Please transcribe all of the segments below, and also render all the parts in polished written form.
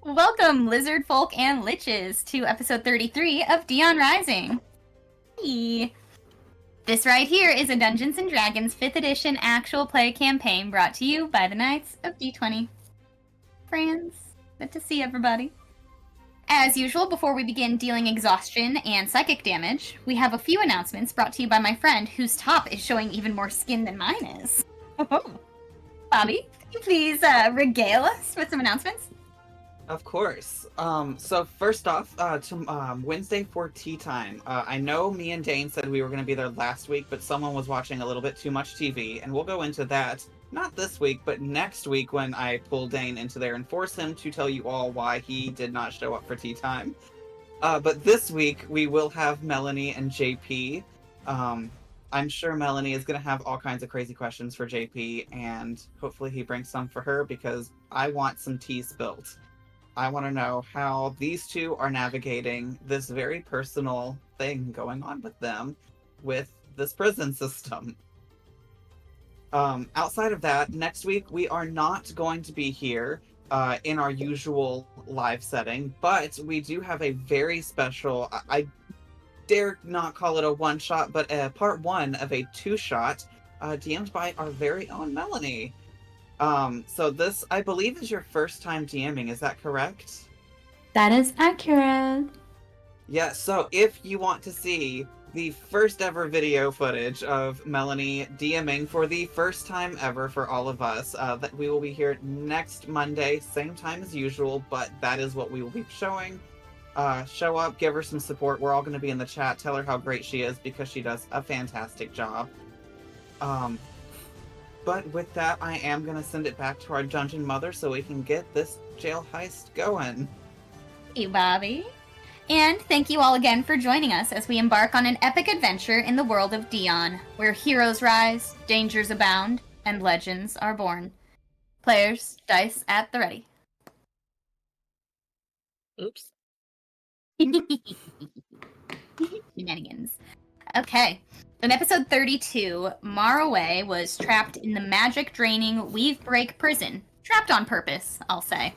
Welcome, lizard folk and liches, to episode 33 of Dion Rising. Hey. This right here is a Dungeons & Dragons 5th edition actual play campaign brought to you by the Knights of D20. Friends, good to see everybody. As usual, before we begin dealing exhaustion and psychic damage, we have a few announcements brought to you by my friend, whose top is showing even more skin than mine is. Bobby, can you please regale us with some announcements? Of course. So first off, Wednesday for tea time. I know me and Dane said we were going to be there last week, but someone was watching a little bit too much TV, and we'll go into that, not this week, but next week when I pull Dane into there and force him to tell you all why he did not show up for tea time. But this week, we will have Melanie and JP. I'm sure Melanie is going to have all kinds of crazy questions for JP, and hopefully he brings some for her, because I want some tea spilt. I want to know how these two are navigating this very personal thing going on with them with this prison system. Outside of that, next week we are not going to be here in our usual live setting, but we do have a very special, I dare not call it a one-shot, but a part one of a two-shot DM'd by our very own Melanie. So this, I believe, is your first time DMing, is that correct? That is accurate. Yeah, so if you want to see the first ever video footage of Melanie DMing for the first time ever for all of us, that we will be here next Monday, same time as usual, but that is what we will be showing. Show up, give her some support. We're all going to be in the chat. Tell her how great she is, because she does a fantastic job. But with that, I am going to send it back to our dungeon mother so we can get this jail heist going. Hey, Bobby. And thank you all again for joining us as we embark on an epic adventure in the world of Dion, where heroes rise, dangers abound, and legends are born. Players, dice at the ready. Oops. Shenanigans. Okay. In episode 32, Maraway was trapped in the magic-draining Weave-Break prison. Trapped on purpose, I'll say.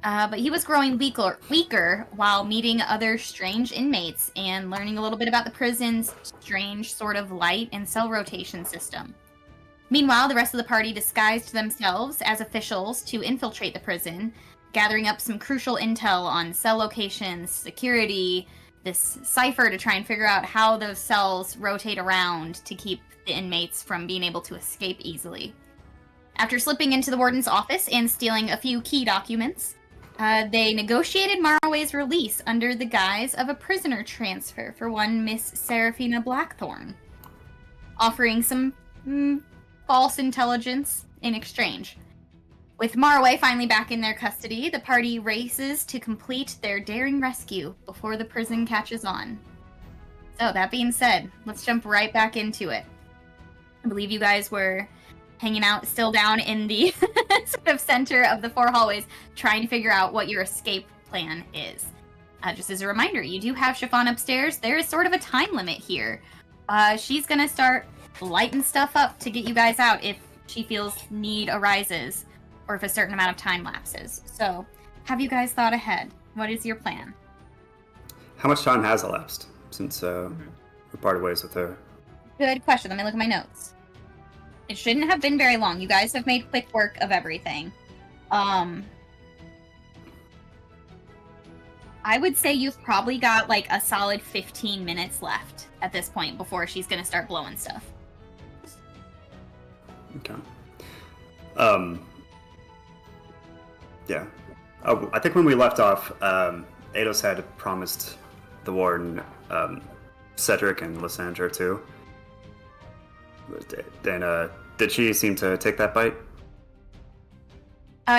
But he was growing weaker while meeting other strange inmates and learning a little bit about the prison's strange sort of light and cell rotation system. Meanwhile, the rest of the party disguised themselves as officials to infiltrate the prison, gathering up some crucial intel on cell locations, security, this cipher to try and figure out how those cells rotate around to keep the inmates from being able to escape easily. After slipping into the warden's office and stealing a few key documents, they negotiated Maraway's release under the guise of a prisoner transfer for one Miss Seraphina Blackthorne, offering some false intelligence in exchange. With Maraway finally back in their custody, the party races to complete their daring rescue before the prison catches on. So, that being said, let's jump right back into it. I believe you guys were hanging out still down in the sort of center of the four hallways, trying to figure out what your escape plan is. Just as a reminder, you do have Chiffon upstairs. There is sort of a time limit here. She's gonna start lighting stuff up to get you guys out if she feels need arises, or if a certain amount of time lapses. So, have you guys thought ahead? What is your plan? How much time has elapsed since we parted ways with her? Good question. Let me look at my notes. It shouldn't have been very long. You guys have made quick work of everything. I would say you've probably got like a solid 15 minutes left at this point before she's going to start blowing stuff. Okay. Yeah. I think when we left off, Ados had promised the warden Cedric and Lysandra too. And did she seem to take that bite?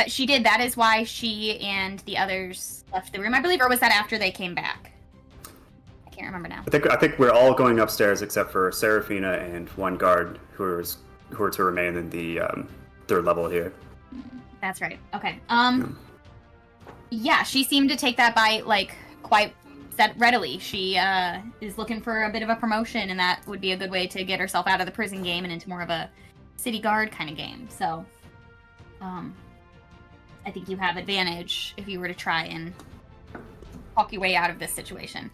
She did. That is why she and the others left the room, I believe, or was that after they came back? I can't remember now. I think we're all going upstairs except for Seraphina and one guard who are to remain in the third level here. That's right. Okay. Yeah, she seemed to take that bite like quite readily. She is looking for a bit of a promotion, and that would be a good way to get herself out of the prison game and into more of a city guard kind of game. So, I think you have advantage if you were to try and talk your way out of this situation.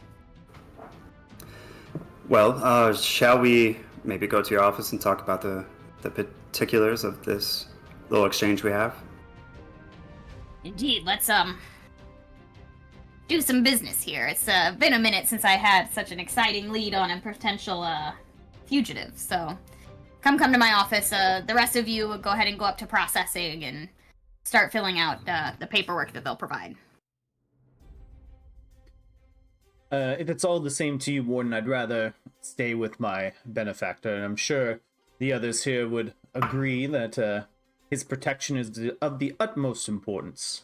Well, shall we maybe go to your office and talk about the particulars of this little exchange we have? Indeed, let's do some business here. It's been a minute since I had such an exciting lead on a potential fugitive, so come to my office. The rest of you go ahead and go up to processing and start filling out the paperwork that they'll provide. If it's all the same to you, Warden, I'd rather stay with my benefactor, and I'm sure the others here would agree that his protection is of the utmost importance.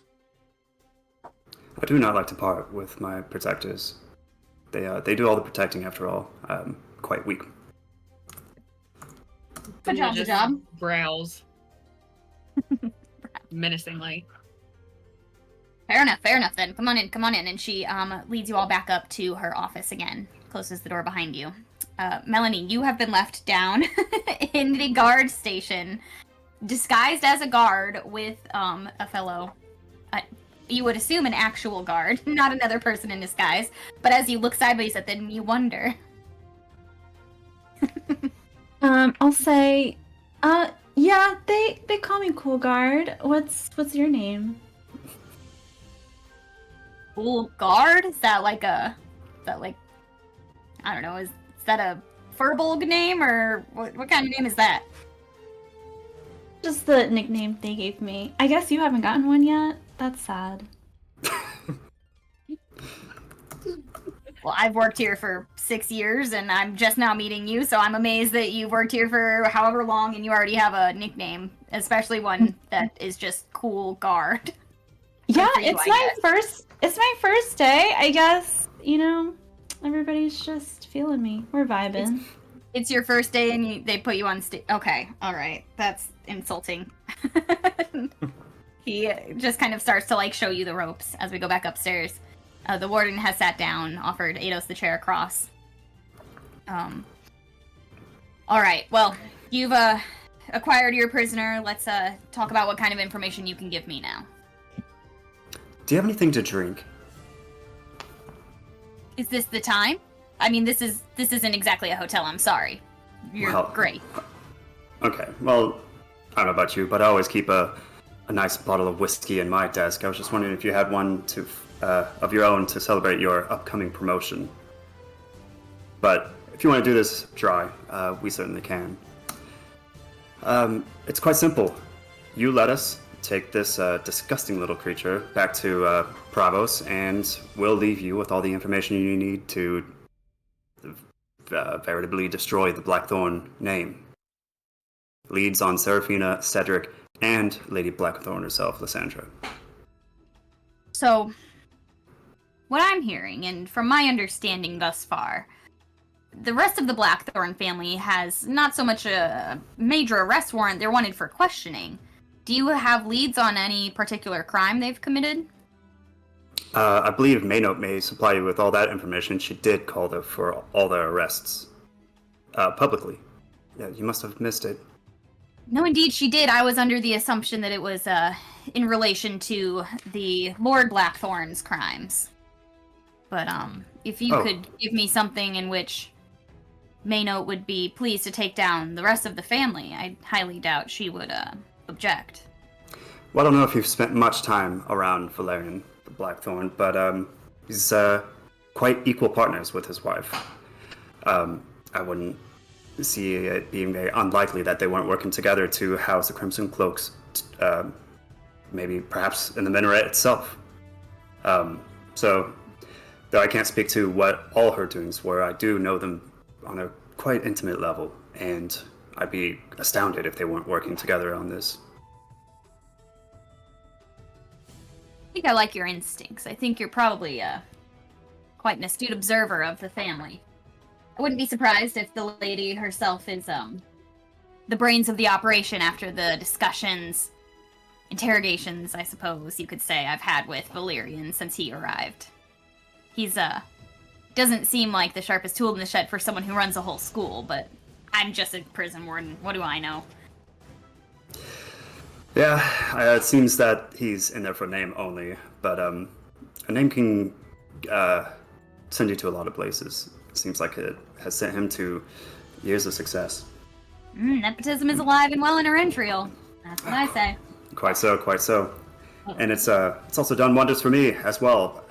I do not like to part with my protectors. They do all the protecting after all. I'm quite weak. Good job. Growls. Menacingly. Fair enough then. Come on in. And she leads you all back up to her office again. Closes the door behind you. Melanie, you have been left down in the guard station, disguised as a guard with a fellow, you would assume an actual guard, not another person in disguise. But as you look sideways at them, you wonder. I'll say, yeah, they call me Cool Guard. What's your name? Cool Guard? Is that like I don't know, is that a Furbolg name, or what kind of name is that? Just the nickname they gave me. I guess you haven't gotten one yet? That's sad. Well, I've worked here for 6 years, and I'm just now meeting you, so I'm amazed that you've worked here for however long, and you already have a nickname, especially one that is just Cool Guard. Yeah, For you, it's I my guess. my first day. I guess, everybody's just feeling me. We're vibing. It's your first day, and they put you on stage. Okay, all right, that's insulting. He just kind of starts to show you the ropes as we go back upstairs. The warden has sat down, offered Ados the chair across. All right, well, you've acquired your prisoner. Let's talk about what kind of information you can give me now. Do you have anything to drink? Is this the time? I mean, this isn't exactly a hotel. I'm sorry. You're great. Okay, well, I don't know about you, but I always keep a nice bottle of whiskey in my desk. I was just wondering if you had one of your own to celebrate your upcoming promotion. But if you want to do this dry, we certainly can. It's quite simple. You let us take this disgusting little creature back to Pravos, and we'll leave you with all the information you need to veritably destroy the Blackthorne name. Leads on Seraphina, Cedric, and Lady Blackthorne herself, Lysandra. So, what I'm hearing, and from my understanding thus far, the rest of the Blackthorne family has not so much a major arrest warrant, they're wanted for questioning. Do you have leads on any particular crime they've committed? I believe Maynote may supply you with all that information. She did call for all their arrests publicly. Yeah, you must have missed it. No, indeed she did. I was under the assumption that it was in relation to the Lord Blackthorne's crimes. But if you could give me something in which Maynote would be pleased to take down the rest of the family, I highly doubt she would object. Well, I don't know if you've spent much time around Valerian the Blackthorne, but he's quite equal partners with his wife. I wouldn't see it being very unlikely that they weren't working together to house the Crimson Cloaks, maybe perhaps in the minaret itself. So, though I can't speak to what all her doings were, I do know them on a quite intimate level, and I'd be astounded if they weren't working together on this. I think I like your instincts. I think you're probably quite an astute observer of the family. I wouldn't be surprised if the lady herself is the brains of the operation after the discussions, interrogations, I suppose you could say, I've had with Valerian since he arrived. He's doesn't seem like the sharpest tool in the shed for someone who runs a whole school, but I'm just a prison warden. What do I know? Yeah, it seems that he's in there for name only, but a name can send you to a lot of places. It seems like it has sent him to years of success. Nepotism is alive and well in Erentriel. That's what I say. Quite so, quite so. And it's also done wonders for me as well.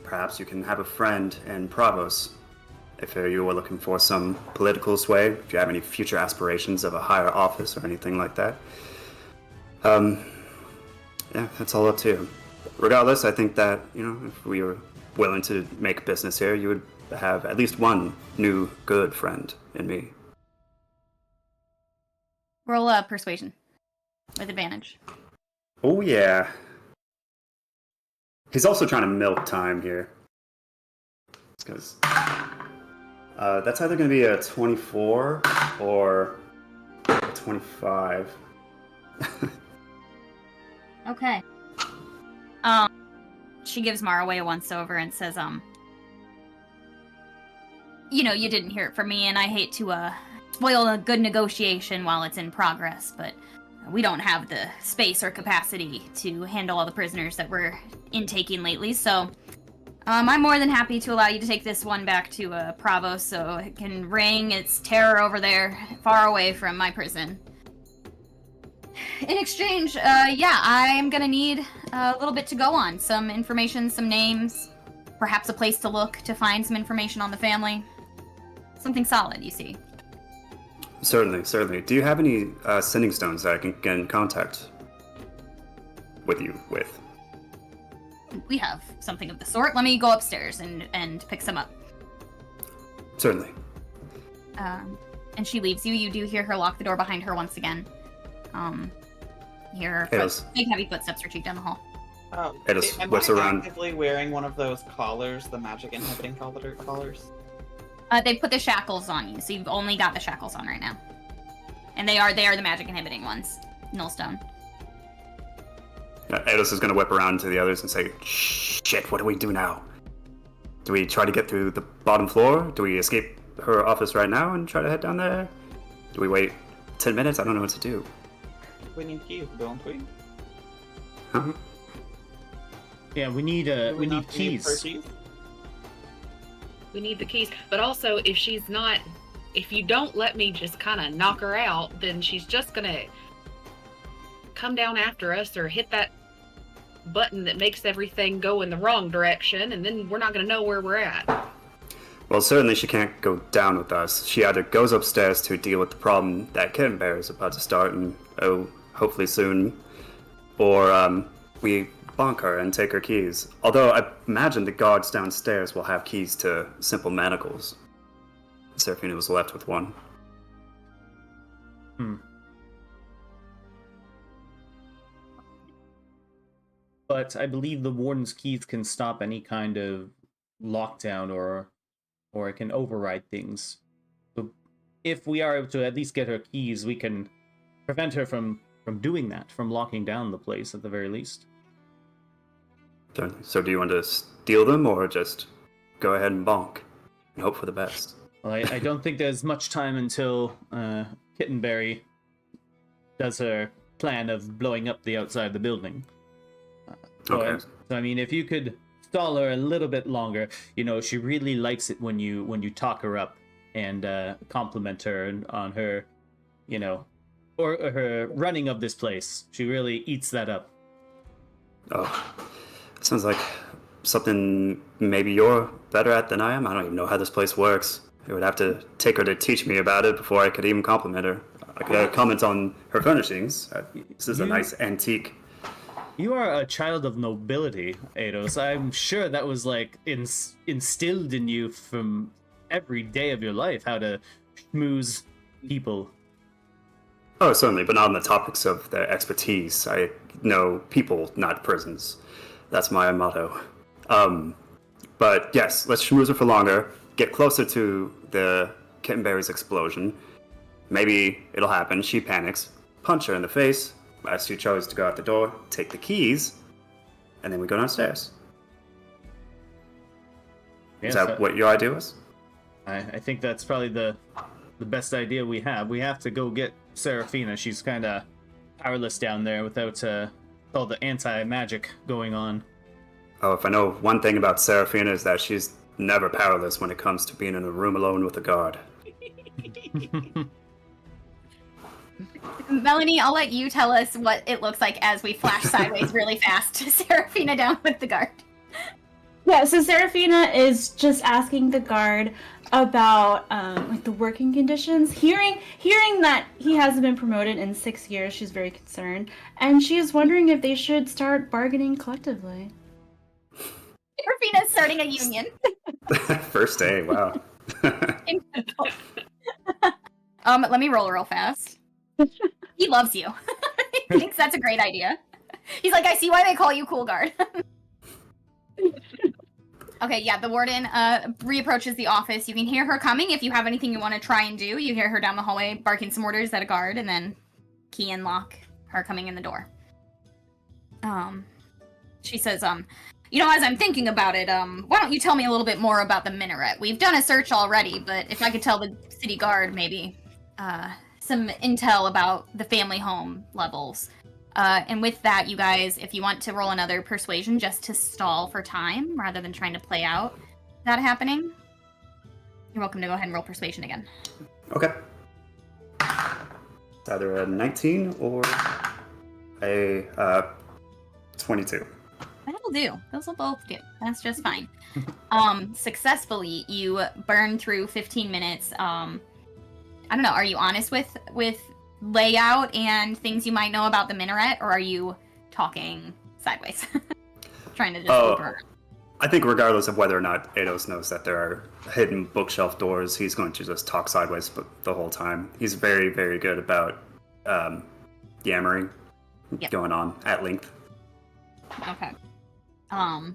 Perhaps you can have a friend in Pravos if you were looking for some political sway, if you have any future aspirations of a higher office or anything like that. Yeah, that's all up to you. Regardless, I think that, if we were willing to make business here, you would have at least one new good friend in me. Roll persuasion with advantage. Oh, yeah. He's also trying to milk time here. Because that's either going to be a 24 or a 25. Okay. She gives Maraway a once-over and says, you didn't hear it from me, and I hate to, spoil a good negotiation while it's in progress, but we don't have the space or capacity to handle all the prisoners that we're intaking lately, so I'm more than happy to allow you to take this one back to Pravos so it can wring its terror over there, far away from my prison. In exchange, I'm gonna need a little bit to go on. Some information, some names, perhaps a place to look to find some information on the family. Something solid, you see. Certainly. Do you have any sending stones that I can get in contact with you with? We have something of the sort. Let me go upstairs and pick some up. Certainly. And she leaves you. You do hear her lock the door behind her once again. Hear her big heavy footsteps retreat down the hall. Am I actively wearing one of those collars, the magic inhibiting collars? They put the shackles on you, so you've only got the shackles on right now. And they are the magic inhibiting ones. Nullstone. Eidos is going to whip around to the others and say, "Shit, what do we do now? Do we try to get through the bottom floor? Do we escape her office right now and try to head down there? Do we wait 10 minutes? I don't know what to do." We need keys, don't we? Huh? Yeah, we need keys. We need the keys. But also, if you don't let me just kind of knock her out, then she's just going to come down after us or hit that button that makes everything go in the wrong direction, and then we're not going to know where we're at. Well, certainly she can't go down with us. She either goes upstairs to deal with the problem that Kittenberry is about to start, and hopefully soon, or we bonk her and take her keys. Although I imagine the guards downstairs will have keys to simple manacles. Seraphina was left with one. But I believe the warden's keys can stop any kind of lockdown or it can override things. So if we are able to at least get her keys, we can prevent her from doing that, from locking down the place at the very least. So do you want to steal them or just go ahead and bonk and hope for the best? Well, I don't think there's much time until Kittenberry does her plan of blowing up the outside of the building. Okay. So I mean, if you could stall her a little bit longer, she really likes it when you talk her up and compliment her on her, or her running of this place. She really eats that up. Oh, sounds like something maybe you're better at than I am. I don't even know how this place works. I would have to take her to teach me about it before I could even compliment her. I could comment on her furnishings. This is a nice antique. You are a child of nobility, Eidos. I'm sure that was instilled in you from every day of your life, how to schmooze people. Oh, certainly, but not on the topics of their expertise. I know people, not prisons. That's my motto. But yes, let's schmooze her for longer, get closer to the Kittenberry's explosion. Maybe it'll happen, she panics, punch her in the face, as she chose to go out the door, take the keys, and then we go downstairs. Yes, Is that what your idea was? I think that's probably the best idea we have. We have to go get Seraphina. She's kind of powerless down there without all the anti-magic going on. Oh, if I know one thing about Seraphina is that she's never powerless when it comes to being in a room alone with a guard. Melanie, I'll let you tell us what it looks like as we flash sideways really fast to Seraphina down with the guard. Yeah, so Seraphina is just asking the guard about like the working conditions. Hearing that he hasn't been promoted in 6 years, she's very concerned, and she is wondering if they should start bargaining collectively. Seraphina's starting a union. First day, wow. Let me roll real fast. He loves you. He thinks that's a great idea. He's like, I see why they call you Cool Guard. Okay, yeah, the warden reapproaches the office. You can hear her coming. If you have anything you want to try and do, you hear her down the hallway barking some orders at a guard, and then key and lock her coming in the door. She says, you know, as I'm thinking about it, why don't you tell me a little bit more about the minaret? We've done a search already, but if I could tell the city guard maybe some intel about the family home levels. And with that, you guys, if you want to roll another persuasion just to stall for time rather than trying to play out that happening, you're welcome to go ahead and roll persuasion again. Okay. It's either a 19 or a 22. That'll do. Those will both do. That's just fine. Successfully, you burn through 15 minutes. I don't know. Are you honest with layout and things you might know about the minaret, or are you talking sideways? Trying to just loop around. I think regardless of whether or not Eidos knows that there are hidden bookshelf doors, he's going to just talk sideways the whole time. He's very, very good about yammering going on at length. Okay. And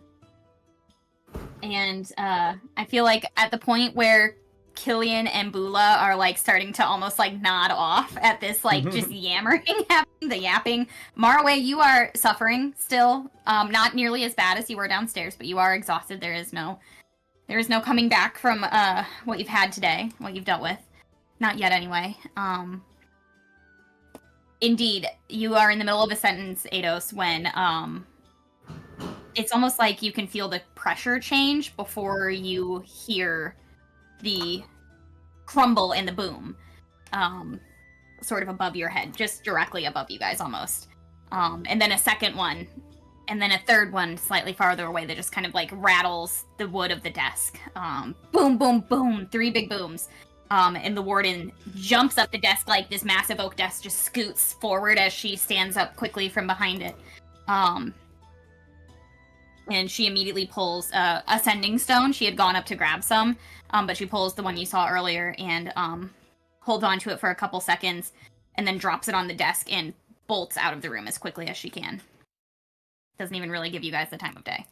I feel like at the point where Killian and Bula are like starting to almost like nod off at this like just yammering happening, the yapping. Marway, you are suffering still. Not nearly as bad as you were downstairs, but you are exhausted. There is no coming back from what you've had today, what you've dealt with. Not yet anyway. Indeed, you are in the middle of a sentence, Eidos, when it's almost like you can feel the pressure change before you hear the crumble and the boom, sort of above your head, just directly above you guys almost. And then a second one, and then a third one slightly farther away that just kind of like rattles the wood of the desk. Boom, boom, boom, 3 big booms. And the warden jumps up the desk like this massive oak desk just scoots forward as she stands up quickly from behind it. And she immediately pulls a sending stone. She had gone up to grab some, but she pulls the one you saw earlier and holds on to it for a couple seconds and then drops it on the desk and bolts out of the room as quickly as she can. Doesn't even really give you guys the time of day.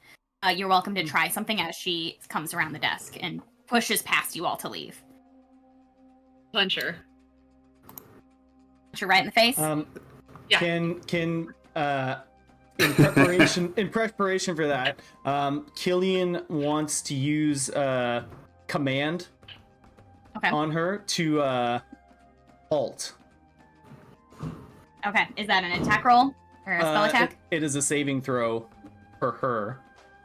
You're welcome to try something as she comes around the desk and pushes past you all to leave. Punch her. Punch her right in the face? Yeah. Can in preparation for that, Killian wants to use command on her to halt. Okay, is that an attack roll or a spell attack? It is a saving throw for her.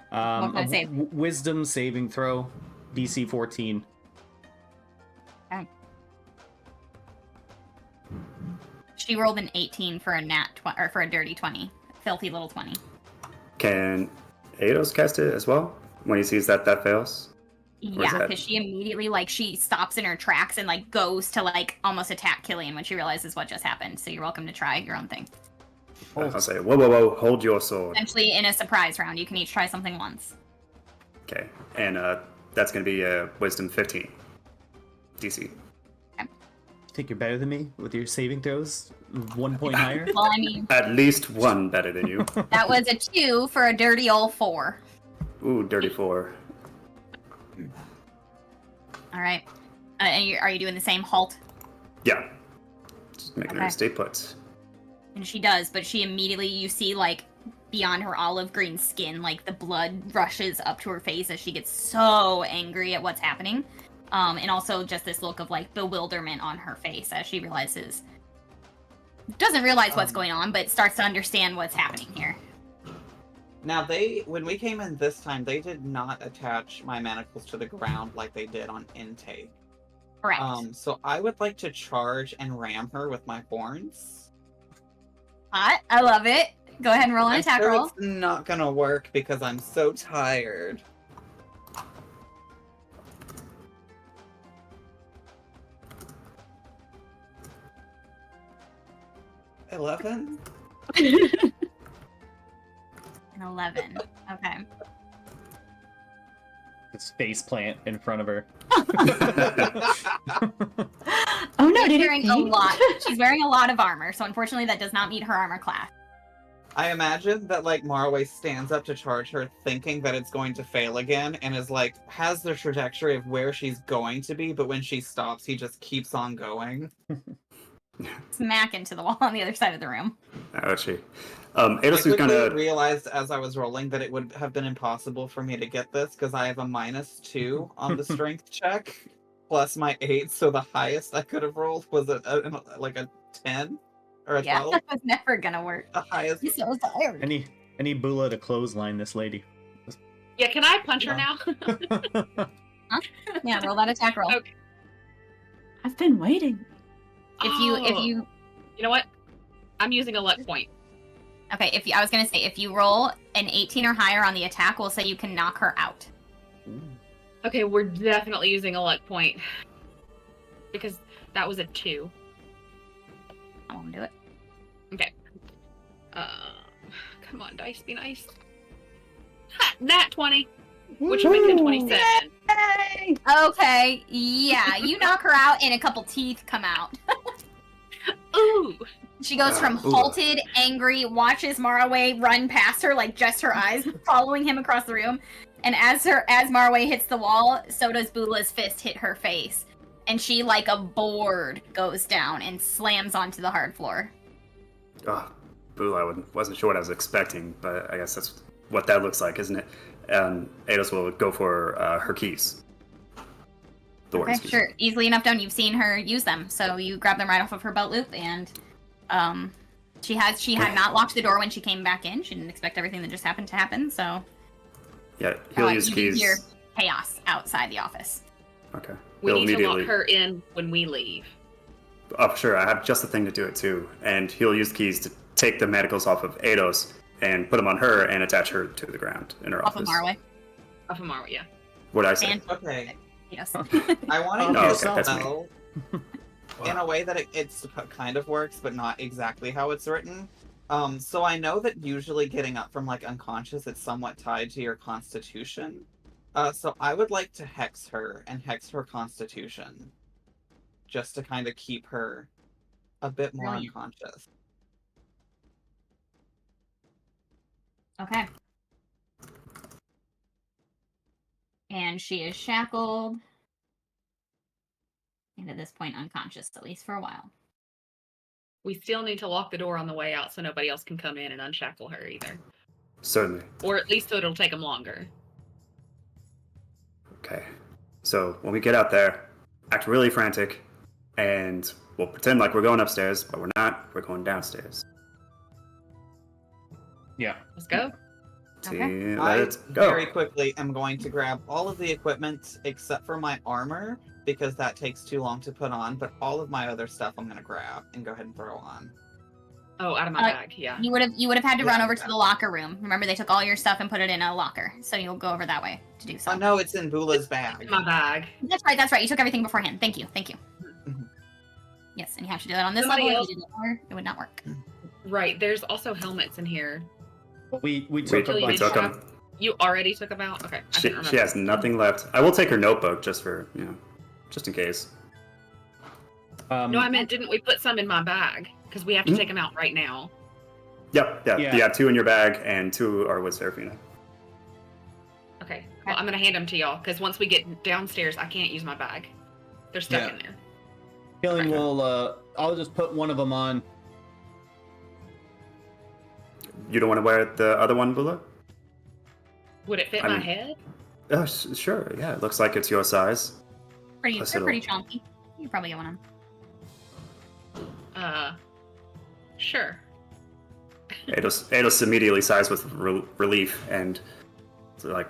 What kind of save? Wisdom saving throw, DC 14. Okay. She rolled an 18 for a or for a dirty 20. Filthy little 20. Can Eidos cast it as well when he sees that fails? Yeah, because she immediately, like, she stops in her tracks and, like, goes to, like, almost attack Killian when she realizes what just happened. So you're welcome to try your own thing. I'll say, whoa, hold your sword. Essentially, in a surprise round, you can each try something once. Okay, and that's going to be a Wisdom 15 DC. Think you're better than me with your saving throws? 1 point higher? Well, I mean... At least one better than you. That was a 2 for a dirty old 4. Ooh, dirty 4. Alright. And are you doing the same halt? Yeah. Just making her stay put. And she does, but she immediately, you see, like, beyond her olive green skin, like, the blood rushes up to her face as she gets so angry at what's happening. And also just this look of, like, bewilderment on her face as she realizes doesn't realize what's going on, but starts to understand what's happening here. Now, when we came in this time, they did not attach my manacles to the ground like they did on intake. Correct. So I would like to charge and ram her with my horns. Hot. I love it. Go ahead and roll an I'm attack sure roll. it's not gonna work because I'm so tired. $11? An 11. Okay. This face plant in front of her. Oh no, She's did wearing it a peak? lot. She's wearing a lot of armor, so unfortunately that does not meet her armor class. I imagine that like Marway stands up to charge her thinking that it's going to fail again and is like has the trajectory of where she's going to be, but when she stops he just keeps on going. Smack into the wall on the other side of the room. Ouchie. I Ados is quickly gonna. realized as I was rolling that it would have been impossible for me to get this because I have a -2 on the strength check plus my 8, so the highest I could have rolled was like a 10 or a 12. That was never gonna work. The highest. He's so tired. Any Bula to clothesline this lady. Yeah, can I punch her Yeah. now? Yeah, roll that attack roll. Okay. I've been waiting. If you You know what? I'm using a luck point. okay, I was gonna say if you roll an 18 or higher on the attack, we'll say you can knock her out. Okay, we're definitely using a luck point. Because that was a 2. I won't do it. Okay. Come on, dice, be nice. Ha! Nat 20! Which would make it a 27. Hey! Okay, yeah, you knock her out and a couple teeth come out. Ooh! She goes from Ooh. halted, angry, watches Maraway run past her, like just her eyes following him across the room. And as Maraway hits the wall, so does Bula's fist hit her face. And she, like a board, goes down and slams onto the hard floor. Oh, Bula, wasn't sure what I was expecting, but I guess that's what that looks like, isn't it? And Ados will go for her keys. The Okay, warden's keys. sure. Easily enough done. You've seen her use them. So you grab them right off of her belt loop, and she had not locked the door when she came back in. She didn't expect everything that just happened to happen, so Yeah, he'll use you can keys. hear chaos outside the office. Okay. We He'll need to lock her in when we leave. Oh, sure. I have just the thing to do it too. And he'll use keys to take the manacles off of Ados and put them on her and attach her to the ground in her Off of office. Marway. Off of Mara, yeah. What did I say? And Okay. yes. I want Oh, to okay, use that's me. spell in a way that it's kind of works, but not exactly how it's written. So I know that usually getting up from like unconscious, it's somewhat tied to your constitution. So I would like to hex her and hex her constitution, just to kind of keep her a bit more Brilliant. unconscious. Okay. And she is shackled. And at this point, unconscious, at least for a while. We still need to lock the door on the way out so nobody else can come in and unshackle her either. Certainly. Or at least so it'll take them longer. Okay. So when we get out there, act really frantic, and we'll pretend like we're going upstairs, but we're not. We're going downstairs. Yeah. Let's go. Okay. Let's I go. very quickly am going to grab all of the equipment except for my armor, because that takes too long to put on, but all of my other stuff I'm going to grab and go ahead and throw on. Oh, out of my bag, yeah. You would have had to run Yeah, over to the locker room. Remember, they took all your stuff and put it in a locker, so you'll go over that way to do so. Oh no, it's in Bula's bag. My bag. That's right. That's right. You took everything beforehand. Thank you. Thank you. Mhm. Yes, and you have to do that on this Somebody level. else- If you did it more, it would not work. Right, there's also helmets in here. We took Rachel, a you bunch. did took have- 'em. You already took them out? Okay. I She, didn't remember. she has nothing left. I will take her notebook just for, just in case. No, I meant, didn't we put some in my bag? Because we have to Mhm. take them out right now. Yep, yeah. Yeah. You have 2 in your bag, and 2 are with Serafina. Okay. Well, I'm going to hand them to y'all, because once we get downstairs, I can't use my bag. They're stuck Yeah. in there. Killing will, I'll just put one of them on. You don't want to wear the other one, Bula? Would it fit I my mean- head? Oh, sure. Yeah, it looks like it's your size. They're pretty chunky. You can probably get one on. Sure. Ados immediately sighs with relief and like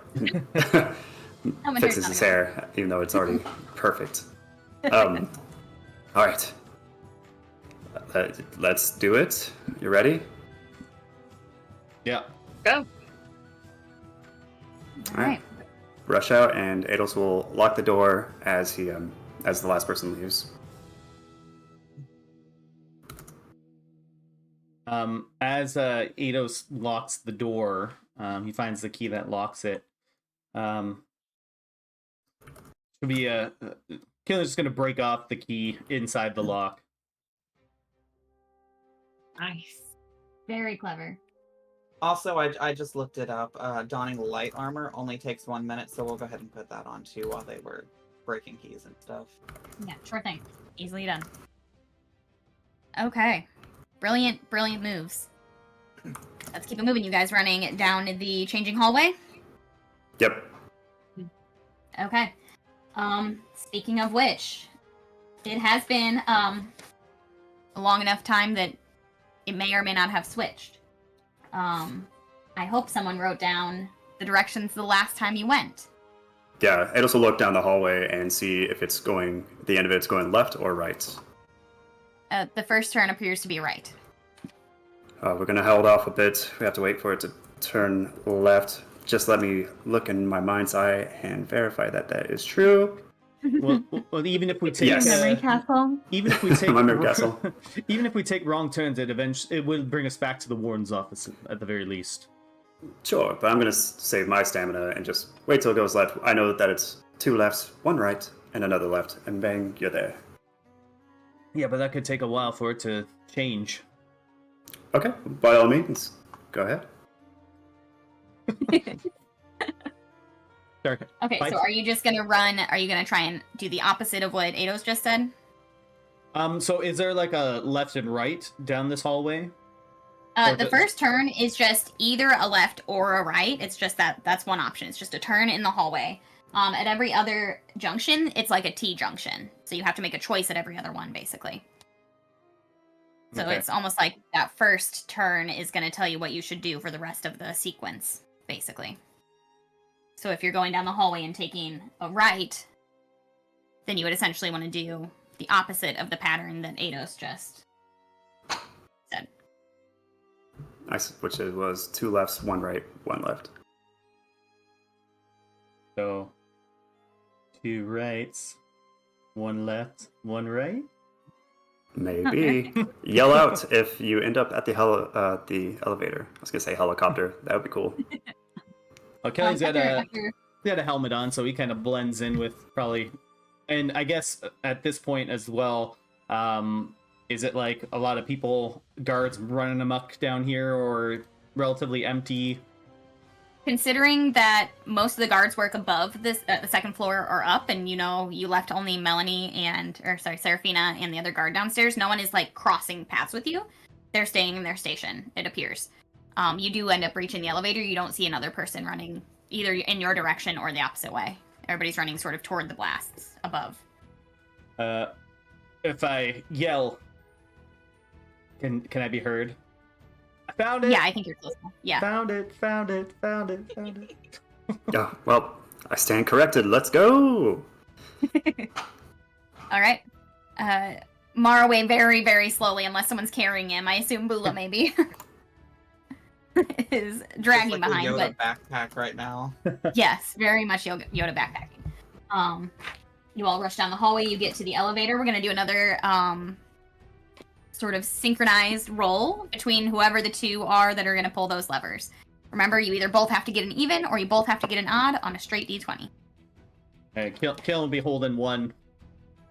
fixes his hair, even though it's already perfect. All right, let's do it. You ready? Yeah. Go. All right. Rush out, and Ados will lock the door as he as the last person leaves. As Ados locks the door, he finds the key that locks it. Should be Killer's just gonna break off the key inside the lock. Nice. Very clever. Also, I just looked it up. Donning light armor only takes 1 minute, so we'll go ahead and put that on too while they were breaking keys and stuff. Yeah, sure thing. Easily done. Okay. Brilliant, brilliant moves. Let's keep it moving, you guys. Running down the changing hallway. Yep. Okay. Speaking of which, it has been a long enough time that it may or may not have switched. I hope someone wrote down the directions the last time you went. Yeah, Ados will look down the hallway and see if it's going. The end of it's going left or right. The first turn appears to be right. We're gonna hold off a bit. We have to wait for it to turn left. Just let me look in my mind's eye and verify that that is true. Well, even if we take Yes. Memory castle. even if we take My memory castle. even if we take wrong turns, it will bring us back to the warden's office at the very least. Sure, but I'm gonna save my stamina and just wait till it goes left. I know that it's 2 lefts, 1 right, and another left, and bang, you're there. Yeah, but that could take a while for it to change. Okay, by all means, go ahead. Sorry. Okay, so are you just gonna run? Are you gonna try and do the opposite of what Ados just said? So is there like a left and right down this hallway? The first turn is just either a left or a right. It's just that's one option. It's just a turn in the hallway. At every other junction, it's like a T junction. So you have to make a choice at every other one, basically. So Okay. it's almost like that first turn is going to tell you what you should do for the rest of the sequence, basically. So if you're going down the hallway and taking a right, then you would essentially want to do the opposite of the pattern that Ados just said. Which it was 2 lefts, 1 right, 1 left. So 2 rights, 1 left, 1 right. Maybe. Yell out if you end up at the elevator. I was gonna say helicopter. That would be cool. Well, Kelly's got After- he had a helmet on, so he kind of blends in with probably. And I guess at this point as well, is it like a lot of people, guards running amok down here, or relatively empty? Considering that most of the guards work above this, the second floor or up, and you left only Seraphina and the other guard downstairs, no one is like crossing paths with you. They're staying in their station, it appears. You do end up reaching the elevator. You don't see another person running either in your direction or the opposite way. Everybody's running sort of toward the blasts above. If I yell, can I be heard? I found it. Yeah, I think you're close enough. Yeah. Found it. Yeah, well, I stand corrected. Let's go! All right. Mar away very, very slowly, unless someone's carrying him. I assume Bula maybe is dragging Just like behind, a Yoda but backpack right now. yes, very much Yoda backpacking. You all rush down the hallway. You get to the elevator. We're gonna do another sort of synchronized roll between whoever the two are that are gonna pull those levers. Remember, you either both have to get an even or you both have to get an odd on a straight D20. Kill will be holding one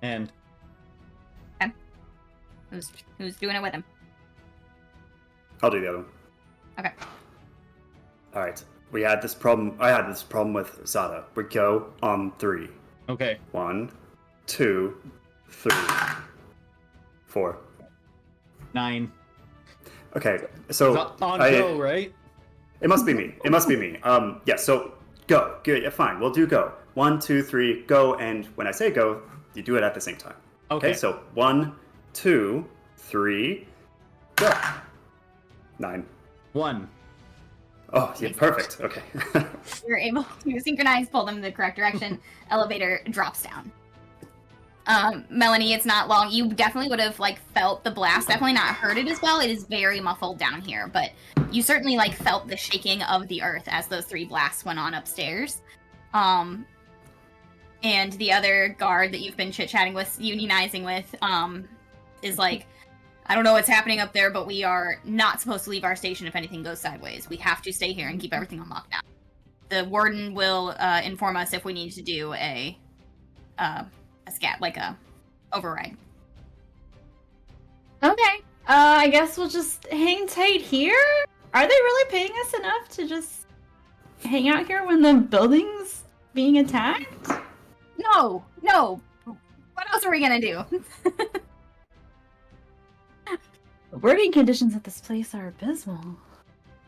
hand. Who's doing it with him? I'll do the other one. Okay. All right. We had this problem. I had this problem with Zada. We go on 3. Okay. 1, 2, 3, 4. 9. Okay. So On go, right? It must be me. Yeah. So go. Good. Yeah, fine. We'll do go. 1, 2, 3, go. And when I say go, you do it at the same time. Okay. So 1, 2, 3, Go. 9. 1. Oh, yeah, perfect. Okay. You're able to synchronize, pull them in the correct direction. Elevator drops down. Melanie, it's not long. You definitely would have like felt the blast. Definitely not heard it as well. It is very muffled down here, but you certainly like felt the shaking of the earth as those 3 blasts went on upstairs. And the other guard that you've been chit-chatting with, unionizing with, is like, I don't know what's happening up there, but we are not supposed to leave our station if anything goes sideways. We have to stay here and keep everything on lockdown. The warden will inform us if we need to do a scat, like a override. Okay. I guess we'll just hang tight here. Are they really paying us enough to just hang out here when the building's being attacked? No. What else are we gonna do? The working conditions at this place are abysmal.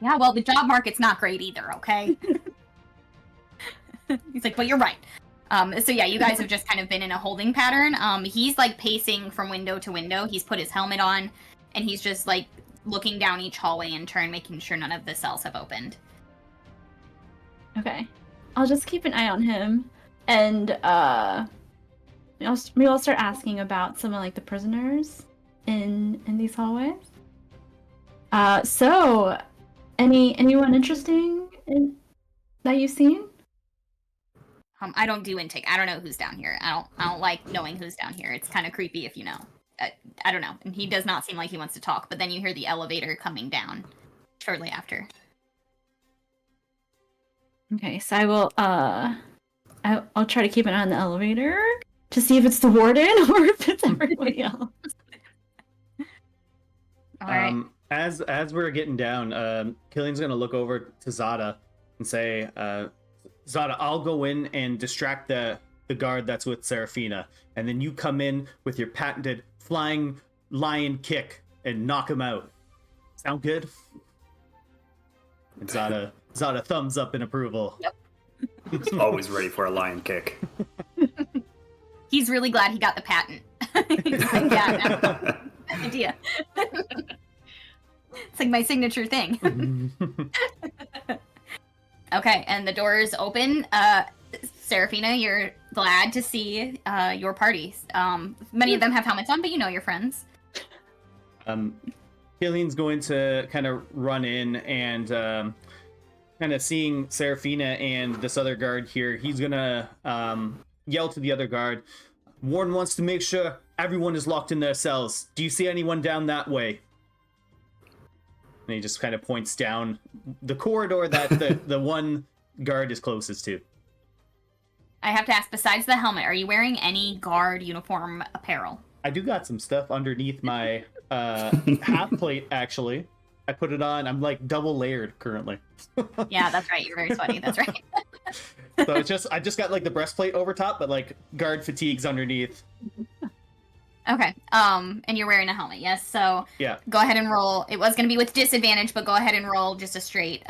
Yeah, well, the job market's not great either, okay? He's like, but you're right. So yeah, you guys have just kind of been in a holding pattern. He's like pacing from window to window. He's put his helmet on, and he's just like looking down each hallway in turn, making sure none of the cells have opened. Okay. I'll just keep an eye on him, and maybe I'll start asking about some of like the prisoners in these hallways. So anyone interesting that you've seen? I don't do intake. I don't know who's down here. I don't like knowing who's down here. It's kind of creepy if you know. I don't know. And he does not seem like he wants to talk, but then you hear the elevator coming down shortly after. Okay, so I will I'll try to keep an eye on the elevator to see if it's the warden or if it's everybody else. All right. As we're getting down, Killian's gonna look over to Zada and say, Zada, I'll go in and distract the guard that's with Seraphina, and then you come in with your patented flying lion kick and knock him out. Sound good? And Zada thumbs up in approval. Yep. He's always ready for a lion kick. He's really glad he got the patent. He's like, yeah, no, idea. It's like my signature thing. Okay, and the doors open. Seraphina, you're glad to see your parties. Many of them have helmets on, but you know your friends. Killian's going to kind of run in and kind of seeing Seraphina and this other guard here, he's going to yell to the other guard, Warden wants to make sure everyone is locked in their cells. Do you see anyone down that way? And he just kind of points down the corridor that the one guard is closest to. I have to ask, besides the helmet, are you wearing any guard uniform apparel? I do got some stuff underneath my half plate, actually. I put it on. I'm like double layered currently. Yeah, that's right. You're very sweaty. That's right. So I just got like the breastplate over top, but like guard fatigues underneath. Okay. And you're wearing a helmet, yes? So yeah. Go ahead and roll. It was going to be with disadvantage, but go ahead and roll just a straight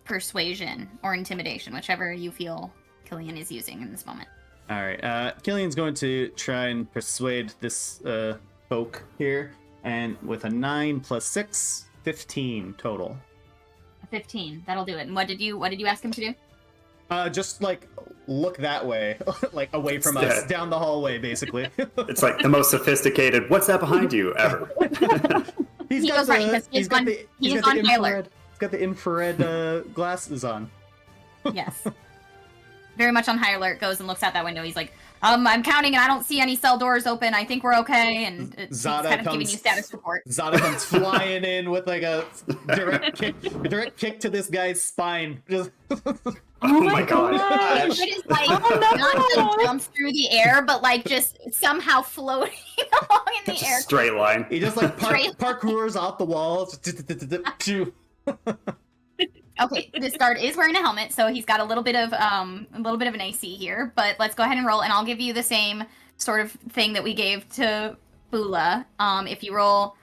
persuasion or intimidation, whichever you feel Killian is using in this moment. All right. Killian's going to try and persuade this folk here, and with a 9 plus 6, 15 total. 15. That'll do it. And what did you ask him to do? Just like look that way, like away from us, down the hallway, basically. It's like the most sophisticated. What's that behind you ever? He's on high alert. He's got the infrared glasses on. Yes. Very much on high alert. Goes and looks out that window. He's like, I'm counting and I don't see any cell doors open. I think we're okay. And he's kind of giving you status report. Zada comes flying in with like a direct kick to this guy's spine. Just Oh my god! It is like not jumps through the air, but like just somehow floating along in the air. Straight line. He just like parkours off the walls. Okay, this guard is wearing a helmet, so he's got a little bit of an AC here. But let's go ahead and roll, and I'll give you the same sort of thing that we gave to Bula. If you roll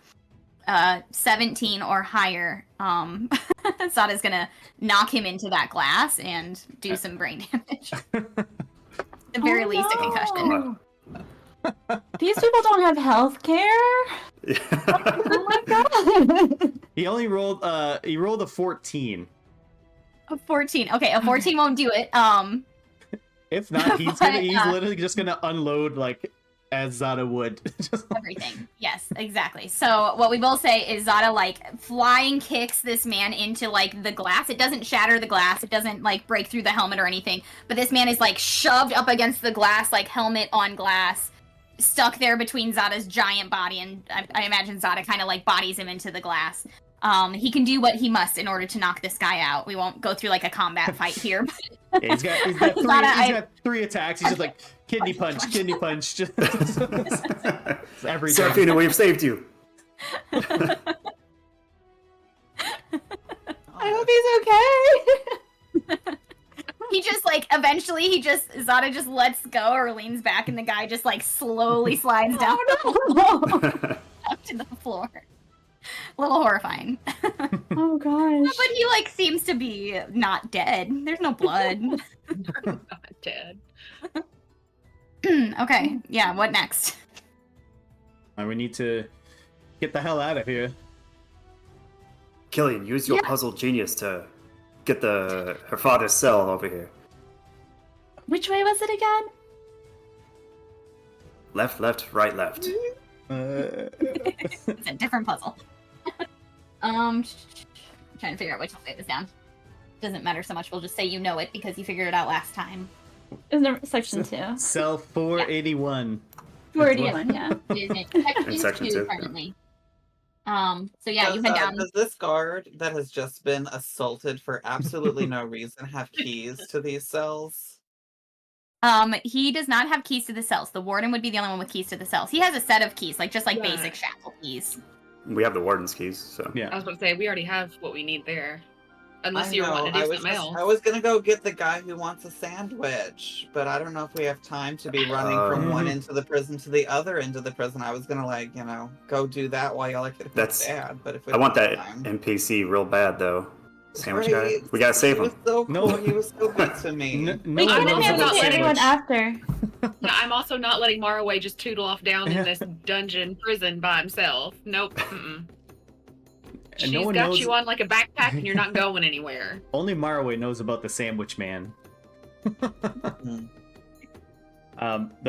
17 or higher, Zada's gonna knock him into that glass and do some brain damage. At the very least, a concussion. These people don't have health care. Oh my god. He only rolled a 14. A 14. Okay, a 14 won't do it. If not, he's literally just gonna unload like as Zada would. Everything. Yes, exactly. So what we will say is Zada like flying kicks this man into like the glass. It doesn't shatter the glass. It doesn't like break through the helmet or anything. But this man is like shoved up against the glass, like helmet on glass, stuck there between Zada's giant body, and I imagine Zada kind of like bodies him into the glass. He can do what he must in order to knock this guy out. We won't go through like a combat fight here. Yeah, he's got three attacks. He's just like kidney punch. Just every time. Seraphina, we've saved you. I hope he's okay. He just like eventually Zada just lets go or leans back, and the guy just like slowly slides down up to the floor. A little horrifying. Oh gosh. But he like seems to be not dead. There's no blood. Not dead. Okay, yeah, what next? We need to get the hell out of here. Killian, use your puzzle genius to get her father's cell over here. Which way was it again? Left, right, left. It's a different puzzle. I'm trying to figure out which way it was down. Doesn't matter so much. We'll just say you know it because you figured it out last time. Isn't there section 2? Cell 481. 481, yeah. It is Section 2 currently. So yeah, you went down. Does this guard that has just been assaulted for absolutely no reason have keys to these cells? He does not have keys to the cells. The warden would be the only one with keys to the cells. He has a set of keys, like just like basic shackle keys. We have the warden's keys, so. Yeah. I was about to say, we already have what we need there. Unless you want to do something else. I was gonna go get the guy who wants a sandwich, but I don't know if we have time to be running from one end of the prison to the other end of the prison. I was gonna like, go do that while y'all get That's bad. But if I want that NPC real bad though. Sandwich guy. We gotta save him. He was so good to me. We one couldn't knows have about to everyone after. Yeah, I'm also not letting Maraway just tootle off down in this dungeon prison by himself. Nope. Mm-mm. And She's got you on like a backpack and you're not going anywhere. Only Maraway knows about the sandwich man. But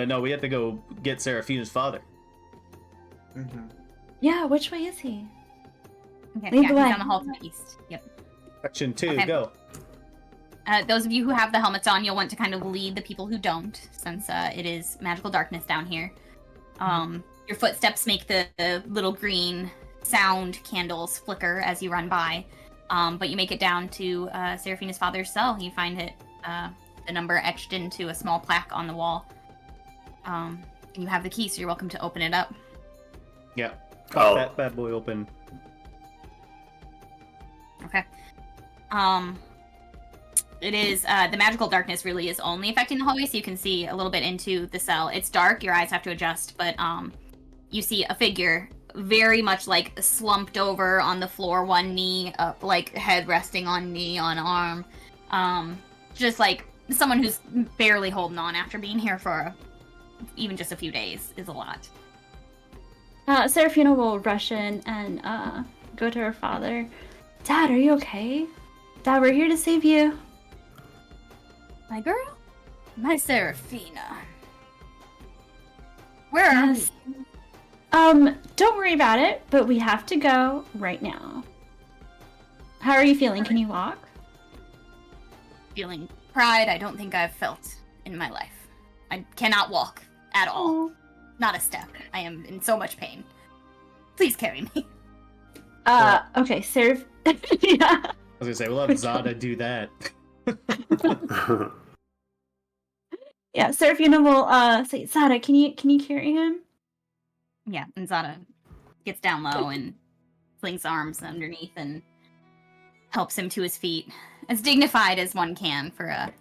no, we have to go get Seraphina's father. Mm-hmm. Yeah, which way is he? Okay, Lead yeah, the he's way. down the hall to the east. Yep. Section 2, Okay. go. Those of you who have the helmets on, you'll want to kind of lead the people who don't, since it is magical darkness down here. Your footsteps make the little green sound candles flicker as you run by, but you make it down to Seraphina's father's cell. You find it, the number etched into a small plaque on the wall. And you have the key, so you're welcome to open it up. Yeah. Pop that bad boy open. Okay. It is, the magical darkness really is only affecting the hallway, so you can see a little bit into the cell. It's dark, your eyes have to adjust, but you see a figure very much like slumped over on the floor, one knee up, like head resting on knee, on arm. Just like someone who's barely holding on after being here for even just a few days is a lot. Seraphina will rush in and go to her father. Dad, are you okay? Dad, we're here to save you. My girl? My Seraphina. Where are we? Don't worry about it, but we have to go right now. How are you feeling? Can you walk? Feeling pride I don't think I've felt in my life. I cannot walk at all. Not a step. I am in so much pain. Please carry me. Okay, Seraph. Yeah. I was gonna say, we'll have Zada do that. Yeah, Seraphina will say, Zada, can you carry him? Yeah, and Zada gets down low and flings arms underneath and helps him to his feet, as dignified as one can for an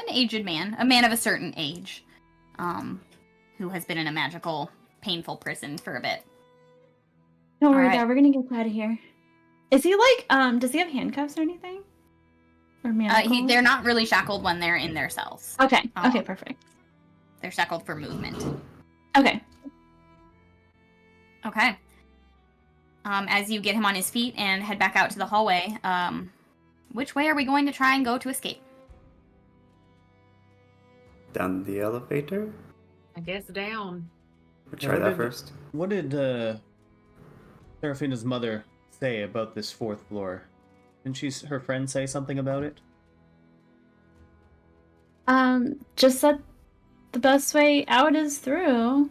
aged man, a man of a certain age, who has been in a magical, painful prison for a bit. Don't worry, Alright. Dad, we're gonna get out of here. Is he like, does he have handcuffs or anything? Or manacles? They're not really shackled when they're in their cells. Okay, okay, perfect. They're shackled for movement. Okay. Okay. As you get him on his feet and head back out to the hallway, which way are we going to try and go to escape? Down the elevator? I guess down. We'll try that first. What did Serafina's mother say about this fourth floor? Didn't her friend say something about it? Just that the best way out is through.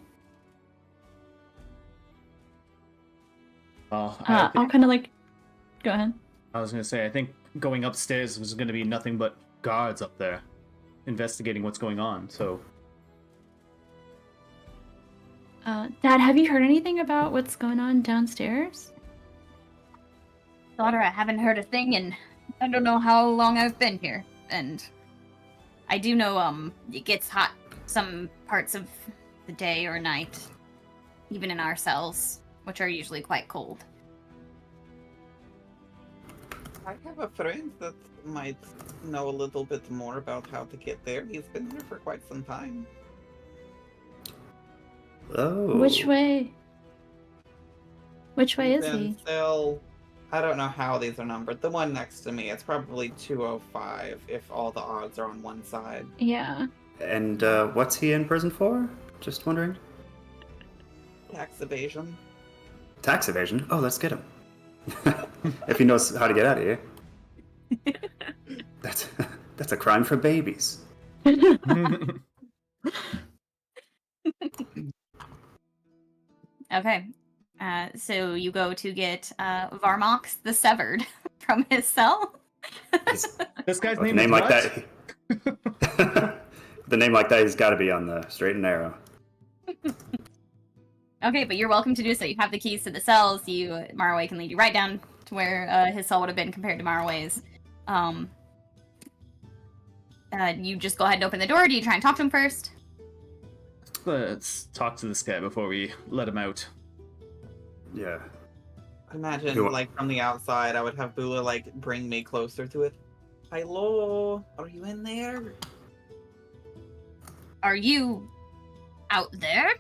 I'll kind of like... Go ahead. I was gonna say, I think going upstairs was gonna be nothing but guards up there, investigating what's going on, so... Dad, have you heard anything about what's going on downstairs? Daughter, I haven't heard a thing, and I don't know how long I've been here. And I do know, it gets hot some parts of the day or night, even in our cells, which are usually quite cold. I have a friend that might know a little bit more about how to get there. He's been here for quite some time. Oh. Which way? Which way is Then he? cell, I don't know how these are numbered. The one next to me, it's probably 205 if all the odds are on one side. Yeah. And what's he in prison for? Just wondering. Tax evasion. Tax evasion? Oh, let's get him. If he knows how to get out of here. That's a crime for babies. Okay. So you go to get Varmox the Severed from his cell. This guy's With a name name is like that. The name like that, he's got to be on the straight and narrow. Okay, but you're welcome to do so. You have the keys to the cells. Marway can lead you right down to where his cell would have been compared to Marway's. You just go ahead and open the door. Do you try and talk to him first? Let's talk to this guy before we let him out. Yeah. Imagine, Who- like, from the outside, I would have Bula, like, bring me closer to it. Hello? Are you in there? Are you out there?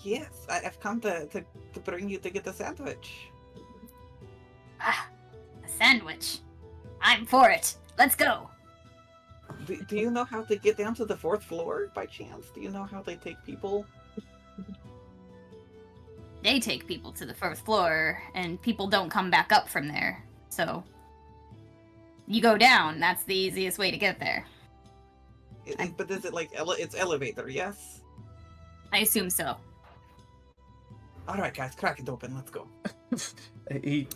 Yes, I've come to bring you to get a sandwich. Ah, a sandwich. I'm for it. Let's go. Do you know how to get down to the 4th floor, by chance? Do you know how they take people? They take people to the 4th floor, and people don't come back up from there. So, you go down. That's the easiest way to get there. But is it like, it's elevator, yes? I assume so. Alright guys, crack it open, let's go. He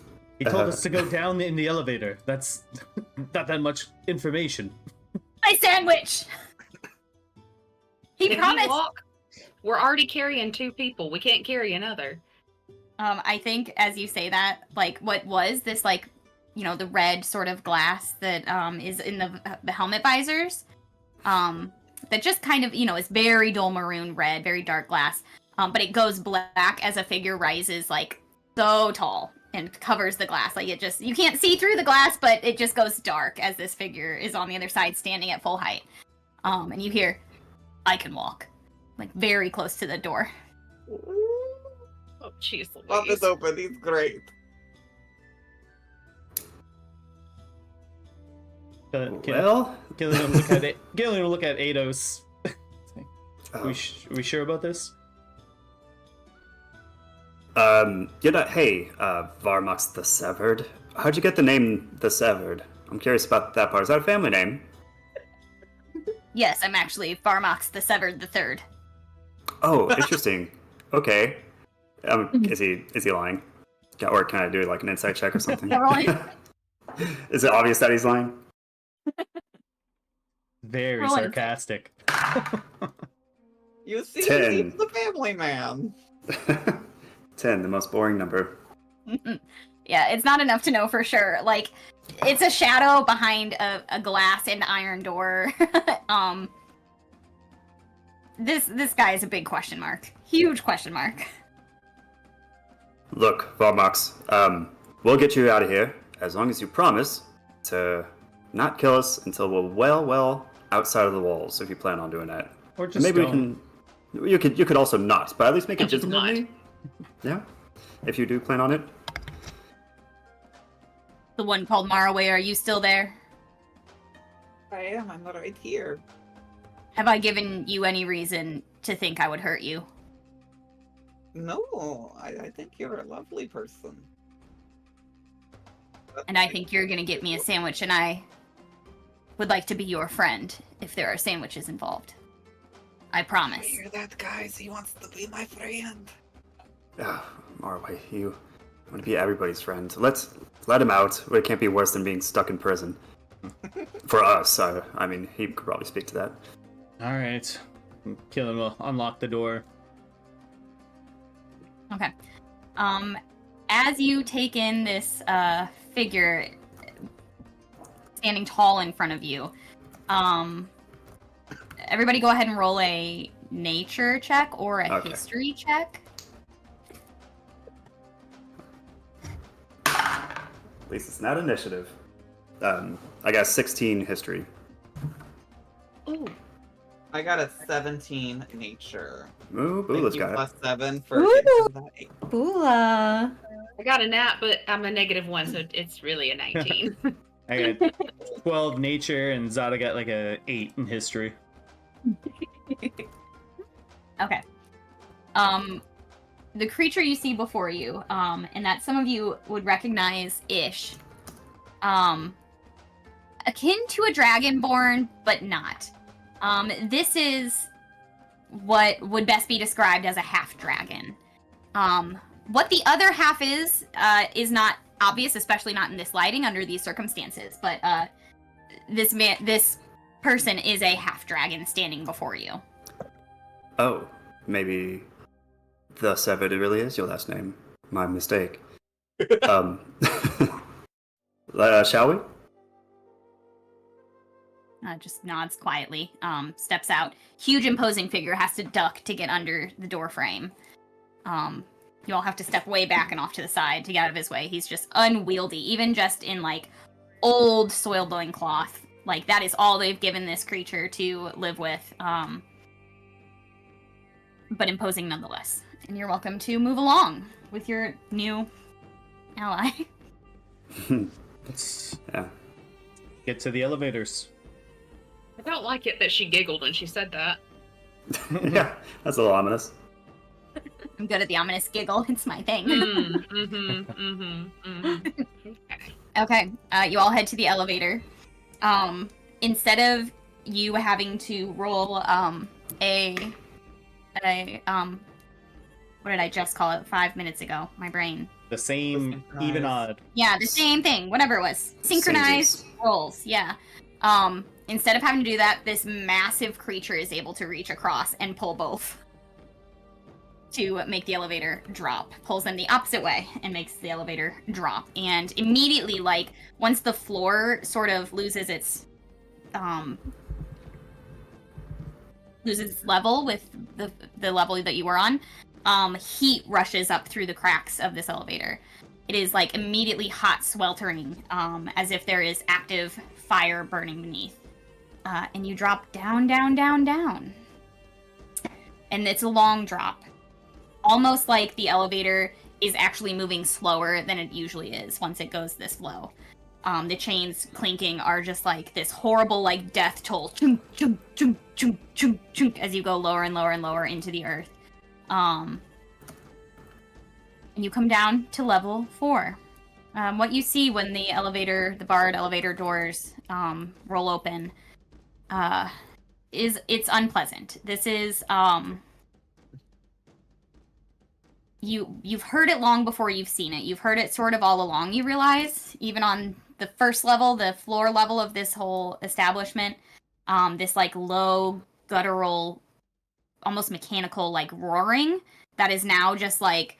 told us to go down in the elevator. That's not that much information. My sandwich! He Can promised! he walk? We're already carrying 2 people. We can't carry another. I think as you say that, like, what was this, like, the red sort of glass that is in the helmet visors, that just kind of, is very dull maroon red, very dark glass, but it goes black as a figure rises, like, so tall and covers the glass. Like, you can't see through the glass, but it just goes dark as this figure is on the other side standing at full height. And you hear, I can walk. Like, very close to the door. Oh, jeez Pop Louise. is open, he's great. Well, Gillian will look at Ados. We sure about this? Hey, Varmox the Severed. How'd you get the name the Severed? I'm curious about that part. Is that a family name? Yes, I'm actually Varmox the Severed the Third. Oh, interesting. Okay. Is he lying? Or can I do like an insight check or something? Yeah, roll it. Is it obvious that he's lying? Very Roll it. sarcastic. You see, 10. he's the family man. 10, the most boring number. Yeah, it's not enough to know for sure. Like, it's a shadow behind a glass and iron door. This guy is a big question mark. Huge question mark. Look, Varmox, we'll get you out of here as long as you promise to not kill us until we're well outside of the walls, if you plan on doing that. Or And just maybe don't. You could also not, but at least make it Just visible to me. Yeah, if you do plan on it. The one called Maraway, are you still there? I am. I'm right here. Have I given you any reason to think I would hurt you? No, I think you're a lovely person. And I think you're gonna get me a sandwich, and I would like to be your friend if there are sandwiches involved. I I promise. hear that, guys. He wants to be my friend. Marway, you want to be everybody's friend. Let's let him out. It can't be worse than being stuck in prison. For us, I mean, he could probably speak to that. All right. Killen will unlock the door. Okay. As you take in this figure standing tall in front of you, everybody go ahead and roll a nature check or a Okay. history check. At least it's not initiative. I got 16 history. Ooh. I got a 17 nature. Ooh, Thank Boola's you, got it. plus 7 for Ooh. getting to that 8. Bula. I got a nat, but I'm a -1, so it's really a 19. I got 12 nature, and Zada got like a 8 in history. Okay. The creature you see before you, and that some of you would recognize ish, akin to a dragonborn, but not. This is what would best be described as a half dragon. What the other half is not obvious, especially not in this lighting under these circumstances. But this person is a half dragon standing before you. Oh, maybe the Severed really is your last name. My mistake. Shall we? Just nods quietly, steps out. Huge imposing figure has to duck to get under the door frame. You all have to step way back and off to the side to get out of his way. He's just unwieldy, even just in like old soiled loincloth. Like that is all they've given this creature to live with. But imposing nonetheless. And you're welcome to move along with your new ally. Let's Yeah. get to the elevators. I don't like it that she giggled when she said that. Yeah, that's a little ominous. I'm good at the ominous giggle. It's my thing. Okay, you all head to the elevator. Instead of you having to roll what did I just call it 5 minutes ago? My brain. The same, Synchronized. even odd. Yeah, the same thing. Whatever it was. Synchronized rolls. Yeah. Instead of having to do that, this massive creature is able to reach across and pull both to make the elevator drop. Pulls them the opposite way and makes the elevator drop. And immediately, like, once the floor sort of loses its level with the level that you were on, heat rushes up through the cracks of this elevator. It is like immediately hot, sweltering, as if there is active fire burning beneath. And you drop down, down, down, down. And it's a long drop. Almost like the elevator is actually moving slower than it usually is once it goes this low. The chains clinking are just like this horrible, like, death toll. Chunk, chunk, chunk, chunk, chunk, chunk, as you go lower and lower and lower into the earth. And you come down to level 4. What you see when the barred elevator doors roll open it's unpleasant. This is you've heard it long before you've seen it. You've heard it sort of all along, you realize, even on the first level, the floor level of this whole establishment, this like low guttural, almost mechanical like roaring that is now just like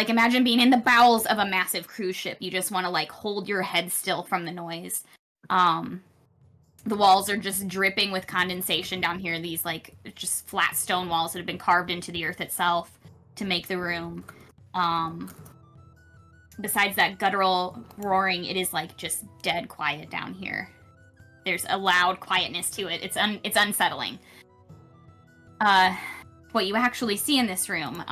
imagine being in the bowels of a massive cruise ship. You just want to like hold your head still from the noise. The walls are just dripping with condensation down here. These like just flat stone walls that have been carved into the earth itself to make the room. Besides that guttural roaring, it is like just dead quiet down here. There's a loud quietness to it. It's unsettling. what you actually see in this room.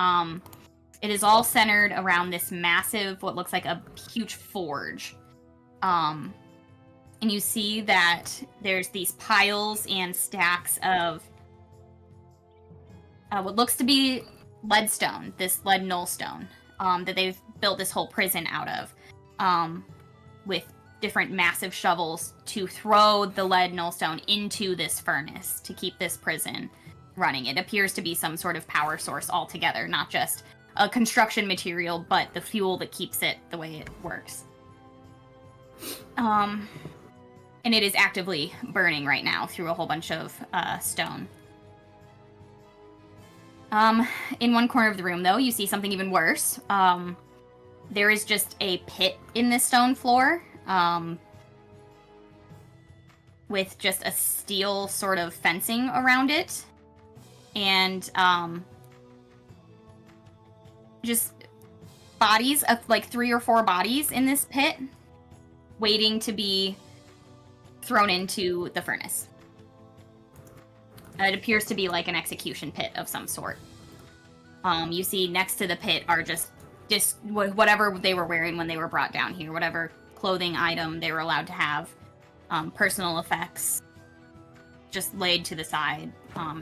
It is all centered around this massive, what looks like a huge forge. And you see that there's these piles and stacks of what looks to be leadstone, this lead nullstone, that they've built this whole prison out of, with different massive shovels to throw the lead nullstone into this furnace to keep this prison running. It appears to be some sort of power source altogether, not just a construction material, but the fuel that keeps it the way it works. And it is actively burning right now through a whole bunch of stone. In one corner of the room, though, you see something even worse. There is just a pit in this stone floor, with just a steel sort of fencing around it. And, just bodies of, like, 3 or 4 bodies in this pit, waiting to be thrown into the furnace. It appears to be like an execution pit of some sort. You see next to the pit are just whatever they were wearing when they were brought down here, whatever clothing item they were allowed to have, personal effects, just laid to the side,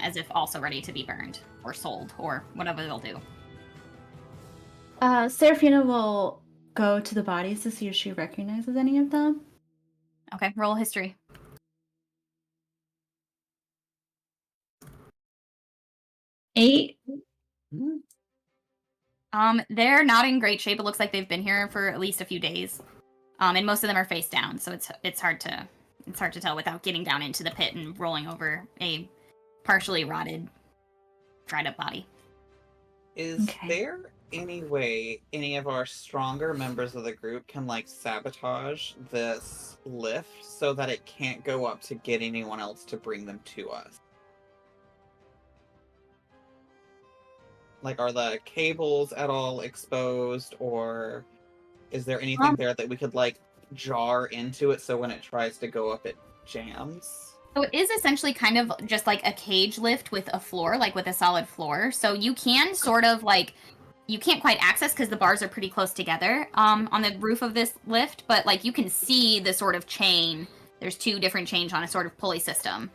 as if also ready to be burned or sold or whatever they'll do. Seraphina will go to the bodies to see if she recognizes any of them. Okay, roll history. Eight. They're not in great shape. It looks like they've been here for at least a few days. And most of them are face down, so it's hard to tell without getting down into the pit and rolling over a partially rotted, dried up body. Is there any way any of our stronger members of the group can, like, sabotage this lift so that it can't go up to get anyone else to bring them to us? Like, are the cables at all exposed, or is there anything there that we could, like, jar into it so when it tries to go up, it jams? So it is essentially kind of just like a cage lift with a floor, like with a solid floor. So you can sort of, like, you can't quite access because the bars are pretty close together on the roof of this lift, but, like, you can see the sort of chain. There's 2 different chains on a sort of pulley system.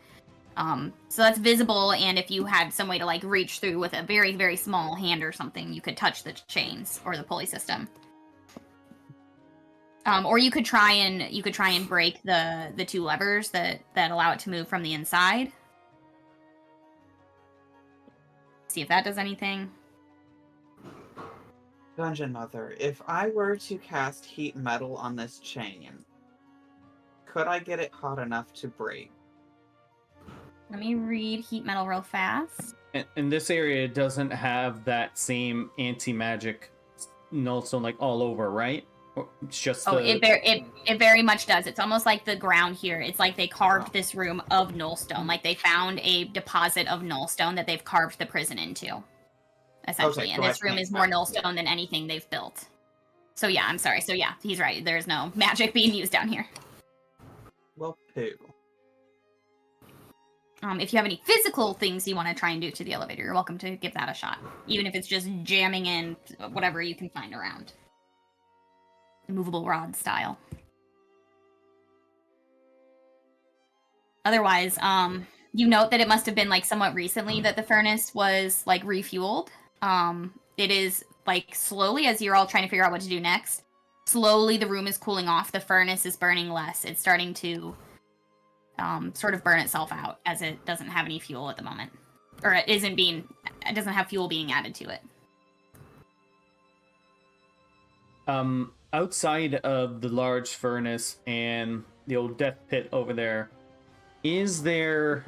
So that's visible, and if you had some way to, like, reach through with a very, very small hand or something, you could touch the chains or the pulley system. Or you could try and break the 2 levers that allow it to move from the inside. See if that does anything. Dungeon Mother, if I were to cast heat metal on this chain, could I get it hot enough to break? Let me read heat metal real fast. And this area doesn't have that same anti-magic nullstone, like, all over, right? Or it's just it very much does. It's almost like the ground here. It's like they carved this room of nullstone. Like they found a deposit of nullstone that they've carved the prison into, essentially. Okay, and this room is more nullstone than anything they've built. So yeah, I'm sorry. So yeah, he's right. There's no magic being used down here. Well, poo. If you have any physical things you want to try and do to the elevator, you're welcome to give that a shot. Even if it's just jamming in whatever you can find around. Movable rod style. Otherwise, you note that it must have been, like, somewhat recently that the furnace was, like, refueled. It is, like, slowly, as you're all trying to figure out what to do next, slowly the room is cooling off. The furnace is burning less. It's starting to sort of burn itself out as it doesn't have any fuel at the moment. Or it doesn't have fuel being added to it. Outside of the large furnace and the old death pit over there, is there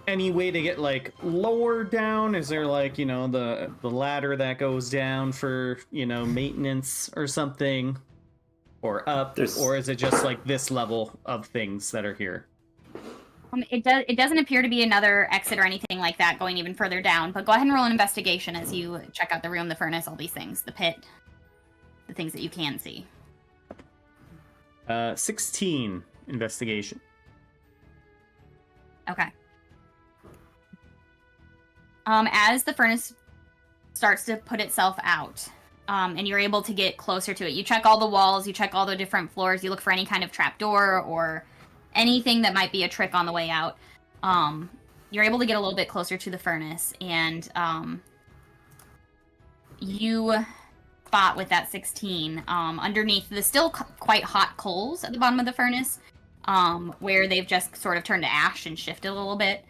any way to get, like, lower down? Is there, like, you know, the ladder that goes down for, you know, maintenance or something? Or up? Or is it just, like, this level of things that are here? It doesn't appear to be another exit or anything like that going even further down, but go ahead and roll an investigation as you check out the room, the furnace, all these things, the pit, the things that you can see. 16 investigation. Okay. As the furnace starts to put itself out, and you're able to get closer to it, you check all the walls, you check all the different floors, you look for any kind of trapdoor or anything that might be a trick on the way out. You're able to get a little bit closer to the furnace, and you spot with that 16 underneath the still quite hot coals at the bottom of the furnace, where they've just sort of turned to ash and shifted a little bit.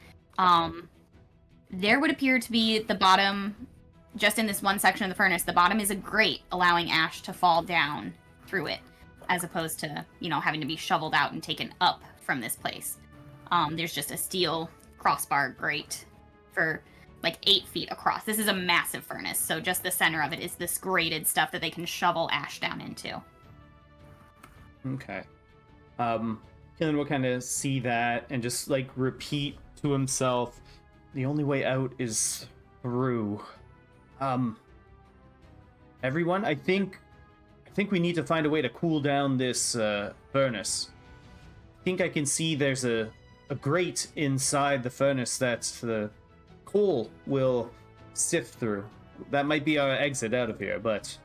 There would appear to be the bottom, just in this one section of the furnace, the bottom is a grate allowing ash to fall down through it, as opposed to, having to be shoveled out and taken up from this place. There's just a steel crossbar grate for like 8 feet across. This is a massive furnace, so just the center of it is this grated stuff that they can shovel ash down into. Okay. Killen will kind of see that and just like repeat to himself, the only way out is through. Everyone, I think we need to find a way to cool down this furnace. I think I can see there's a grate inside the furnace that the coal will sift through. That might be our exit out of here, but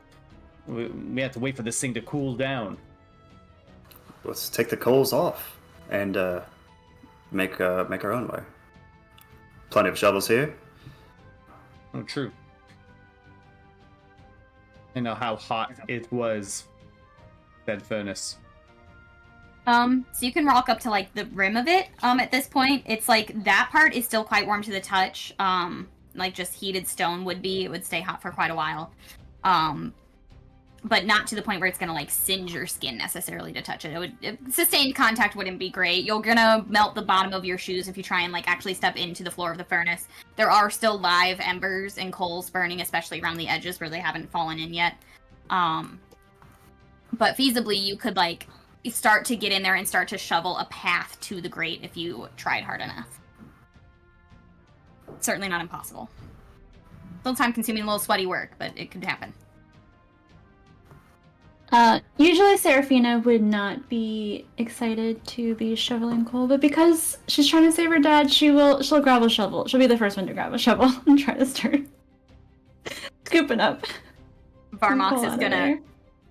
we have to wait for this thing to cool down. Let's take the coals off and make our own way. Plenty of shovels here. Oh, true. I know how hot it was, that furnace. So you can walk up to like the rim of it. At this point, it's like that part is still quite warm to the touch. Like just heated stone would be. It would stay hot for quite a while. But not to the point where it's gonna like singe your skin necessarily to touch it. Sustained contact wouldn't be great. You're gonna melt the bottom of your shoes if you try and like actually step into the floor of the furnace. There are still live embers and coals burning, especially around the edges where they haven't fallen in yet. But feasibly, you could like start to get in there and start to shovel a path to the grate if you tried hard enough. Certainly not impossible. A little time-consuming, a little sweaty work, but it could happen. Usually Serafina would not be excited to be shoveling coal, but because she's trying to save her dad, she'll grab a shovel. She'll be the first one to grab a shovel and try to start scooping up. Varmox is gonna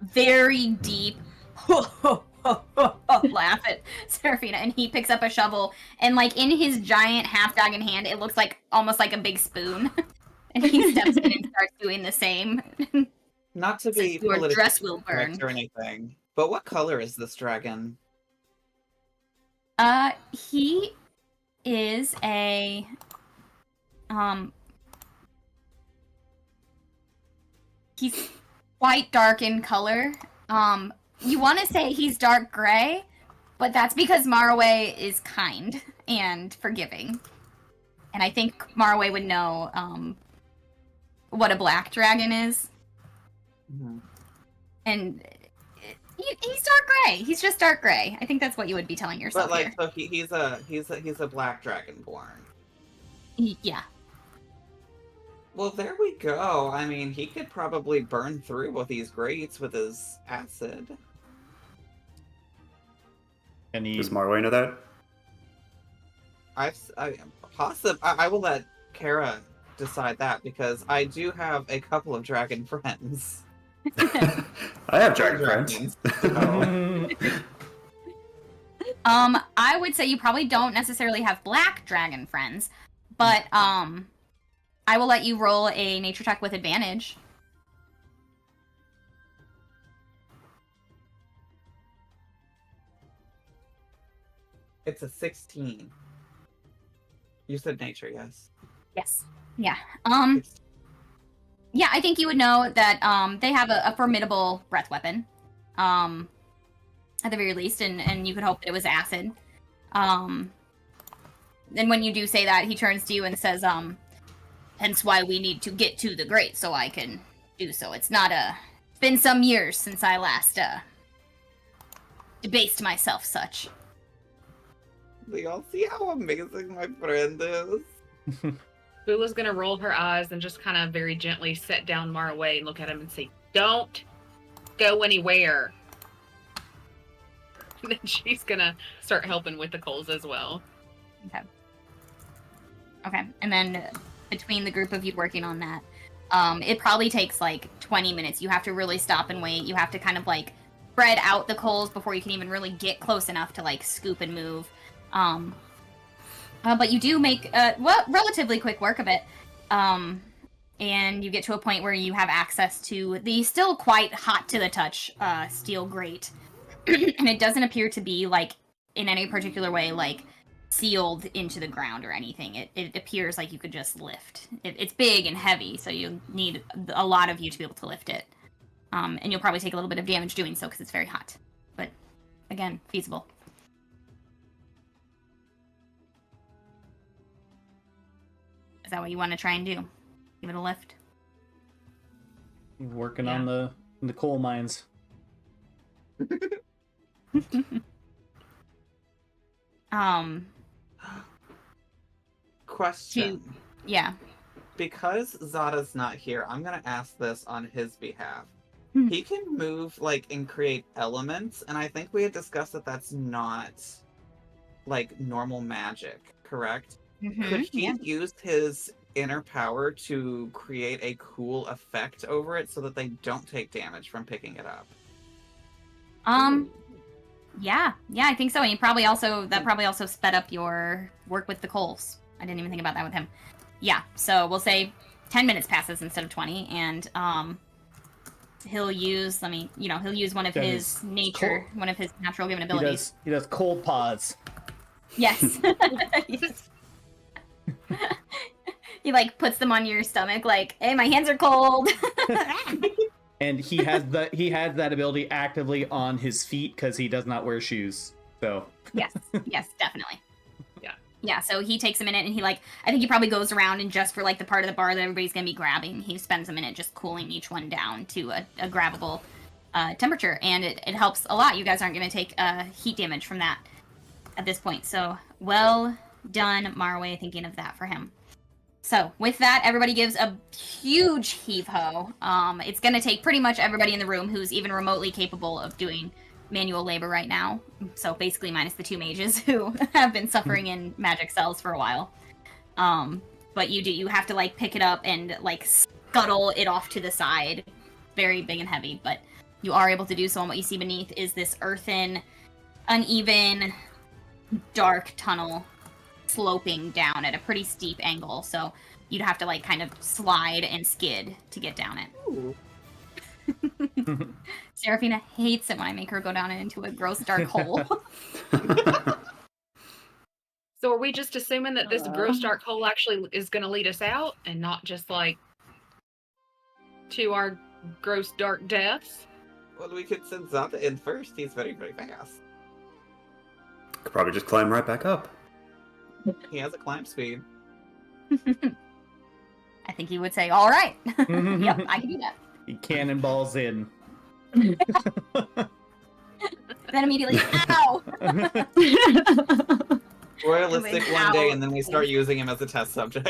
very deep laugh at Serafina, and he picks up a shovel, and like in his giant half-dragon hand, it looks like almost like a big spoon, and he steps in and starts doing the same. Not to be Your politically dress will burn. correct or anything, but what color is this dragon? He is a he's quite dark in color. You want to say he's dark gray, but that's because Maraway is kind and forgiving. And I think Maraway would know what a black dragon is. Mm-hmm. And he's dark gray. He's just dark gray. I think that's what you would be telling yourself. But like, here. so he's a black dragonborn. Yeah. Well, there we go. I mean, he could probably burn through both these grates with his acid. And he... Does Marway know that? I will let Kara decide that, because I do have a couple of dragon friends. I have dragon friends. I would say you probably don't necessarily have black dragon friends, but I will let you roll a nature check with advantage. It's a 16. You said nature, yes. Yes. Yeah. Yeah, I think you would know that they have a formidable breath weapon, at the very least, and you could hope that it was acid. And when you do say that, he turns to you and says, hence why we need to get to the grate so I can do so. It's been some years since I last debased myself such. Do y'all see how amazing my friend is? Bula's gonna roll her eyes and just kind of very gently set down Maraway and look at him and say, "Don't go anywhere." And then she's gonna start helping with the coals as well. Okay, and then between the group of you working on that. It probably takes like 20 minutes. You have to really stop and wait. You have to kind of like spread out the coals before you can even really get close enough to like scoop and move. But you do make relatively quick work of it. And you get to a point where you have access to the still quite hot to the touch steel grate. And it doesn't appear to be like in any particular way like sealed into the ground or anything. It appears like you could just lift. It's big and heavy, so you need a lot of you to be able to lift it. And you'll probably take a little bit of damage doing so because it's very hot. But again, feasible. Is that what you want to try and do? Give it a lift? Working on the coal mines. Question. Yeah. Because Zada's not here, I'm gonna ask this on his behalf. He can move, like, and create elements, and I think we had discussed that that's not, like, normal magic, correct? Could he use his inner power to create a cool effect over it so that they don't take damage from picking it up? Yeah, I think so. And probably also sped up your work with the coals. I didn't even think about that with him. Yeah, so we'll say 10 minutes passes instead of 20, and he'll use one of his one of his natural given abilities. He does cold pods. Yes. Yes. He like puts them on your stomach like, hey, my hands are cold. And he has that ability actively on his feet because he does not wear shoes. So yes, definitely. Yeah, so he takes a minute and I think he probably goes around and just for like the part of the bar that everybody's gonna be grabbing, he spends a minute just cooling each one down to a grabbable temperature, and it helps a lot. You guys aren't gonna take heat damage from that at this point. So well done, Marway, thinking of that for him. So with that, everybody gives a huge heave-ho. It's gonna take pretty much everybody in the room who's even remotely capable of doing manual labor right now. So basically minus the two mages who have been suffering in magic cells for a while. But you have to like pick it up and like scuttle it off to the side. Very big and heavy, but you are able to do so, and what you see beneath is this earthen, uneven, dark tunnel sloping down at a pretty steep angle, so you'd have to like kind of slide and skid to get down it. Ooh. Seraphina hates it when I make her go down into a gross dark hole. So are we just assuming that this gross dark hole actually is going to lead us out and not just like to our gross dark deaths? Well, we could send Zada in first. He's very, very fast. Could probably just climb right back up. He has a climb speed. I think he would say, all right. Yep, I can do that. He cannonballs in. Then immediately, ow! Royalistic one day, and then we start using him as a test subject.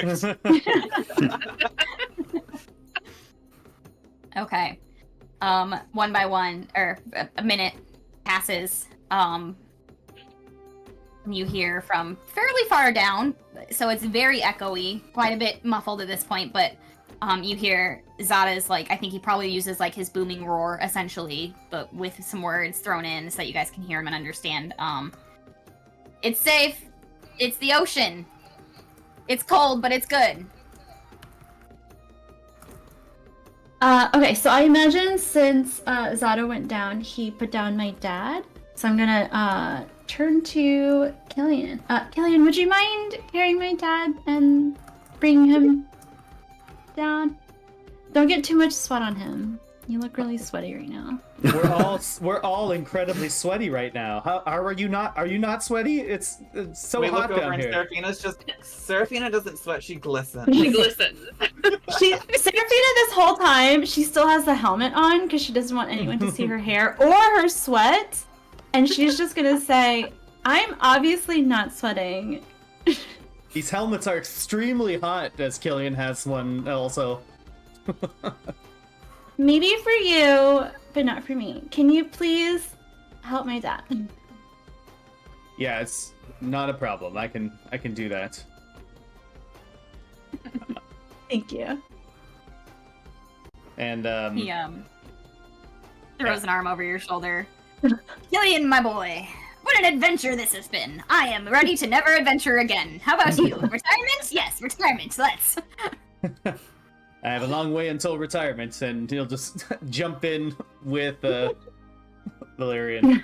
Okay. One by one, or a minute passes. You hear from fairly far down, so it's very echoey, quite a bit muffled at this point, but you hear Zada's, like, I think he probably uses, like, his booming roar, essentially, but with some words thrown in so that you guys can hear him and understand. It's safe. It's the ocean. It's cold, but it's good. Okay, so I imagine since Zada went down, he put down my dad. So I'm gonna turn to Killian. Killian, would you mind carrying my dad and bringing him down? Don't get too much sweat on him. You look really sweaty right now. We're all incredibly sweaty right now. Are you not? Are you not sweaty? It's so we hot look over down and here. Seraphina doesn't sweat, she glistens. She glistens. Seraphina, this whole time, she still has the helmet on because she doesn't want anyone to see her hair or her sweat. And she's just gonna say, I'm obviously not sweating. These helmets are extremely hot, as Killian has one also. Maybe for you, but not for me. Can you please help my dad? Yeah, it's not a problem. I can do that. Thank you. And He throws an arm over your shoulder. Killian, my boy, what an adventure this has been. I am ready to never adventure again. How about you? Retirement? Yes, retirement. Let's. I have a long way until retirement, and he'll just jump in with Valerian.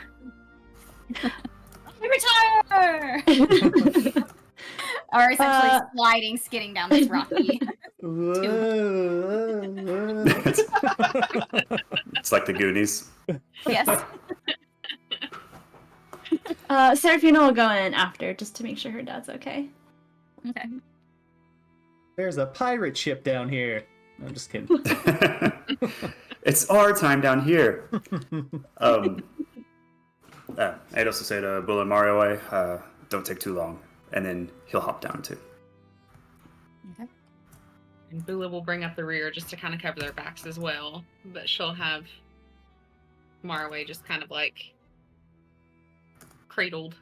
Retire! Are essentially sliding, skidding down this rocky. It's like the Goonies. Yes. Serafina will go in after just to make sure her dad's okay. Okay. There's a pirate ship down here. No, I'm just kidding. It's our time down here. I'd also say to Bull and Mario, don't take too long. And then he'll hop down too. Okay. And Bula will bring up the rear just to kind of cover their backs as well. But she'll have Marway just kind of like cradled.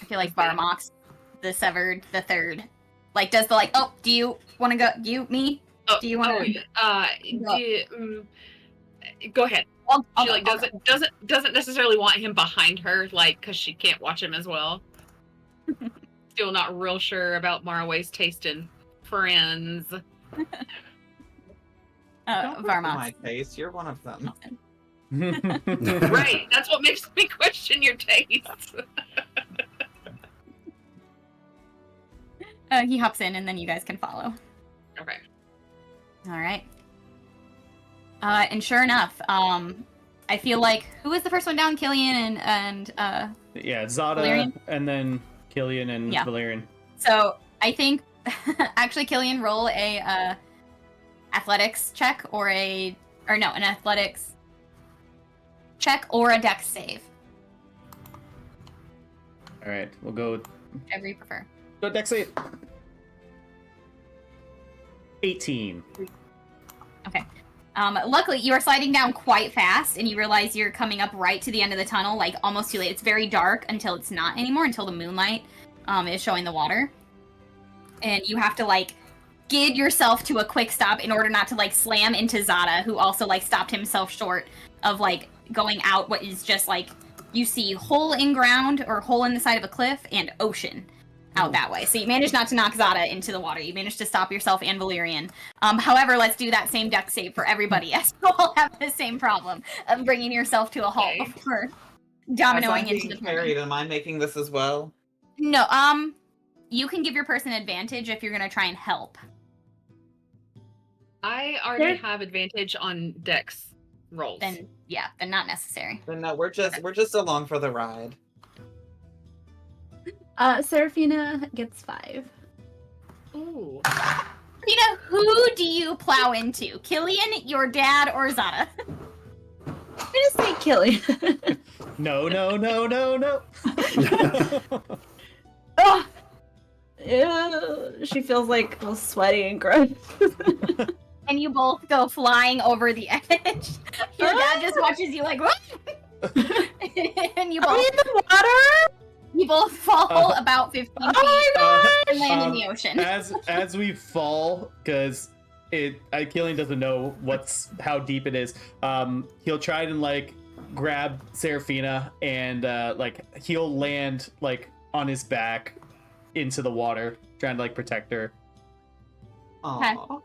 I feel like Barmox, the severed, the third, like does the like. Oh, do you want to go? Me? Oh, Do you want to? Go ahead. I'll She like go. doesn't necessarily want him behind her, like because she can't watch him as well. Still not real sure about Marway's taste in friends. Don't look at Varmox. my face. You're one of them. Right. That's what makes me question your taste. He hops in, and then you guys can follow. Okay. All right. And sure enough, I feel like who was the first one down? Killian and Yeah, Zada, Valerian? and then Killian and Yeah. Valerian. So I think actually Killian roll a athletics check an athletics check or a dex save. All right, we'll go. Whichever you prefer. Go dex save. 18. Okay. Luckily, you are sliding down quite fast, and you realize you're coming up right to the end of the tunnel, like almost too late. It's very dark until it's not anymore, until the moonlight is showing the water. And you have to, like, skid yourself to a quick stop in order not to, like, slam into Zada, who also, like, stopped himself short of, like, going out what is just, like, you see hole in ground or hole in the side of a cliff and ocean out that way. So you managed not to knock Zada into the water. You managed to stop yourself and Valerian. However, let's do that same deck save for everybody, as you all have the same problem of bringing yourself to a halt Okay. before As dominoing I'm into being the carried, am I making this as well? No, you can give your person advantage if you're gonna try and help. I already There- have advantage on dex rolls. Then not necessary. Then no, we're just along for the ride. Serafina gets 5. Ooh. Rita, who do you plow into? Killian, your dad, or Zada? I'm gonna say Killian. No. Oh! Ew. She feels like a little sweaty and gross. And you both go flying over the edge. Your dad just watches you like, what? And you Are we both in the water? You both fall about 15 feet Oh my and land in the ocean. As we fall, because Killian doesn't know how deep it is. He'll try and like grab Serafina and like he'll land like on his back into the water, trying to like protect her. Aww. How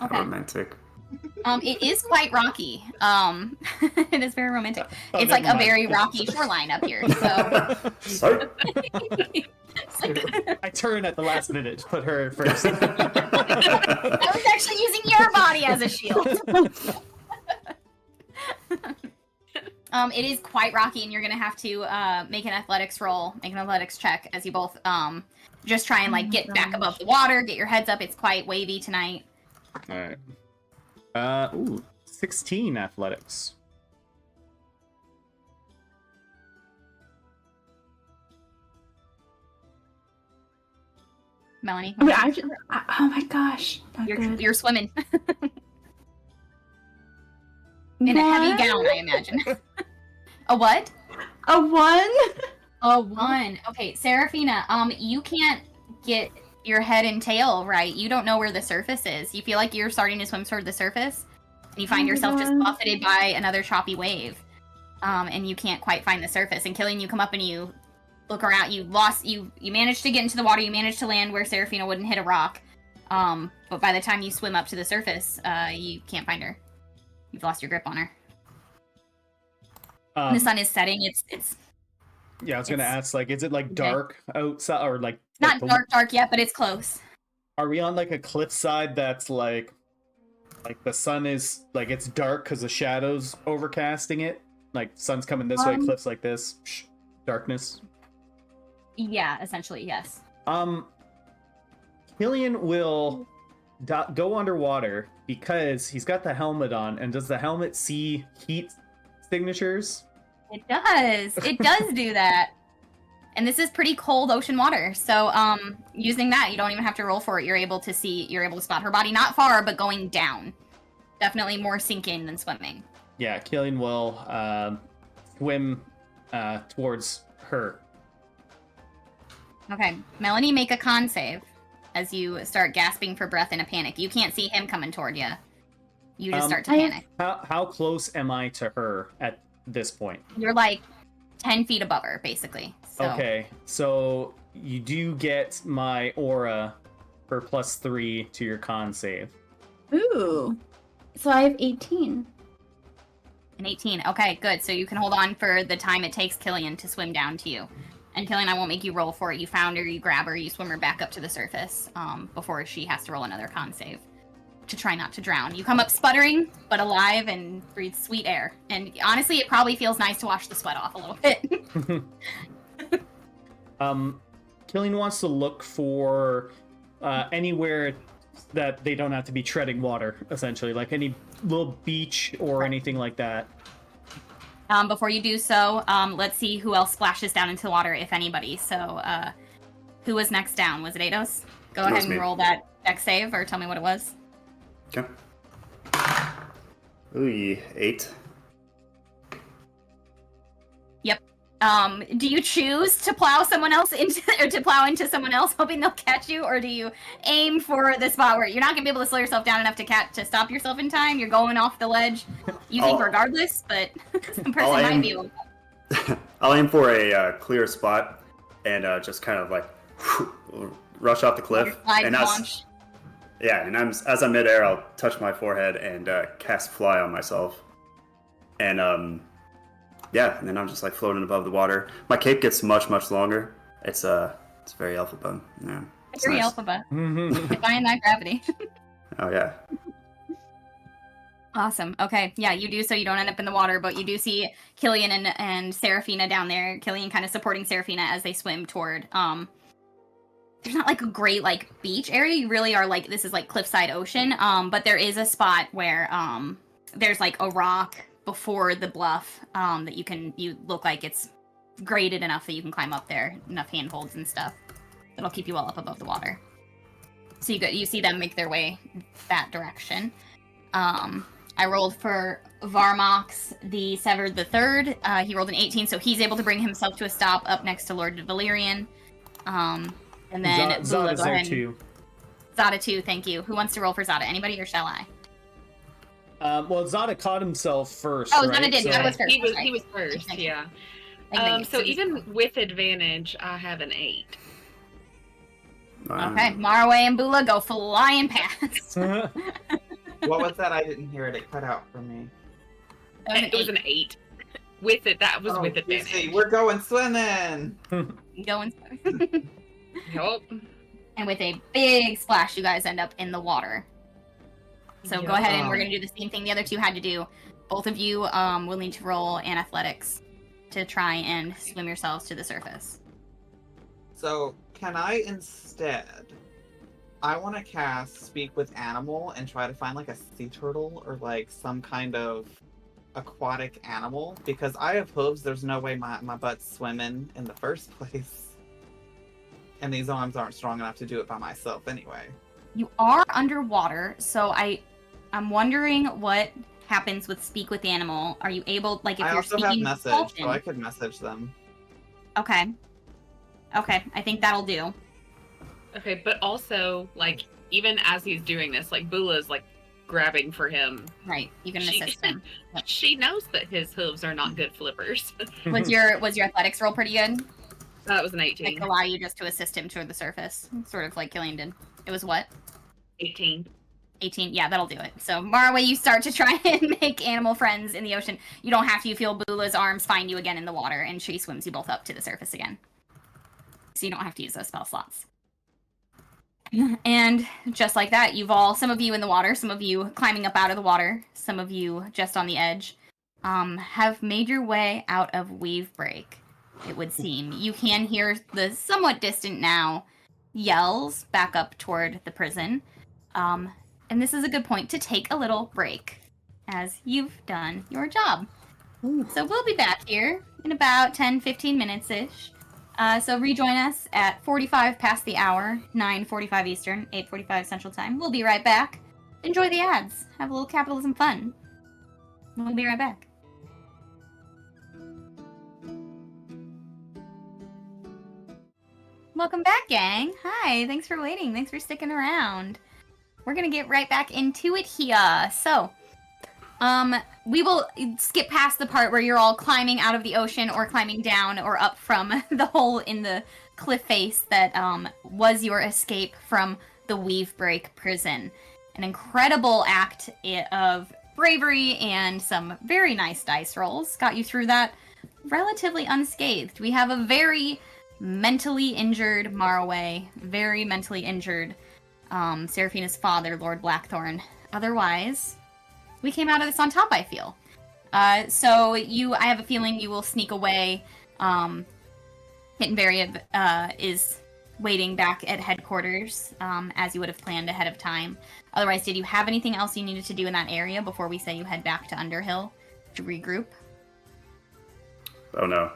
Okay. romantic. It is quite rocky. It is very romantic. Oh, It's like never a mind. very rocky shoreline up here. So So, I turn at the last minute to put her first. I was actually using your body as a shield. It is quite rocky, and you're gonna have to make an athletics roll, make an athletics check as you both just try and like get back above the water, get your heads up. It's quite wavy tonight. All right. 16 athletics. Melanie, I mean, oh my gosh. Not good. you're swimming in a heavy One? gown, I imagine. A what? A 1? A 1. Okay, Serafina, you can't get your head and tail right. You don't know where the surface is. You feel like you're starting to swim toward the surface, and you find yourself just buffeted by another choppy wave, and you can't quite find the surface. And Killian, you come up and you look around. You managed to get into the water. You managed to land where Seraphina wouldn't hit a rock. But by the time you swim up to the surface, you can't find her. You've lost your grip on her. The sun is setting. It's Yeah, I was gonna ask, like, is it like dark outside, or like not dark yet, but it's close. Are we on like a cliffside that's like the sun is like it's dark because the shadows overcasting it? Like sun's coming this way, cliffs like this, darkness. Yeah, essentially, yes. Killian will go underwater because he's got the helmet on, and does the helmet see heat signatures? It does. It does do that. And this is pretty cold ocean water. So using that, you don't even have to roll for it. You're able to spot her body, not far, but going down. Definitely more sinking than swimming. Yeah, Killian will swim towards her. Okay. Melanie, make a con save as you start gasping for breath in a panic. You can't see him coming toward you. You just start to panic. How close am I to her at this point? You're like 10 feet above her, basically. So. Okay, so you do get my aura for +3 to your con save. Ooh. So I have 18. An 18. Okay, good. So you can hold on for the time it takes Killian to swim down to you. And Killian, I won't make you roll for it. You found her, you grab her, you swim her back up to the surface before she has to roll another con save to try not to drown. You come up sputtering, but alive, and breathe sweet air. And honestly, it probably feels nice to wash the sweat off a little bit. Killian wants to look for anywhere that they don't have to be treading water, essentially, like any little beach or anything like that. Before you do so, let's see who else splashes down into the water, if anybody. So, who was next down? Was it Ados? Go ahead and roll that dex save, or tell me what it was. Okay. Ooh, 8. Yep. Do you choose to plow someone else into someone else, hoping they'll catch you, or do you aim for the spot where you're not gonna be able to slow yourself down enough to stop yourself in time? You're going off the ledge, you think regardless, but some person might be able to. I'll aim for a clear spot and just kind of like rush off the cliff. As I'm midair, I'll touch my forehead and cast fly on myself. And and then I'm just like floating above the water. My cape gets much longer. It's very alphabet. Yeah, it's very nice. alphabet. Defying that gravity. Oh yeah. Awesome. Okay. Yeah, you do so you don't end up in the water, but you do see Killian and Seraphina down there. Killian kind of supporting Seraphina as they swim toward. There's not like a great like beach area. You really are like, this is like cliffside ocean. But there is a spot where there's like a rock before the bluff that you look like it's graded enough that you can climb up there, enough handholds and stuff that'll keep you well up above the water. So you see them make their way that direction. I rolled for Varmox the Severed the Third. He rolled an 18, so he's able to bring himself to a stop up next to Lord Valerian. And then Zada's there too. Zada too, thank you. Who wants to roll for Zada? Anybody, or shall I? Well, Zada caught himself first. Oh, right? Zada did. So... Zada was first. He was first. Yeah. So even with advantage, I have an 8. Okay, Marway and Bula go flying past. What was that? I didn't hear it. It cut out for me. It was an 8. With it, that was with advantage. See, we're going swimming. Going. Yup. And with a big splash, you guys end up in the water. So go ahead and we're going to do the same thing the other two had to do. Both of you will need to roll an athletics to try and swim yourselves to the surface. So can I instead... I want to cast Speak with Animal and try to find like a sea turtle or like some kind of aquatic animal. Because I have hooves, there's no way my butt's swimming in the first place. And these arms aren't strong enough to do it by myself anyway. You are underwater, so I'm wondering what happens with Speak with Animal. Are you able, like, if I you're also speaking have message, Dolphin, so I could message them. Okay, I think that'll do. Okay, but also, like, even as he's doing this, like, Bula's, like, grabbing for him. Right, you can She- assist him. Yep. She knows that his hooves are not good flippers. Was your athletics roll pretty good? That was an 18. Like allow you just to assist him toward the surface, sort of like Killian did. It was what? 18. 18. Yeah, that'll do it. So Marway, you start to try and make animal friends in the ocean. You don't have to. You feel Bula's arms find you again in the water, and she swims you both up to the surface again. So you don't have to use those spell slots. And just like that, some of you in the water, some of you climbing up out of the water, some of you just on the edge, have made your way out of Weave Break, it would seem. You can hear the somewhat distant now yells back up toward the prison. And this is a good point to take a little break, as you've done your job. So we'll be back here in about 10-15 minutes-ish. So rejoin us at 45 past the hour, 9:45 Eastern, 8:45 Central Time. We'll be right back. Enjoy the ads. Have a little capitalism fun. We'll be right back. Welcome back, gang. Hi, thanks for waiting. Thanks for sticking around. We're gonna get right back into it here. So, we will skip past the part where you're all climbing out of the ocean or climbing down or up from the hole in the cliff face that was your escape from the Weave Break prison. An incredible act of bravery and some very nice dice rolls got you through that relatively unscathed. We have a very mentally injured Marway, very mentally injured Seraphina's father, Lord Blackthorne. Otherwise, we came out of this on top, I feel. So I have a feeling you will sneak away. Kittenberry is waiting back at headquarters, as you would have planned ahead of time. Otherwise, did you have anything else you needed to do in that area before we say you head back to Underhill to regroup? Oh no.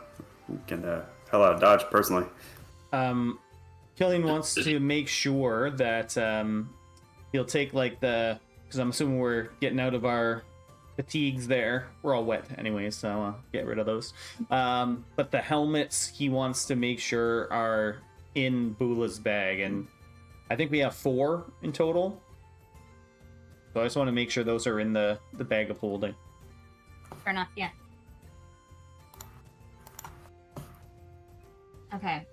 We can hell out of Dodge, personally. Killian wants to make sure that he'll take because I'm assuming we're getting out of our fatigues there. We're all wet anyway, so I'll get rid of those. But the helmets he wants to make sure are in Bula's bag, and I think we have 4 in total. So I just want to make sure those are in the bag of holding. Fair enough, yeah. Okay.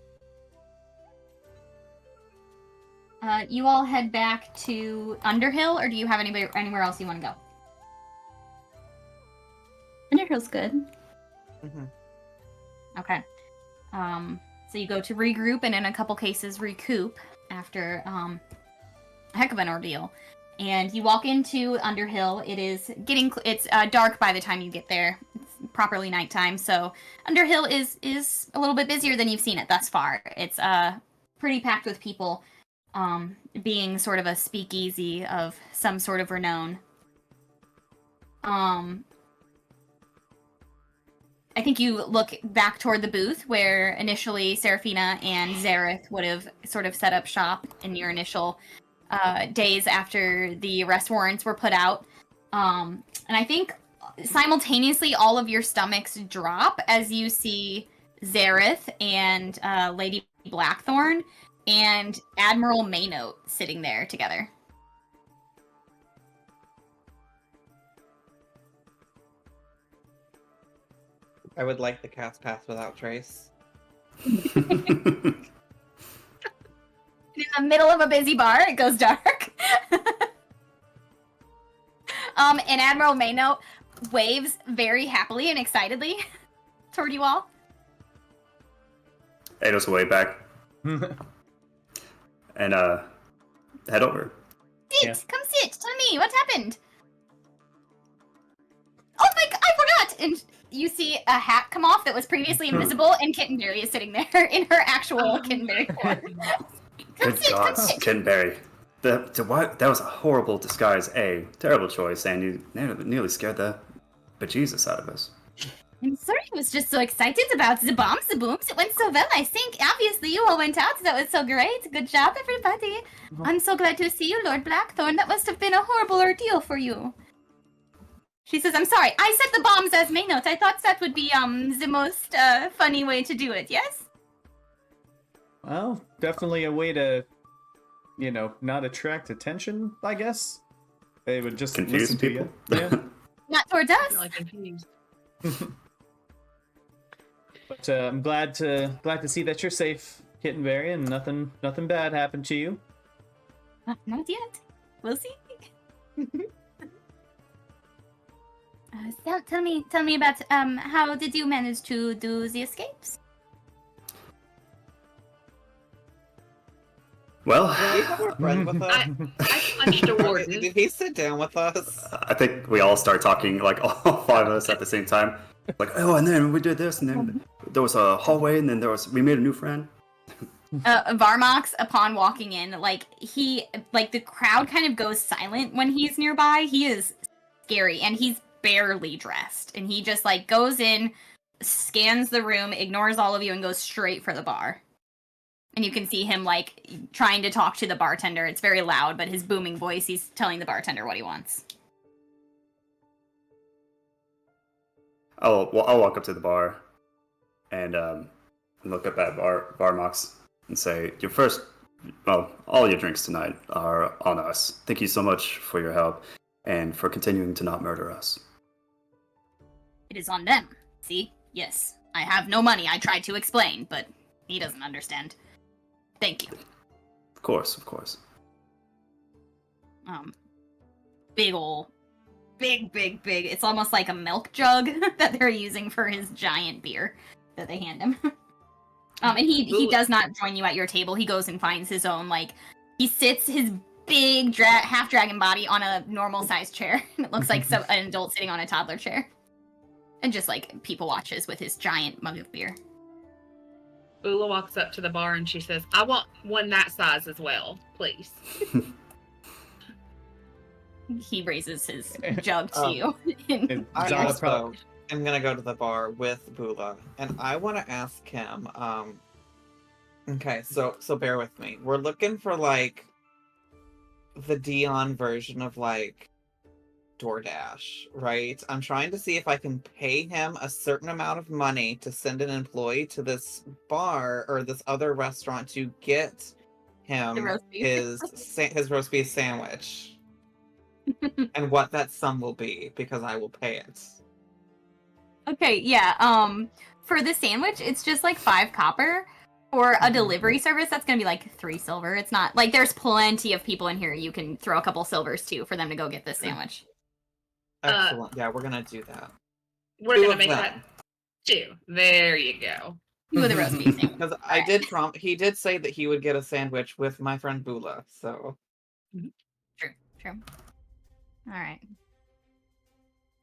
You all head back to Underhill, or do you have anywhere else you want to go? Underhill's good. Mm-hmm. Okay. So you go to regroup and in a couple cases recoup after a heck of an ordeal. And you walk into Underhill. It is it's dark by the time you get there. It's properly nighttime, so Underhill is a little bit busier than you've seen it thus far. It's pretty packed with people, being sort of a speakeasy of some sort of renown. I think you look back toward the booth where initially Seraphina and Zareth would have sort of set up shop in your initial days after the arrest warrants were put out. And I think simultaneously all of your stomachs drop as you see Zareth and Lady Blackthorne and Admiral Maynote sitting there together. I would like the cast pass without trace. In the middle of a busy bar, it goes dark. And Admiral Maynote waves very happily and excitedly toward you all. Ado's way back. And head over. Sit! Yeah. Come sit! Tell me, what happened? Oh my god, I forgot! And you see a hat come off that was previously invisible, and Kittenberry is sitting there in her actual Kittenberry form. Good gods, Kittenberry. That was a horrible disguise, terrible choice, and you nearly scared the bejesus out of us. I'm sorry, I was just so excited about the bombs, the booms. It went so well, I think. Obviously, you all went out. That was so great. Good job, everybody. I'm so glad to see you, Lord Blackthorne. That must have been a horrible ordeal for you. She says, I'm sorry. I set the bombs as Maynote. I thought that would be the most funny way to do it, yes? Well, definitely a way to not attract attention, I guess. They would just Confuse listen people. to you. Yeah. Not towards us. Really confused. But I'm glad to see that you're safe, Kittenberry, and nothing bad happened to you. Not yet. We'll see. So tell me about how did you manage to do the escapes? Well, Do we have our friend with us? I punched a warden. Did he sit down with us? I think we all start talking, like all five of us at the same time. Like, oh, and then we did this, and then there was a hallway, and then we made a new friend. Varmox, upon walking in, the crowd kind of goes silent when he's nearby. He is scary, and he's barely dressed, and he just goes in, scans the room, ignores all of you, and goes straight for the bar. And you can see him trying to talk to the bartender. It's very loud, but his booming voice, he's telling the bartender what he wants. I'll walk up to the bar and look up at Varmox and say, all your drinks tonight are on us. Thank you so much for your help and for continuing to not murder us. It is on them. See? Yes. I have no money. I tried to explain, but he doesn't understand. Thank you. Of course. Big. It's almost like a milk jug that they're using for his giant beer that they hand him. And he does not join you at your table. He goes and finds his own, he sits his big half dragon body on a normal sized chair. It looks like an adult sitting on a toddler chair. And just people watches with his giant mug of beer. Ula walks up to the bar and she says, I want one that size as well, please. He raises his jug to you. I also am going to go to the bar with Bula, and I want to ask him, okay, so bear with me. We're looking for, the Dion version of, DoorDash, right? I'm trying to see if I can pay him a certain amount of money to send an employee to this bar or this other restaurant to get him his roast beef sandwich. And what that sum will be, because I will pay it. Okay, yeah. For the sandwich, it's just 5 copper. For a delivery service, that's gonna be 3 silver. It's not there's plenty of people in here. You can throw a couple silvers too for them to go get this sandwich. Excellent. Yeah, we're gonna do that. We're going to make that 2. There you go. With a roast beef sandwich. Because he did say that he would get a sandwich with my friend Bula, so. True. All right.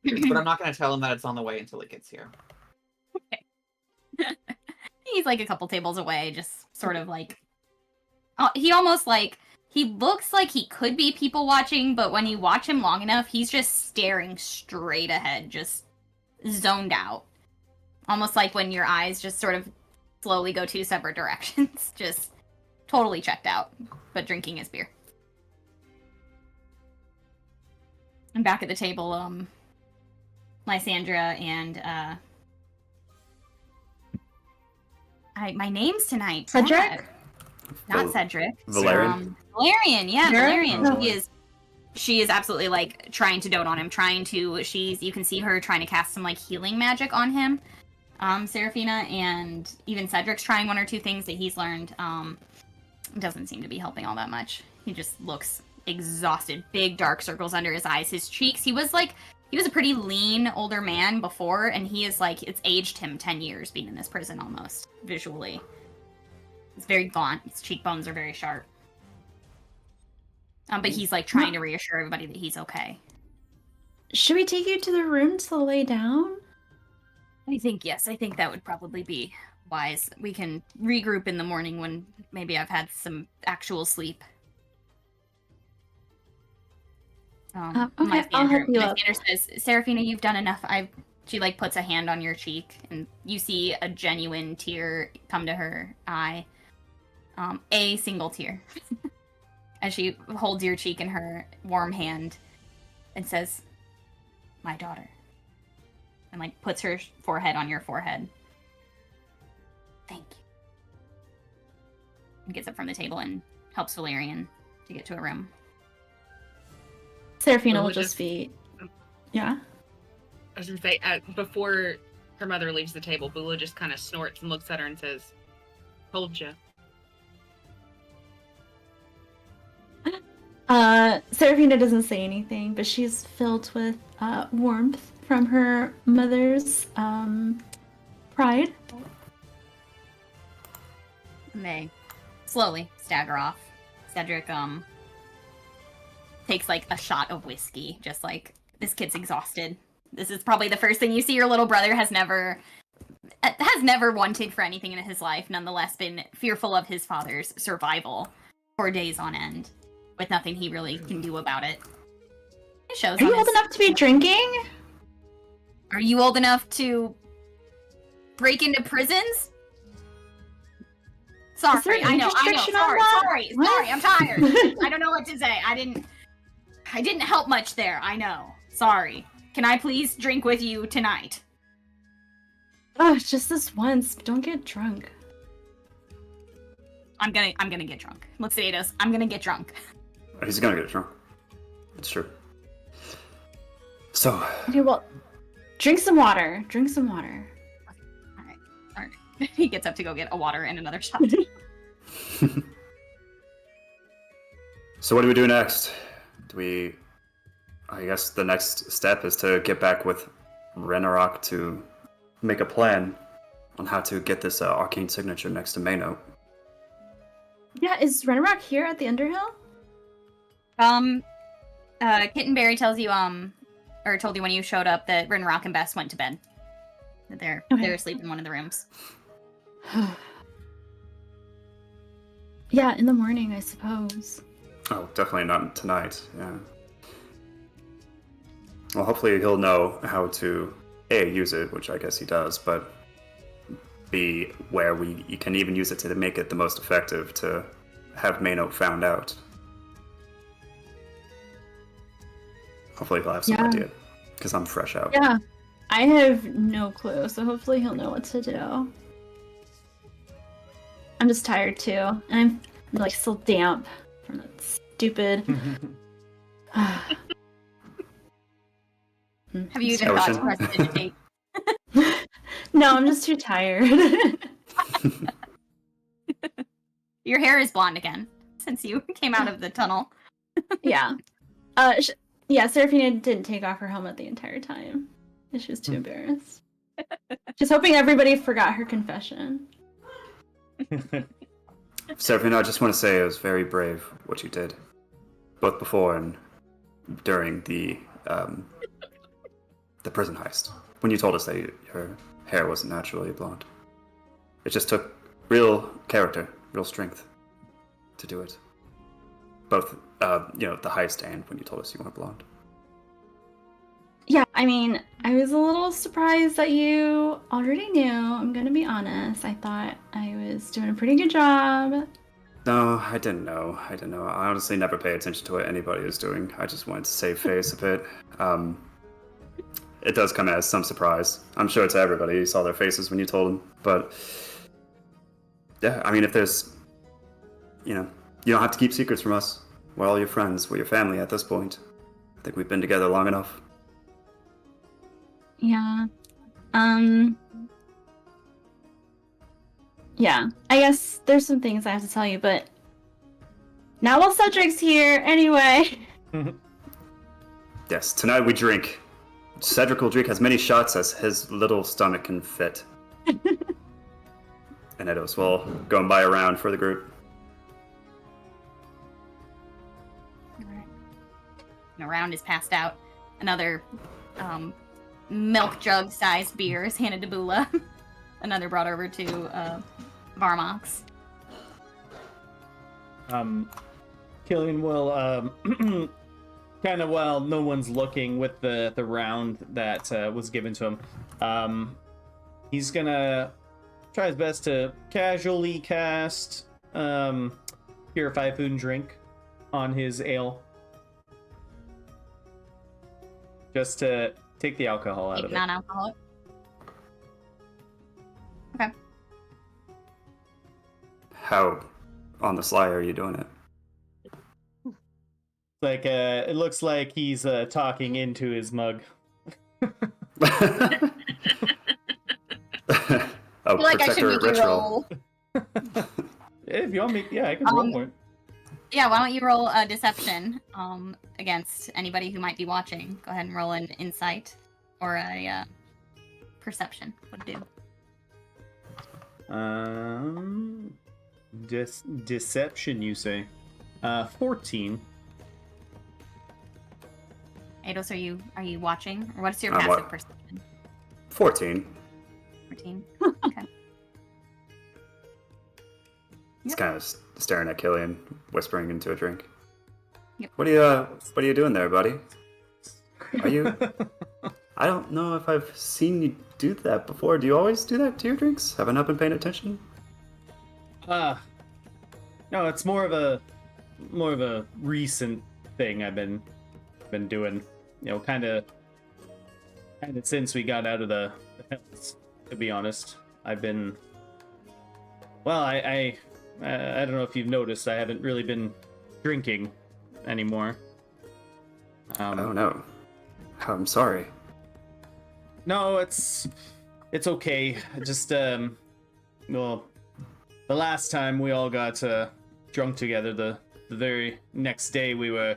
But I'm not going to tell him that it's on the way until it gets here. Okay. He's a couple tables away, just sort of he almost he looks like he could be people watching, but when you watch him long enough, he's just staring straight ahead, just zoned out. Almost like when your eyes just sort of slowly go 2 separate directions, just totally checked out, but drinking his beer. And back at the table, Lysandra and my name's tonight. Cedric? Not Cedric. Valerian? Valerian, yeah, Valerian? Valerian. She is absolutely trying to dote on him, you can see her trying to cast some healing magic on him. Seraphina, and even Cedric's trying 1 or 2 things that he's learned. Doesn't seem to be helping all that much. He just looks exhausted, big dark circles under his eyes. His cheeks, he was a pretty lean older man before, and he is it's aged him 10 years being in this prison almost, visually. He's very gaunt. His cheekbones are very sharp. But he's trying to reassure everybody that he's okay. Should we take you to the room to lay down? I think that would probably be wise. We can regroup in the morning when maybe I've had some actual sleep. Okay, I'll help you up. Lysander says, Seraphina, you've done enough. She puts a hand on your cheek, and you see a genuine tear come to her eye. A single tear. As she holds your cheek in her warm hand and says, my daughter. And puts her forehead on your forehead. Thank you. And gets up from the table and helps Valerian to get to a room. Seraphina Well, will we'll just just- be. Yeah. I was gonna say, before her mother leaves the table, Bula just kind of snorts and looks at her and says, "Told ya." Seraphina doesn't say anything, but she's filled with warmth from her mother's pride. And they slowly stagger off. Cedric takes like a shot of whiskey, just like, this kid's exhausted. This is probably the first thing you see. Your little brother has never wanted for anything in his life, nonetheless been fearful of his father's survival for days on end, with nothing he really can do about it. It shows. Are you old enough to be drinking? Are you old enough to break into prisons? Is there Sorry, an I age know. restriction on that? What? Sorry, I'm tired. I don't know what to say. I didn't help much there, I know. Sorry. Can I please drink with you tonight? Oh, just this once. Don't get drunk. I'm gonna get drunk. Let's say this. I'm gonna get drunk. He's gonna get drunk. It's true. So, Okay, well, drink some water. Drink some water. Alright. He gets up to go get a water and another shot. so what do we do next? I guess the next step is to get back with Renarok to make a plan on how to get this arcane signature next to Maynote. Yeah, is Renrock here at the Underhill? Kittenberry tells you, or told you when you showed up that Renrock and Bess went to bed. That they're asleep in one of the rooms. Yeah, in the morning, I suppose. Oh, definitely not tonight, yeah. Well, hopefully he'll know how to, A, use it, which I guess he does, but B, where you can even use it to make it the most effective to have Maynote found out. Hopefully he'll have some idea, because I'm fresh out. Yeah, I have no clue, so hopefully he'll know what to do. I'm just tired too, and I'm like still damp from that stupid. Have you even thought to prestidigitate? No, I'm just too tired. Your hair is blonde again since you came out of the tunnel. Yeah. Yeah, Seraphina didn't take off her helmet the entire time. She was too embarrassed. She's hoping everybody forgot her confession. Seraphina, I just want to say it was very brave what you did, both before and during the prison heist. When you told us that your hair wasn't naturally blonde, it just took real character, real strength to do it. Both, the heist and when you told us you weren't blonde. Yeah, I mean, I was a little surprised that you already knew. I'm gonna be honest. I thought I was doing a pretty good job. No, I didn't know. I honestly never pay attention to what anybody is doing. I just wanted to save face a bit. It does come as some surprise. I'm sure to everybody. You saw their faces when you told them. But, yeah, I mean, if there's, you don't have to keep secrets from us. We're all your friends. We're your family at this point. I think we've been together long enough. Yeah. Yeah, I guess there's some things I have to tell you, but now while Cedric's here, anyway. Yes, tonight we drink. Cedric will drink as many shots as his little stomach can fit. And Eidos will go and buy a round for the group. Alright. A round is passed out. Another milk jug sized beer is handed to Bula. Another brought over to Varmox. Killian will kind of, while no one's looking, with the round that was given to him, he's gonna try his best to casually cast Purify Food and Drink on his ale, just to take the alcohol out of it. Non-alcoholic. Okay. How on the sly are you doing it? Like it looks like he's talking into his mug. Oh, I feel like I should make you roll. If you want me, yeah, I can roll for it. Yeah, why don't you roll a deception against anybody who might be watching? Go ahead and roll an insight or a perception. Would do. Deception, you say? 14. Eidos, are you watching? Or what's your I'm passive perception? 14. 14. Okay. He's kind of staring at Killian, whispering into a drink. Yep. What are you doing there, buddy? Are you? I don't know if I've seen you do that before. Do you always do that to your drinks? Have I not been paying attention? No, it's more of a recent thing I've been doing. You know, kind of since we got out of the hills. To be honest, I've been. Well, I don't know if you've noticed, I haven't really been drinking anymore. Oh no, I'm sorry. No, it's okay. Just well, the last time we all got drunk together, the very next day we were,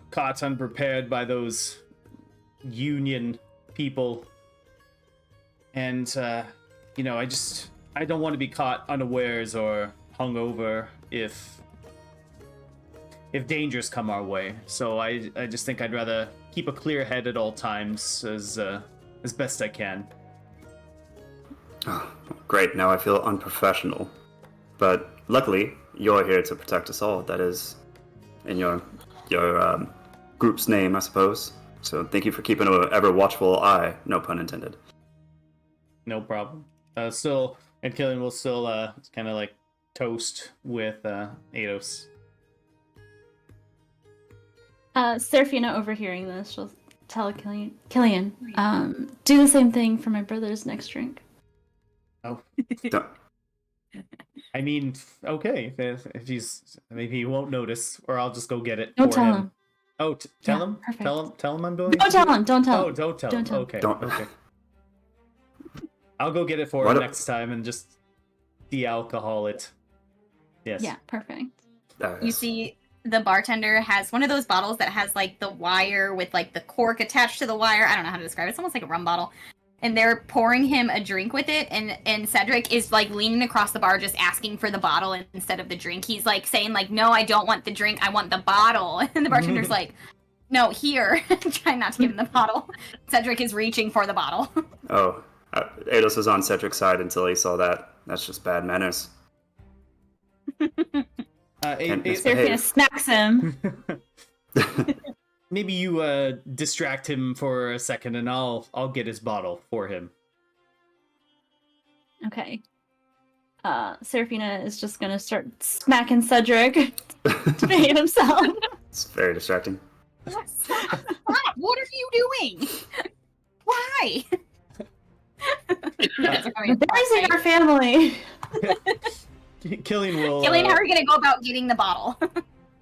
caught unprepared by those Union people, and I don't want to be caught unawares or hungover if dangers come our way. So I just think I'd rather keep a clear head at all times as best I can. Oh, great, now I feel unprofessional. But luckily, you're here to protect us all. That is in your group's name, I suppose. So thank you for keeping an ever watchful eye, no pun intended. No problem. And Killian will still kind of like toast with Eidos. Seraphina, overhearing this, she'll tell Killian, do the same thing for my brother's next drink. Oh. I mean, okay. If he's, maybe he won't notice, or I'll just go get it Don't for tell him. him. Oh, tell him? Perfect. Tell him I'm doing. Don't tell him. Don't tell him. Oh, don't tell Don't him. tell him. Okay. Don't. Okay. I'll go get it for him next time and just de-alcohol it. Yes. Yeah, perfect. You see, the bartender has one of those bottles that has like the wire with like the cork attached to the wire. I don't know how to describe it. It's almost like a rum bottle. And they're pouring him a drink with it, and Cedric is like leaning across the bar just asking for the bottle instead of the drink. He's like saying like, no, I don't want the drink, I want the bottle. And the bartender's like, no, here. Trying not to give him the bottle. Cedric is reaching for the bottle. Oh, Eidos was on Cedric's side until he saw that. That's just bad manners. Seraphina smacks him. Maybe you distract him for a second, and I'll get his bottle for him. Okay. Seraphina is just gonna start smacking Cedric to behave himself. It's very distracting. Stop! What are you doing? Why? Embarrassing our family. Killian will. Killian, how are you gonna go about getting the bottle?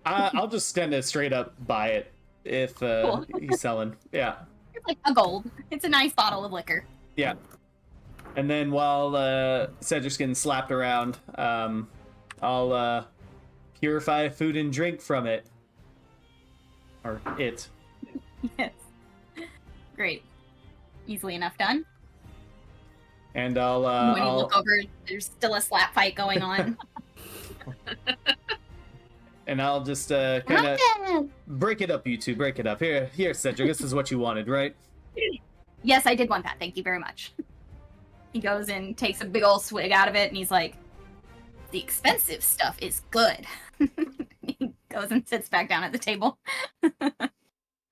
I'll just kind of straight up buy it if Cool. he's selling. Yeah. It's like a gold. It's a nice bottle of liquor. Yeah. And then while Cedric's getting slapped around, I'll purify food and drink from it. Or it. Yes. Great. Easily enough done. And I'll when you look over, there's still a slap fight going on. And I'll just kind of break it up, you two. Break it up. Here, Cedric. This is what you wanted, right? Yes, I did want that. Thank you very much. He goes and takes a big old swig out of it, and he's like, the expensive stuff is good. He goes and sits back down at the table,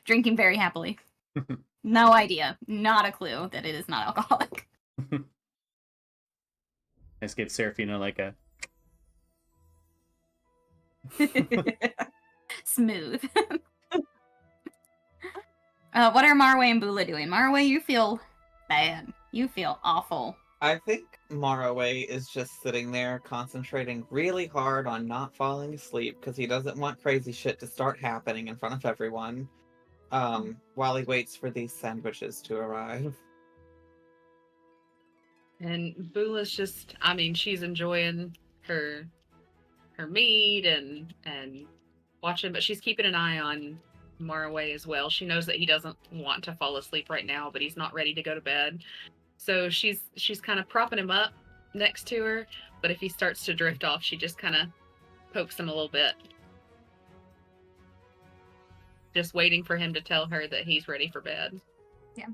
drinking very happily. No idea, not a clue that it is not alcoholic. I just give Seraphina like a... Smooth. What are Marway and Bula doing? Marway, you feel bad. You feel awful. I think Maraway is just sitting there concentrating really hard on not falling asleep because he doesn't want crazy shit to start happening in front of everyone while he waits for these sandwiches to arrive. And Boola's just, I mean, she's enjoying her meat and watching, but she's keeping an eye on Maraway as well. She knows that he doesn't want to fall asleep right now, but he's not ready to go to bed. So she's kind of propping him up next to her, but if he starts to drift off, she just kind of pokes him a little bit. Just waiting for him to tell her that he's ready for bed. Yeah.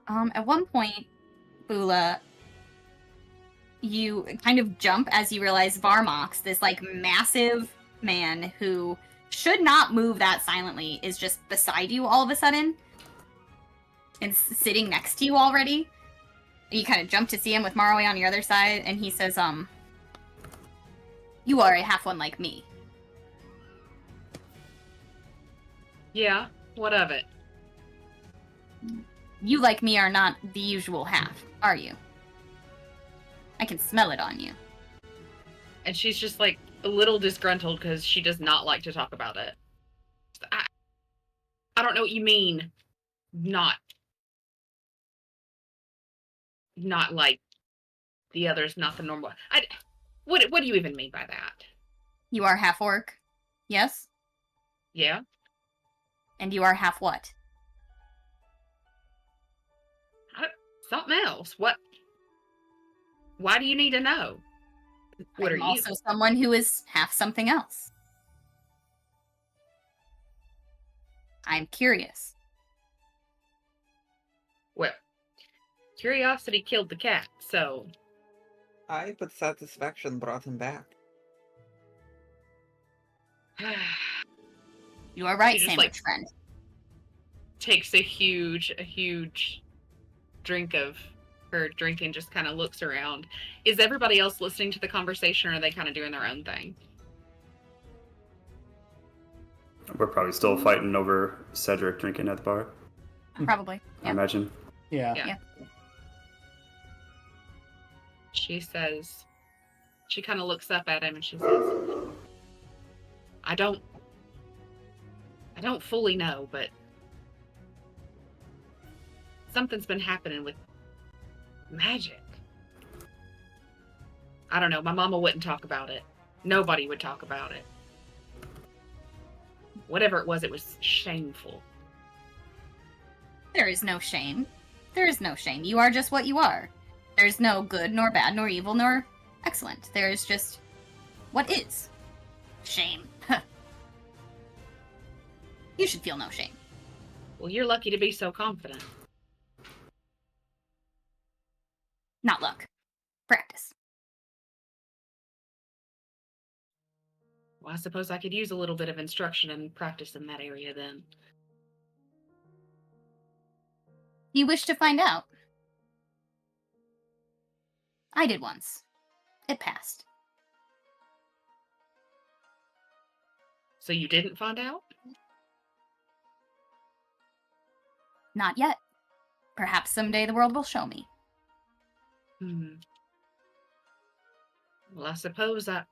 At one point, Bula, you kind of jump as you realize Varmox, this like massive man who should not move that silently, is just beside you all of a sudden and sitting next to you already. You kind of jump to see him with Maraway on your other side, and he says, "You are a half one like me." Yeah, what of it? You like me are not the usual half, are you? I can smell it on you. And she's just like a little disgruntled because she does not like to talk about it. I don't know what you mean. Not like the others, not the normal. What do you even mean by that? You are half orc, yes? Yeah? And you are half what? Something else. What? Why do you need to know? What I'm are you? also someone who is half something else. I'm curious. Well, curiosity killed the cat, so... But satisfaction brought him back. You are right, She just, sandwich friend. Takes a huge drink of her drink and just kind of looks around. Is everybody else listening to the conversation, or are they kind of doing their own thing? We're probably still fighting over Cedric drinking at the bar, Probably. I Yeah. imagine. Yeah. She says, she kind of looks up at him and she says, I don't fully know, but something's been happening with magic. I don't know. My mama wouldn't talk about it. Nobody would talk about it. Whatever it was shameful. There is no shame. There is no shame. You are just what you are. There's no good, nor bad, nor evil, nor excellent. There is just what is. Shame. You should feel no shame. Well, you're lucky to be so confident. Not luck. Practice. Well, I suppose I could use a little bit of instruction and practice in that area then. You wish to find out? I did once. It passed. So you didn't find out? Not yet. Perhaps someday the world will show me. Well, I suppose I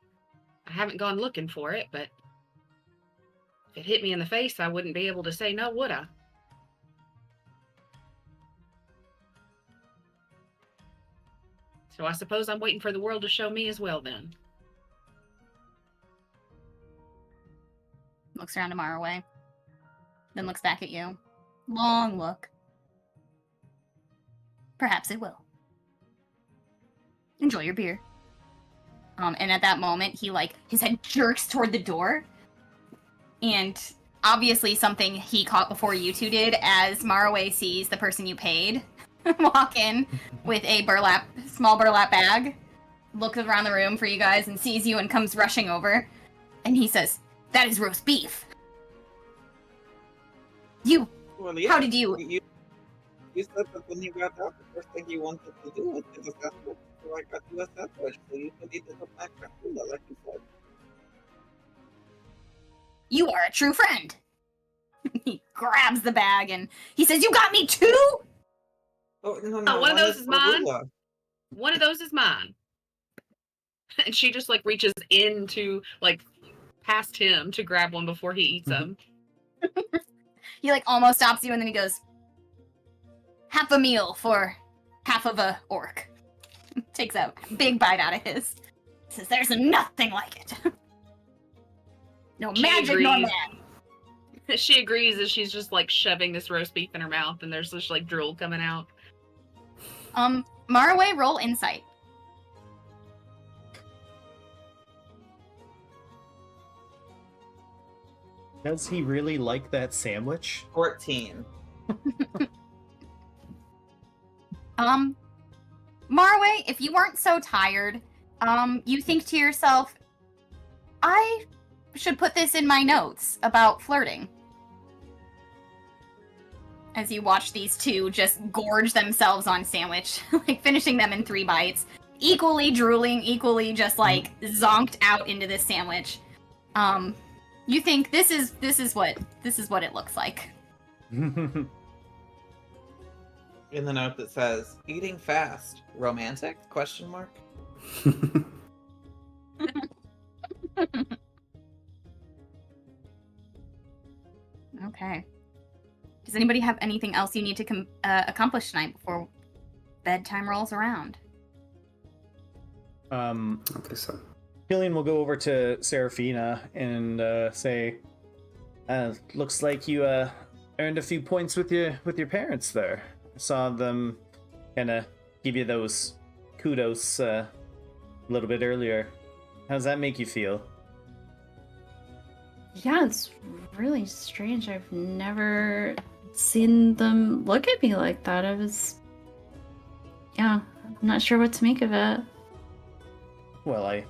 haven't gone looking for it, but if it hit me in the face, I wouldn't be able to say no, would I? So I suppose I'm waiting for the world to show me as well then. Looks around Maraway. Then looks back at you. Long look. Perhaps it will. Enjoy your beer. And at that moment, his head jerks toward the door. And obviously something he caught before you two did, as Maraway sees the person you paid walk in with a small burlap bag, looks around the room for you guys and sees you and comes rushing over. And he says, "That is roast beef." Well, yeah, How did you... You said that when you got out, the first thing you wanted to do was get a sandwich, so I got you a sandwich, so you could eat it up my crapula, like you said. You are a true friend. He grabs the bag and he says, "You got me too?" Oh, no, one of those is mine. arugula. One of those is mine. And she just like reaches into like past him to grab one before he eats them. He like almost stops you, and then he goes, "Half a meal for half of a orc." Takes a big bite out of his. Says, "There's nothing like it. No She magic, nor agrees. man." She agrees as she's just like shoving this roast beef in her mouth, and there's just like drool coming out. Marway, roll insight. Does he really like that sandwich? 14. Marway, if you weren't so tired, you think to yourself, I should put this in my notes about flirting. As you watch these two just gorge themselves on sandwich, like finishing them in 3 bites, equally drooling, equally just like zonked out into this sandwich. You think this is what it looks like. In the note that says, eating fast, romantic? Question mark. Okay. Does anybody have anything else you need to accomplish tonight before bedtime rolls around? I think so. Killian will go over to Seraphina and say, "Looks like you earned a few points with your parents there. I saw them kind of give you those kudos a little bit earlier. How does that make you feel?" Yeah, it's really strange. I've never seen them look at me like that. I'm not sure what to make of it. Well, I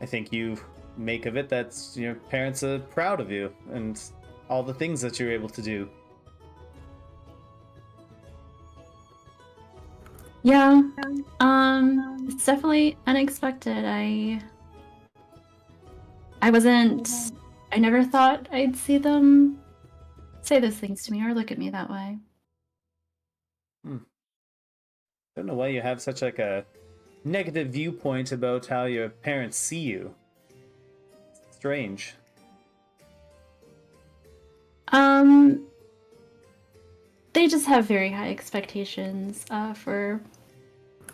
think you make of it that your parents are proud of you and all the things that you're able to do. Yeah, it's definitely unexpected. I never thought I'd see them say those things to me or look at me that way. Don't know why you have such like a negative viewpoint about how your parents see you. Strange. They just have very high expectations for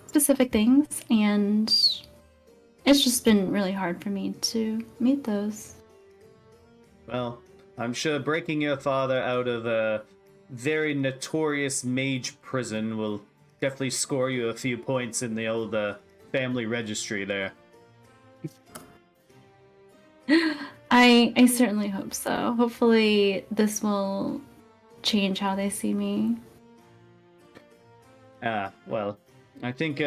specific things, and it's just been really hard for me to meet those. Well, I'm sure breaking your father out of a very notorious mage prison will definitely score you a few points in the old family registry there. I certainly hope so. Hopefully this will change how they see me. Well, I think,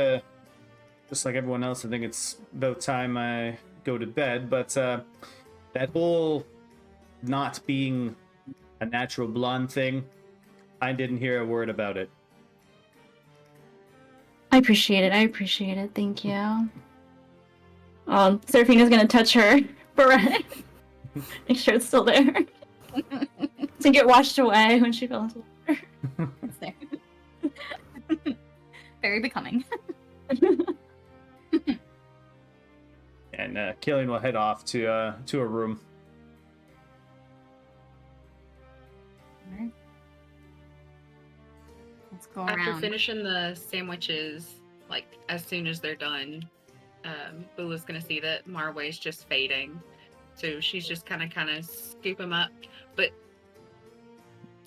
just like everyone else, I think it's about time I go to bed, but that whole not being a natural blonde thing, I didn't hear a word about it. I appreciate it. Thank you. Seraphina's gonna touch her beret. Make sure it's still there. To get washed away when she fell into the water. It's there. Very becoming. And Killian will head off to a room. Alright. Let's go After around. finishing the sandwiches, like as soon as they're done, Bula's gonna see that Marway's just fading, so she's just kind of scoop him up. But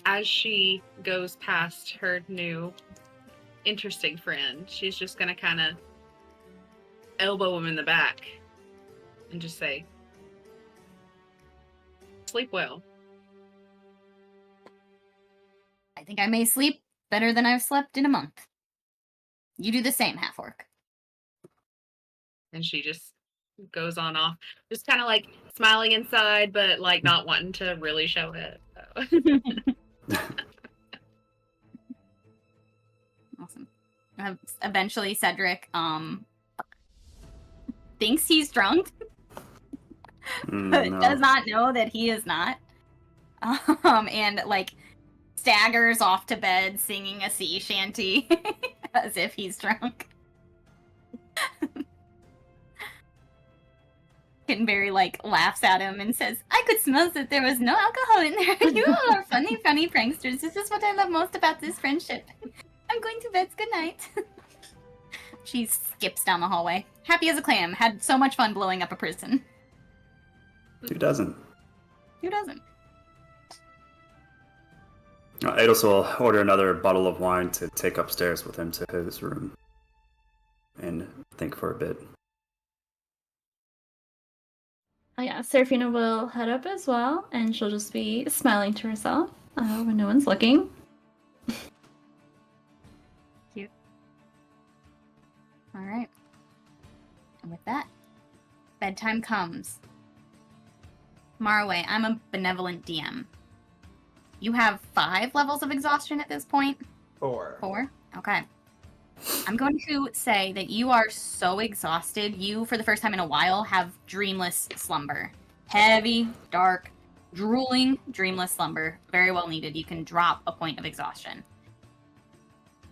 as she goes past her new interesting friend, she's just gonna kind of elbow him in the back and just say, "Sleep well." I think I may sleep better than I've slept in a month. You do the same, half-orc. And she just goes on off, just kind of like smiling inside, but like not wanting to really show it. So. Awesome. Eventually, Cedric thinks he's drunk, but No. does not know that he is not. And like staggers off to bed singing a sea shanty as if he's drunk. Kittenberry, like, laughs at him and says, I could smell that there was no alcohol in there. You all are funny, funny pranksters. This is what I love most about this friendship. I'm going to bed. Good night. She skips down the hallway. Happy as a clam. Had so much fun blowing up a prison. Who doesn't? Who doesn't? Ados will order another bottle of wine to take upstairs with him to his room and think for a bit. Oh yeah, Serafina will head up as well, and she'll just be smiling to herself when no one's looking. Cute. All right. And with that, bedtime comes. Marway, I'm a benevolent DM. You have 5 levels of exhaustion at this point? 4. 4? Okay. I'm going to say that you are so exhausted, you, for the first time in a while, have dreamless slumber. Heavy, dark, drooling, dreamless slumber. Very well needed. You can drop a point of exhaustion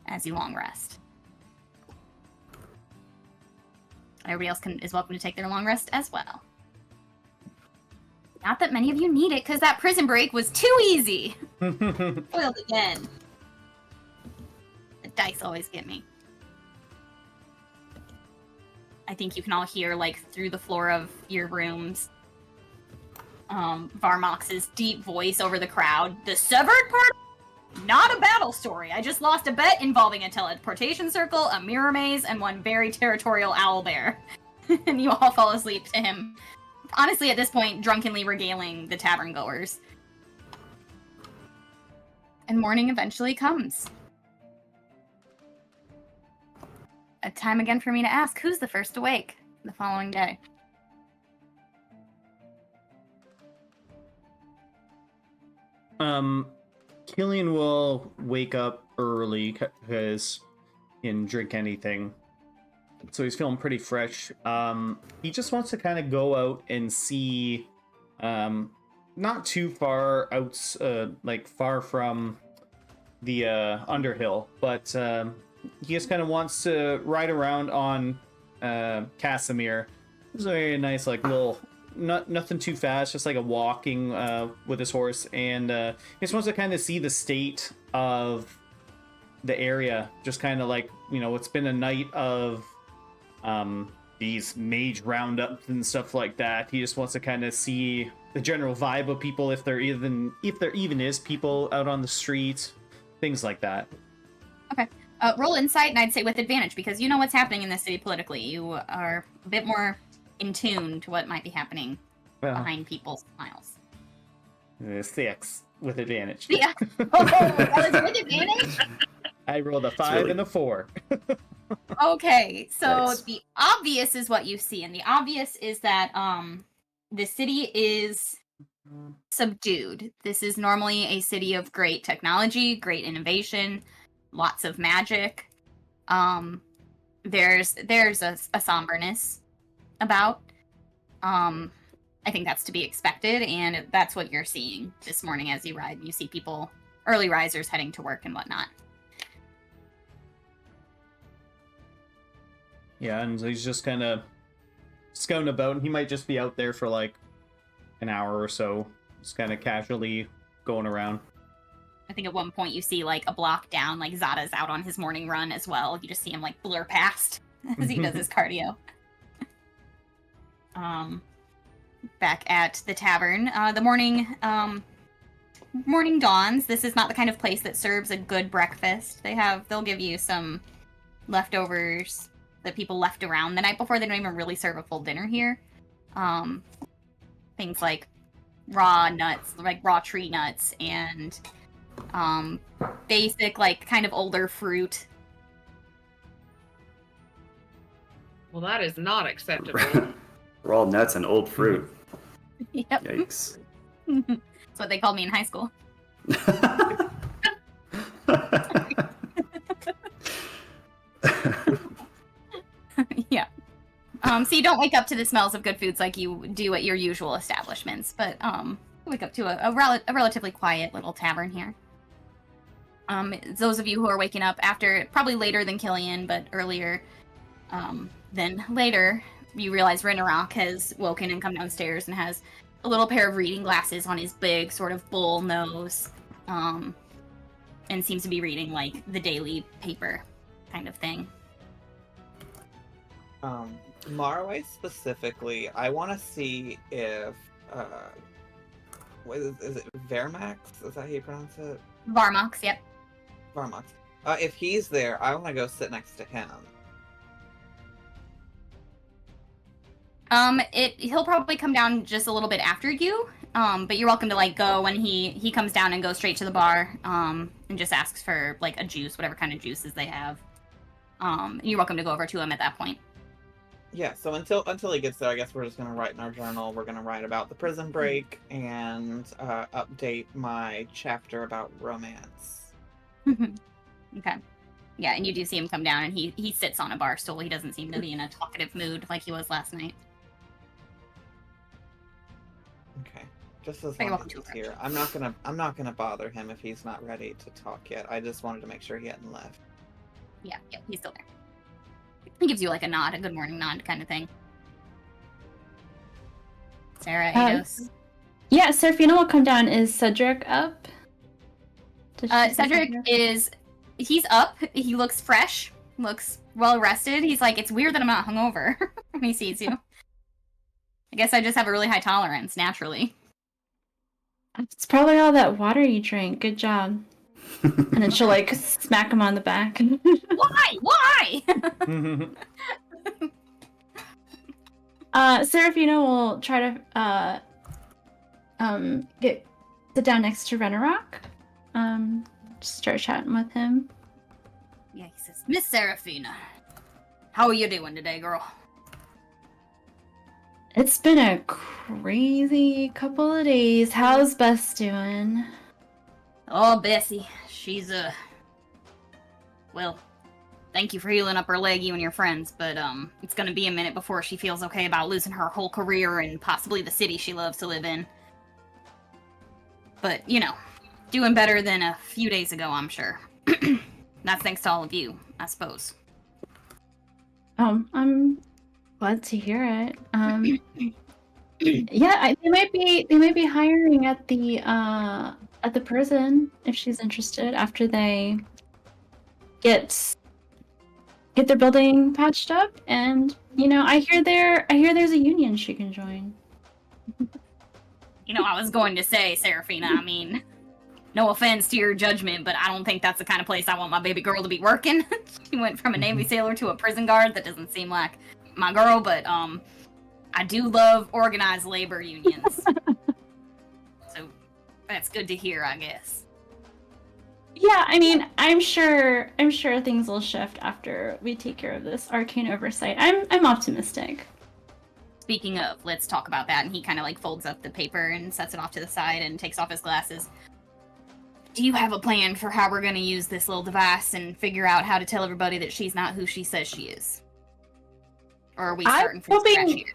as you long rest. Everybody else is welcome to take their long rest as well. Not that many of you need it, because that prison break was too easy. Foiled again. The dice always get me. I think you can all hear, like, through the floor of your rooms, Varmox's deep voice over the crowd. The severed part? Not a battle story. I just lost a bet involving a teleportation circle, a mirror maze, and one very territorial owlbear. And you all fall asleep to him. Honestly, at this point, drunkenly regaling the tavern goers. And morning eventually comes. A time again for me to ask, who's the first awake the following day? Killian will wake up early because he didn't drink anything. So he's feeling pretty fresh. He just wants to kind of go out and see, not too far out, like far from the Underhill, but he just kind of wants to ride around on Casimir. It's a very nice, like, little, nothing too fast, just like a walking with his horse, and he just wants to kind of see the state of the area. Just kind of like, you know, it's been a night of these mage roundups and stuff like that. He just wants to kind of see the general vibe of people, if there even is people out on the street, things like that. Okay. Roll insight, and I'd say with advantage, because you know what's happening in this city politically. You are a bit more in tune to what might be happening behind people's smiles. 6 with advantage. Yeah. Oh, that was with advantage? I rolled a 5 and a 4. Okay, so Nice. The obvious is what you see, and the obvious is that the city is subdued. This is normally a city of great technology, great innovation, lots of magic. There's a somberness about. I think that's to be expected, and that's what you're seeing this morning as you ride. You see people, early risers, heading to work and whatnot. Yeah, and so he's just kind of scouting about, and he might just be out there for like an hour or so, just kind of casually going around. I think at one point you see, like, a block down, like, Zada's out on his morning run as well. You just see him, like, blur past as he does his cardio. Back at the tavern, the morning dawns. This is not the kind of place that serves a good breakfast. They'll give you some leftovers that people left around the night before. They don't even really serve a full dinner here. Things like raw nuts, like raw tree nuts, and basic, like, kind of older fruit. Well, that is not acceptable. Raw nuts and old fruit. Yep. Yikes. That's what they called me in high school. Yeah. So you don't wake up to the smells of good foods like you do at your usual establishments, but you wake up to a relatively quiet little tavern here. Those of you who are waking up after, probably later than Killian, but earlier than later, you realize Renarok has woken and come downstairs and has a little pair of reading glasses on his big sort of bull nose, and seems to be reading like the daily paper kind of thing. Marway specifically, I want to see if what is it Vermax? Is that how you pronounce it? Varmox, yep. Varmox. If he's there, I want to go sit next to him. He'll probably come down just a little bit after you, but you're welcome to like go when he comes down and go straight to the bar, and just asks for like a juice, whatever kind of juices they have. You're welcome to go over to him at that point. Yeah, so until he gets there, I guess we're just gonna write in our journal. We're gonna write about the prison break and update my chapter about romance. Okay. Yeah, and you do see him come down, and he sits on a bar stool. He doesn't seem to be in a talkative mood like he was last night. Okay, just as You're long welcome as to he's approach. here. I'm not gonna bother him if he's not ready to talk yet. I just wanted to make sure he hadn't left. Yeah, he's still there. He gives you like a nod, a good morning nod kind of thing. Sarah, Eidos. Yeah, Serafina will come down. Is Cedric up? Did she say Cedric he's up. He looks fresh, looks well rested. He's like, it's weird that I'm not hungover when he sees you. I guess I just have a really high tolerance, naturally. It's probably all that water you drank. Good job. And then she'll like smack him on the back. Why? Serafina will try to sit down next to Renarok. Just start chatting with him. Yeah, he says, Miss Serafina, how are you doing today, girl? It's been a crazy couple of days. How's Bess doing? Oh, Bessie, she's, well, thank you for healing up her leg, you and your friends, but, it's gonna be a minute before she feels okay about losing her whole career and possibly the city she loves to live in. But, you know, doing better than a few days ago, I'm sure. That's thanks to all of you, I suppose. I'm glad to hear it. Yeah, they might be hiring at the prison if she's interested after they get their building patched up, and you know, I hear there's a union she can join. You know, I was going to say, Serafina, I mean, no offense to your judgment, but I don't think that's the kind of place I want my baby girl to be working. She went from a Navy sailor to a prison guard. That doesn't seem like my girl, but I do love organized labor unions. So that's good to hear, I guess. Yeah, I mean, I'm sure things will shift after we take care of this arcane oversight. I'm optimistic. Speaking of, let's talk about that. And he kind of like folds up the paper and sets it off to the side and takes off his glasses. Do you have a plan for how we're going to use this little device and figure out how to tell everybody that she's not who she says she is? Or are we starting from scratch here?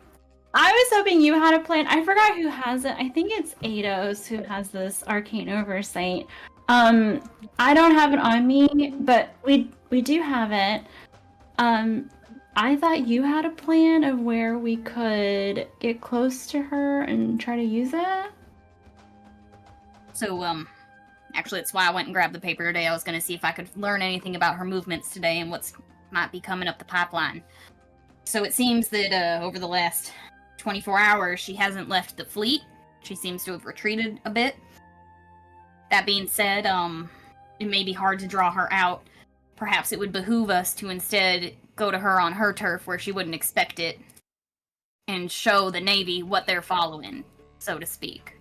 I was hoping you had a plan. I forgot who has it. I think it's Eidos who has this arcane oversight. I don't have it on me, but we do have it. I thought you had a plan of where we could get close to her and try to use it. So, actually, that's why I went and grabbed the paper today. I was going to see if I could learn anything about her movements today and what's might be coming up the pipeline. So it seems that over the last 24 hours, she hasn't left the fleet. She seems to have retreated a bit. That being said, it may be hard to draw her out. Perhaps it would behoove us to instead go to her on her turf where she wouldn't expect it and show the Navy what they're following, so to speak.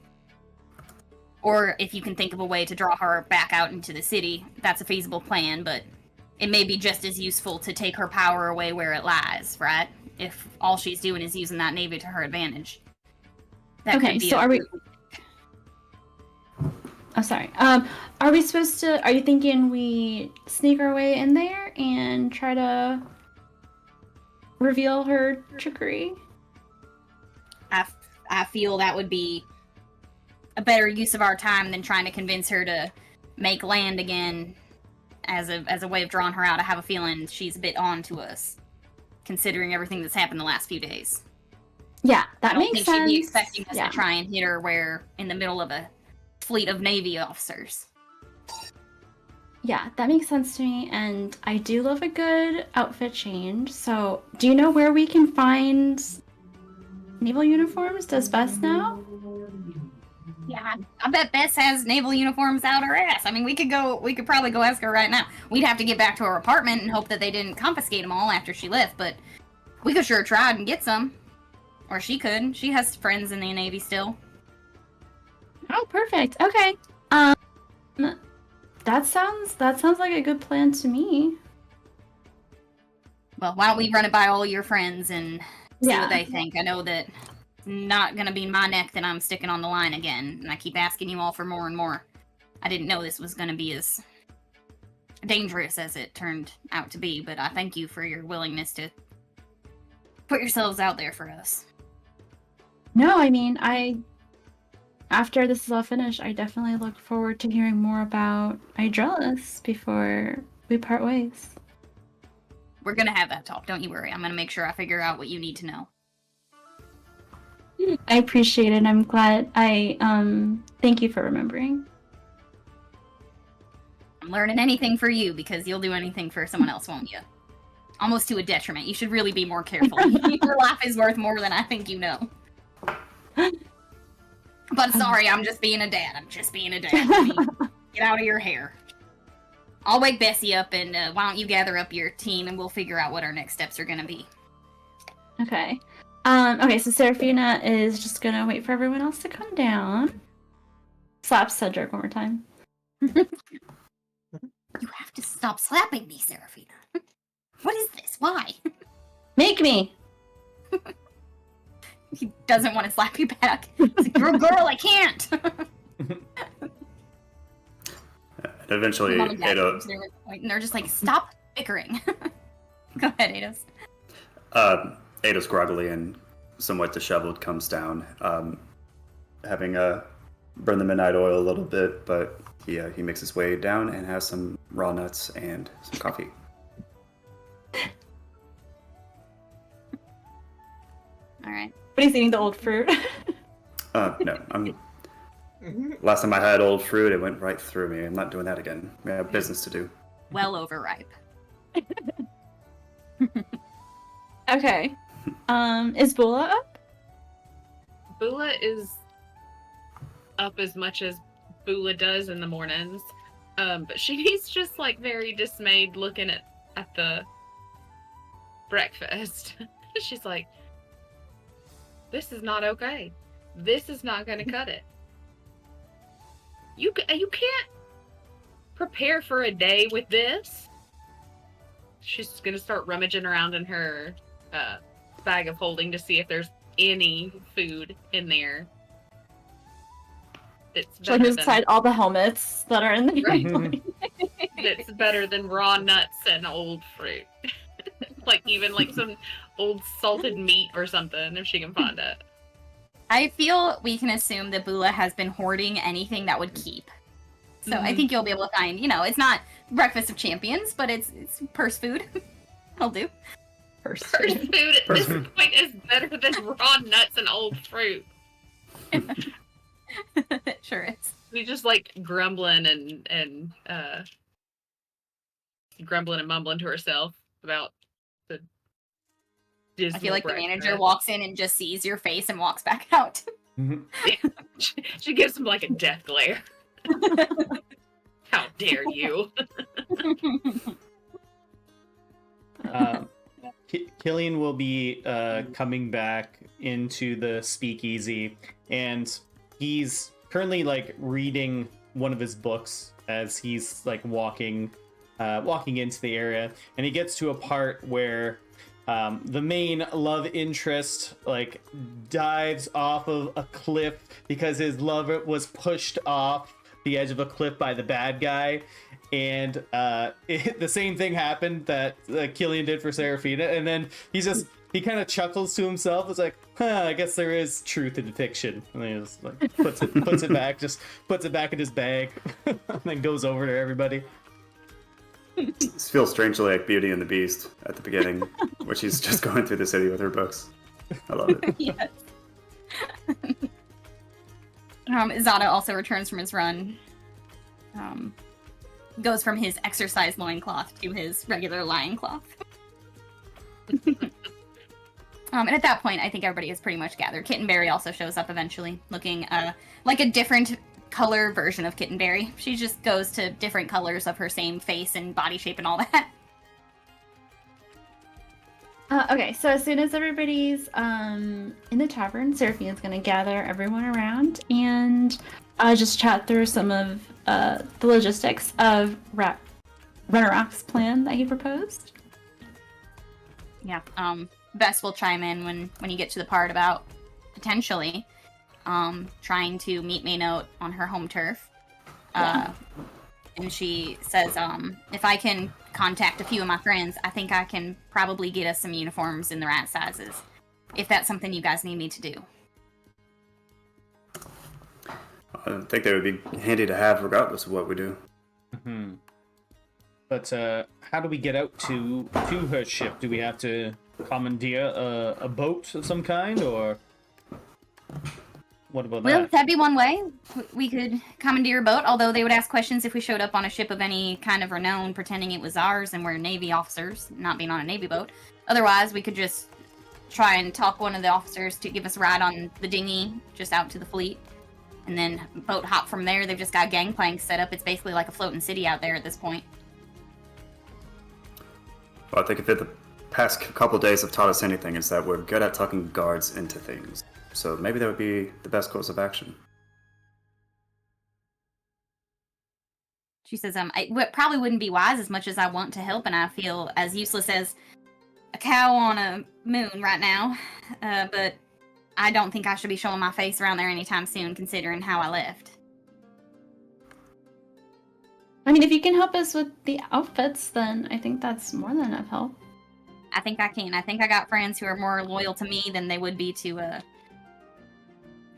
Or if you can think of a way to draw her back out into the city, that's a feasible plan, but it may be just as useful to take her power away where it lies, right? If all she's doing is using that Navy to her advantage. That Okay, could be so are we... Oh, sorry. Are we supposed to... Are you thinking we sneak our way in there and try to reveal her trickery? I feel that would be a better use of our time than trying to convince her to make land again as a way of drawing her out. I have a feeling she's a bit on to us, considering everything that's happened the last few days. Yeah, I that don't makes think sense. she'd be expecting us Yeah. to try and hit her where in the middle of a fleet of Navy officers. Yeah, that makes sense to me, and I do love a good outfit change. So, do you know where we can find naval uniforms? Does Bess know? Yeah, I bet Bess has naval uniforms out her ass. I mean, we could probably go ask her right now. We'd have to get back to her apartment and hope that they didn't confiscate them all after she left, but we could sure try and get some. Or she could. She has friends in the Navy still. Oh, perfect. Okay. That sounds like a good plan to me. Well, why don't we run it by all your friends and see Yeah. what they think? I know that it's not gonna be my neck that I'm sticking on the line again, and I keep asking you all for more and more. I didn't know this was gonna be as dangerous as it turned out to be, but I thank you for your willingness to put yourselves out there for us. No, I mean, after this is all finished, I definitely look forward to hearing more about Idrelis before we part ways. We're gonna have that talk, don't you worry. I'm gonna make sure I figure out what you need to know. I appreciate it. I'm glad. Thank you for remembering. I'm learning anything for you because you'll do anything for someone else, won't you? Almost to a detriment. You should really be more careful. Your life is worth more than I think you know. But sorry, I'm just being a dad. Let me get out of your hair. I'll wake Bessie up, and why don't you gather up your team, and we'll figure out what our next steps are gonna be. Okay. Okay, so Serafina is just gonna wait for everyone else to come down. Slap Cedric one more time. You have to stop slapping me, Serafina. What is this? Why? Make me! He doesn't want to slap you back. He's like, you're a girl, I can't. And eventually, Mom and Dad Ada, comes there with a point, and they're just like, stop bickering. Go ahead, Ados. Ada's groggily and somewhat disheveled comes down, having burned the midnight oil a little bit, but he makes his way down and has some raw nuts and some coffee. All right. But he's eating the old fruit. No, last time I had old fruit, it went right through me. I'm not doing that again. We have business to do. Well overripe. Okay. Is Bula up? Bula is up as much as Bula does in the mornings. But she's just like very dismayed looking at the breakfast. She's like, this is not okay. This is not going to cut it. You can't prepare for a day with this. She's going to start rummaging around in her bag of holding to see if there's any food in there. It's She'll better decide all the helmets that are in the that's better than raw nuts and old fruit. Like even like some old salted meat or something if she can find it. I feel we can assume that Bula has been hoarding anything that would keep. So I think you'll be able to find, it's not breakfast of champions, but it's purse food. I'll do. Purse food at this point is better than raw nuts and old fruit. It sure is. We just like grumbling and mumbling to herself about the dismal I feel like breakfast. the manager walks in and just sees your face and walks back out. She gives him like a death glare. How dare you? Killian will be coming back into the speakeasy, and he's currently like reading one of his books as he's like walking into the area, and he gets to a part where the main love interest like dives off of a cliff because his lover was pushed off the edge of a cliff by the bad guy, and the same thing happened that Killian did for Serafina, and then he kind of chuckles to himself. It's like, I guess there is truth in fiction. And he just like puts it back, just puts it back in his bag, and then goes over to everybody. This feels strangely like Beauty and the Beast at the beginning, where she's just going through the city with her books. I love it. Yes. Zada also returns from his run. Goes from his exercise loincloth to his regular lying cloth. And at that point, I think everybody is pretty much gathered. Kittenberry also shows up eventually, looking like a different color version of Kittenberry. She just goes to different colors of her same face and body shape and all that. Okay, so as soon as everybody's in the tavern, Seraphina's gonna gather everyone around and just chat through some of the logistics of Runnerock's plan that he proposed. Yeah, Bess will chime in when you get to the part about potentially trying to meet Maynote on her home turf. And she says, if I can contact a few of my friends, I think I can probably get us some uniforms in the right sizes. If that's something you guys need me to do. I think they would be handy to have regardless of what we do. Mm-hmm. But how do we get out to her ship? Do we have to commandeer a boat of some kind, or what about Well, that? that'd be one way. We could commandeer a boat, although they would ask questions if we showed up on a ship of any kind of renown, pretending it was ours and we're Navy officers, not being on a Navy boat. Otherwise, we could just try and talk one of the officers to give us a ride on the dinghy just out to the fleet, and then boat hop from there. They've just got gangplanks set up. It's basically like a floating city out there at this point. Well, I think if the past couple days have taught us anything, it's that we're good at talking guards into things. So maybe that would be the best course of action. She says, probably wouldn't be wise as much as I want to help, and I feel as useless as a cow on a moon right now. But I don't think I should be showing my face around there anytime soon, considering how I left. I mean, if you can help us with the outfits, then I think that's more than enough help. I think I can. I think I got friends who are more loyal to me than they would be to a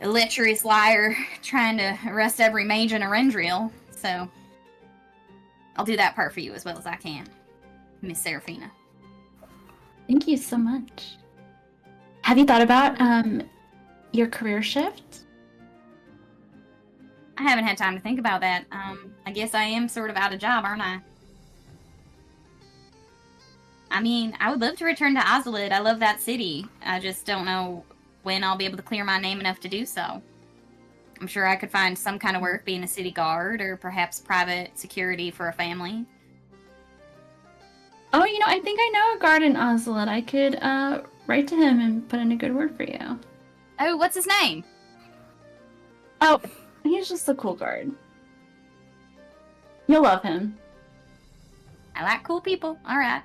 lecherous liar trying to arrest every mage in Arendriel. So I'll do that part for you as well as I can, Miss Seraphina. Thank you so much. Have you thought about your career shift? I haven't had time to think about that. I guess I am sort of out of job, aren't I? I mean, I would love to return to Ozolid. I love that city. I just don't know when I'll be able to clear my name enough to do so. I'm sure I could find some kind of work being a city guard or perhaps private security for a family. Oh, I think I know a guard in Ozolid. I could write to him and put in a good word for you. Oh, what's his name? Oh, he's just a cool guard. You'll love him. I like cool people. All right,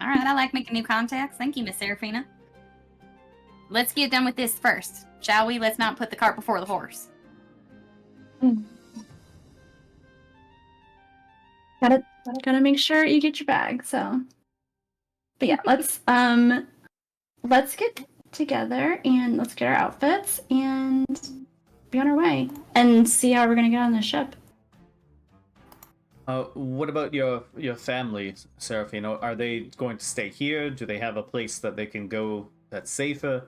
I like making new contacts. Thank you, Miss Seraphina. Let's get done with this first, shall we? Let's not put the cart before the horse. Gotta make sure you get your bag. So, but yeah, let's get together and let's get our outfits and be on our way and see how we're gonna get on the ship. What about your family, Seraphina? Are they going to stay here? Do they have a place that they can go that's safer?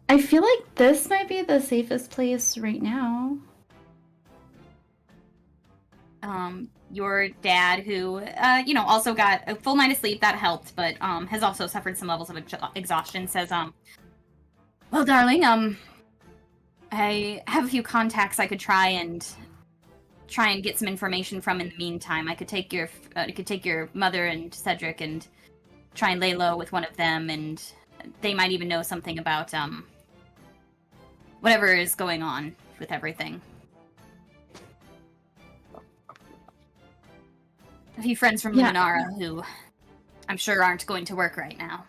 I feel like this might be the safest place right now. Your dad, who, also got a full night of sleep, that helped, but, has also suffered some levels of exhaustion, says, well, darling, I have a few contacts I could try and get some information from in the meantime. I could take your mother and Cedric and try and lay low with one of them, and they might even know something about, whatever is going on with everything. A few friends from Luminara who I'm sure aren't going to work right now.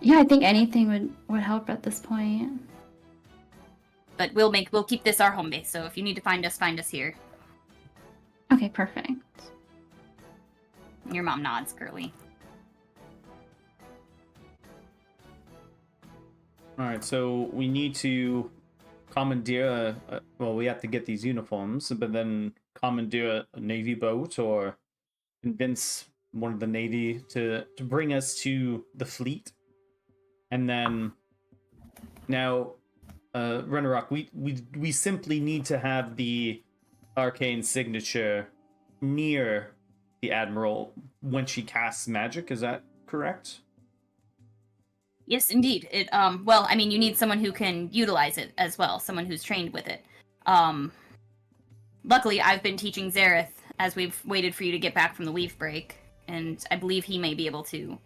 Yeah, I think anything would help at this point. But we'll keep this our home base, so if you need to find us here. Okay, perfect. Your mom nods, girly. All right, so we need to commandeer. Well, we have to get these uniforms, but then commandeer a navy boat or convince one of the navy to bring us to the fleet, and then now, Renorock, we simply need to have the arcane signature near the admiral when she casts magic. Is that correct? Yes, indeed. It well, I mean, you need someone who can utilize it as well, someone who's trained with it. Luckily, I've been teaching Zareth as we've waited for you to get back from the leaf break, and I believe he may be able to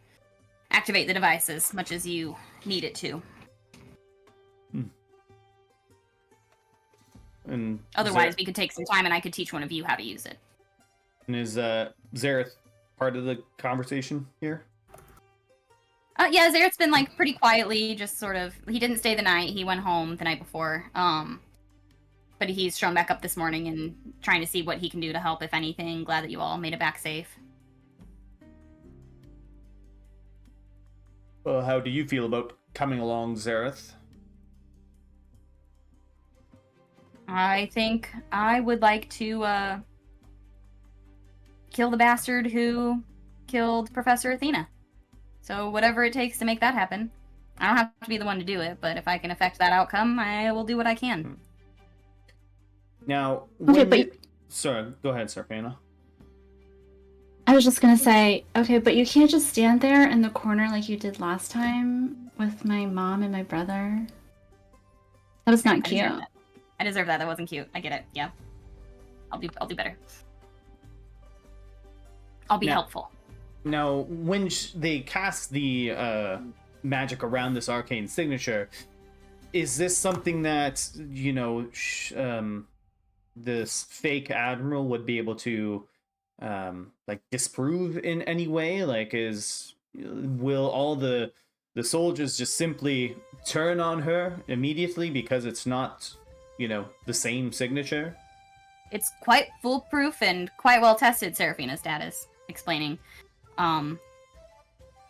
activate the device as much as you need it to. And otherwise, we could take some time and I could teach one of you how to use it. And is Zareth part of the conversation here? Yeah, Zareth's been like pretty quietly, just sort of. He didn't stay the night. He went home the night before. But he's shown back up this morning and trying to see what he can do to help, if anything. Glad that you all made it back safe. Well, how do you feel about coming along, Zareth? I think I would like to kill the bastard who killed Professor Athena. So whatever it takes to make that happen. I don't have to be the one to do it, but if I can affect that outcome, I will do what I can. Now, Okay, but sorry, go ahead, Sarfana. I was just gonna say, okay, but you can't just stand there in the corner like you did last time with my mom and my brother. That was not cute. I deserve that. That wasn't cute. I get it. Yeah. I'll do better. I'll be helpful. Now, when they cast the magic around this arcane signature, is this something that, you know, this fake admiral would be able to like disprove in any way? Like, will all the soldiers just simply turn on her immediately because it's not, you know, the same signature? It's quite foolproof and quite well tested, Seraphina's dad is explaining.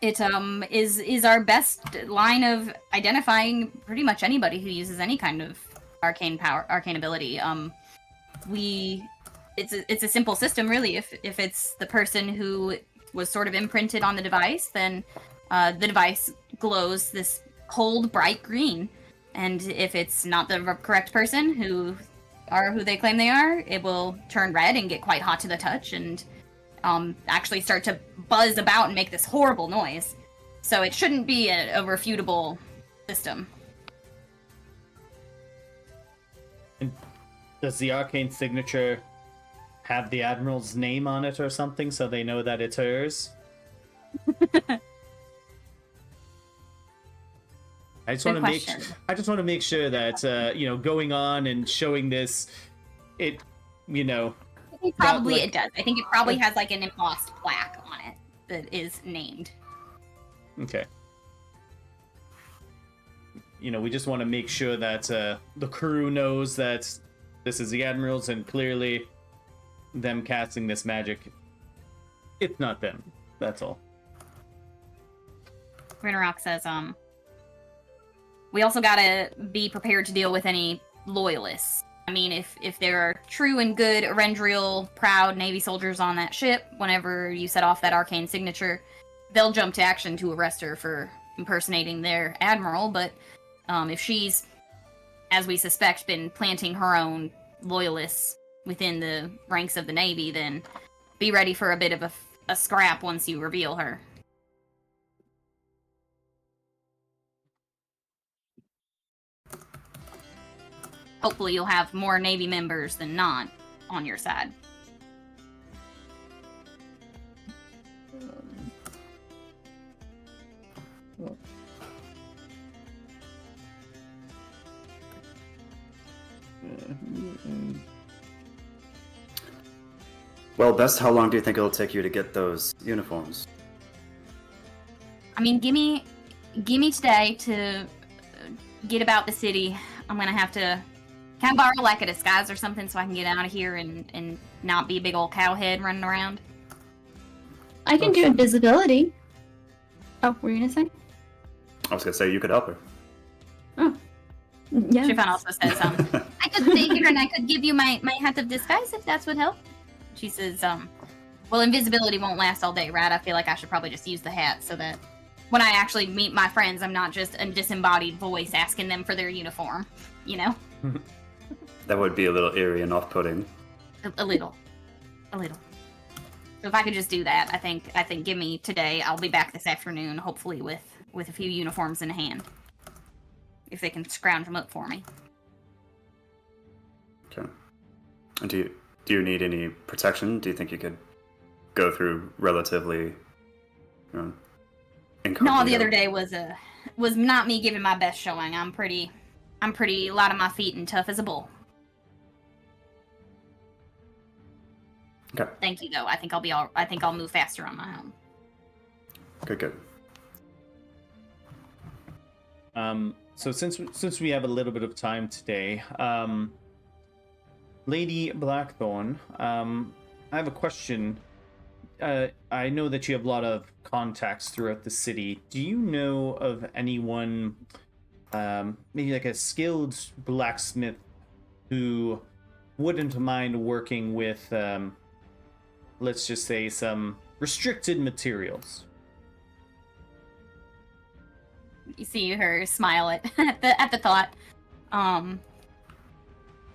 It is our best line of identifying pretty much anybody who uses any kind of arcane power, arcane ability. It's a simple system, really. If it's the person who was sort of imprinted on the device, then the device glows this cold, bright green. And if it's not the correct person who they claim they are, it will turn red and get quite hot to the touch and actually start to buzz about and make this horrible noise. So it shouldn't be a refutable system. And does the arcane signature have the admiral's name on it or something so they know that it's hers? I just want to make sure that you know, going on and showing this, it, you know, I think probably it does. I think it probably has like an embossed plaque on it that is named. Okay. You know, we just want to make sure that the crew knows that this is the admirals, and clearly them casting this magic, it's not them. That's all. Grinnerock says, we also gotta be prepared to deal with any loyalists. I mean, if there are true and good Arendriel proud Navy soldiers on that ship, whenever you set off that arcane signature, they'll jump to action to arrest her for impersonating their admiral. But if she's, as we suspect, been planting her own loyalists within the ranks of the Navy, then be ready for a bit of a scrap once you reveal her. Hopefully you'll have more Navy members than not on your side. Well, Bess, how long do you think it'll take you to get those uniforms? I mean, give me today to get about the city. I'm gonna have to. Can I borrow like a disguise or something so I can get out of here and not be a big old cowhead running around? I can do invisibility. Oh, were you gonna say? I was gonna say you could help her. Yeah. Chiffon also says, I could stay here and I could give you my hat of disguise if that's what help. She says, well, invisibility won't last all day, right? I feel like I should probably just use the hat so that when I actually meet my friends, I'm not just a disembodied voice asking them for their uniform, you know? That would be a little eerie and off-putting. A little. So if I could just do that, I think give me today. I'll be back this afternoon, hopefully with a few uniforms in hand. If they can scrounge them up for me. Okay. And do you need any protection? Do you think you could go through relatively incognito? No, the other day was not me giving my best showing. I'm pretty light on my feet and tough as a bull. Okay. Thank you though. I think I'll move faster on my own. Good. So since we have a little bit of time today, Lady Blackthorne, I have a question. I know that you have a lot of contacts throughout the city. Do you know of anyone, maybe like a skilled blacksmith, who wouldn't mind working with, let's just say, some restricted materials? You see her smile at the thought.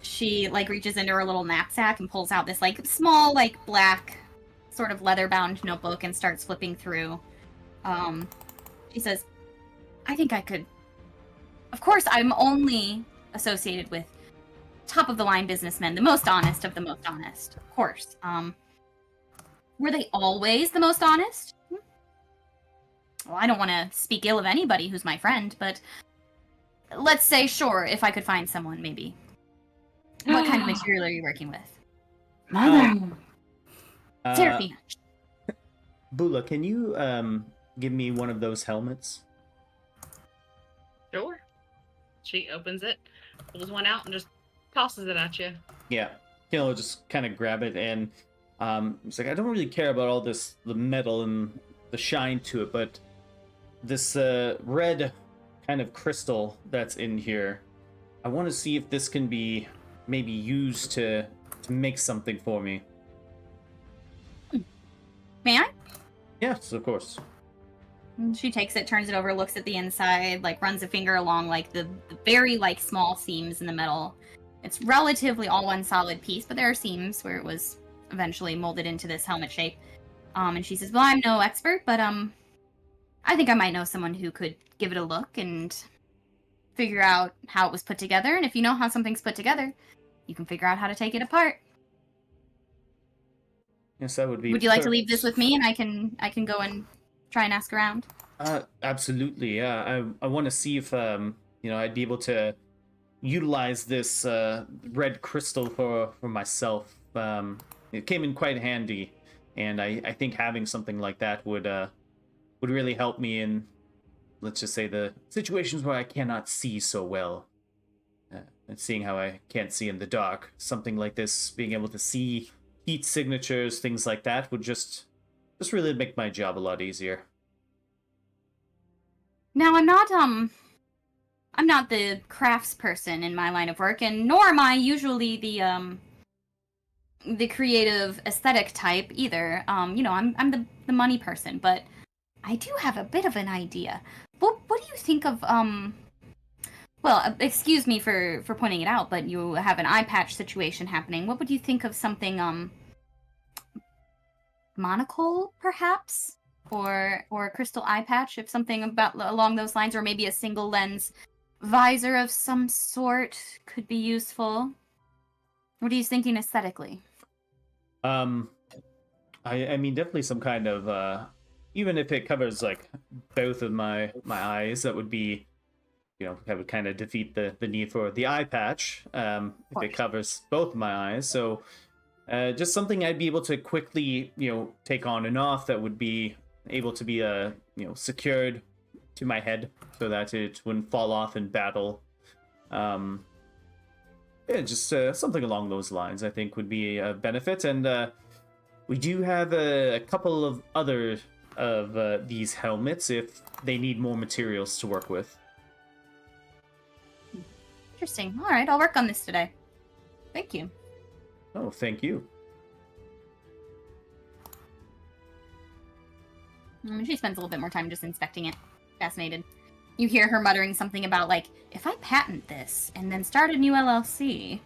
She like reaches into her little knapsack and pulls out this like small like black sort of leather-bound notebook and starts flipping through. She says, I think I could. Of course, I'm only associated with top-of-the-line businessmen, the most honest of the most honest. Of course. Were they always the most honest? Well, I don't want to speak ill of anybody who's my friend, but let's say, sure, if I could find someone, maybe. What kind of material are you working with? Mother. Seraphina. Bula, can you give me one of those helmets? Sure. She opens it, pulls one out, and just tosses it at you. Yeah. He'll just kind of grab it, and it's like, I don't really care about all the metal and the shine to it, but this red kind of crystal that's in here, I want to see if this can be maybe used to make something for me. May I? Yes, of course. And she takes it, turns it over, looks at the inside, like runs a finger along like the very like small seams in the metal. It's relatively all one solid piece, but there are seams where it was eventually molded into this helmet shape. And she says, well, I'm no expert, but I think I might know someone who could give it a look and figure out how it was put together. And if you know how something's put together, you can figure out how to take it apart. Yes, that would be. Would you like to leave this with me, and I can go and try and ask around? Absolutely. Yeah, I want to see if I'd be able to utilize this red crystal for myself. It came in quite handy, and I think having something like that would really help me in, let's just say, the situations where I cannot see so well. And seeing how I can't see in the dark, something like this, being able to see heat signatures, things like that, would just really make my job a lot easier. Now, I'm not the crafts person in my line of work, and nor am I usually the creative aesthetic type either. I'm the money person, but I do have a bit of an idea. What do you think of well, excuse me for pointing it out, but you have an eye patch situation happening. What would you think of something monocle, perhaps? Or a crystal eye patch, if something along those lines, or maybe a single lens visor of some sort could be useful. What are you thinking aesthetically? I mean, definitely some kind of even if it covers like both of my eyes, that would be, that would kind of defeat the need for the eye patch if it covers both of my eyes. So just something I'd be able to quickly take on and off, that would be able to be secured to my head so that it wouldn't fall off in battle. Just something along those lines I think would be a benefit. And we do have a couple of other of these helmets if they need more materials to work with. Interesting. All right, I'll work on this today. Thank you. Oh, thank you. She spends a little bit more time just inspecting it. Fascinated. You hear her muttering something about, like, if I patent this and then start a new LLC.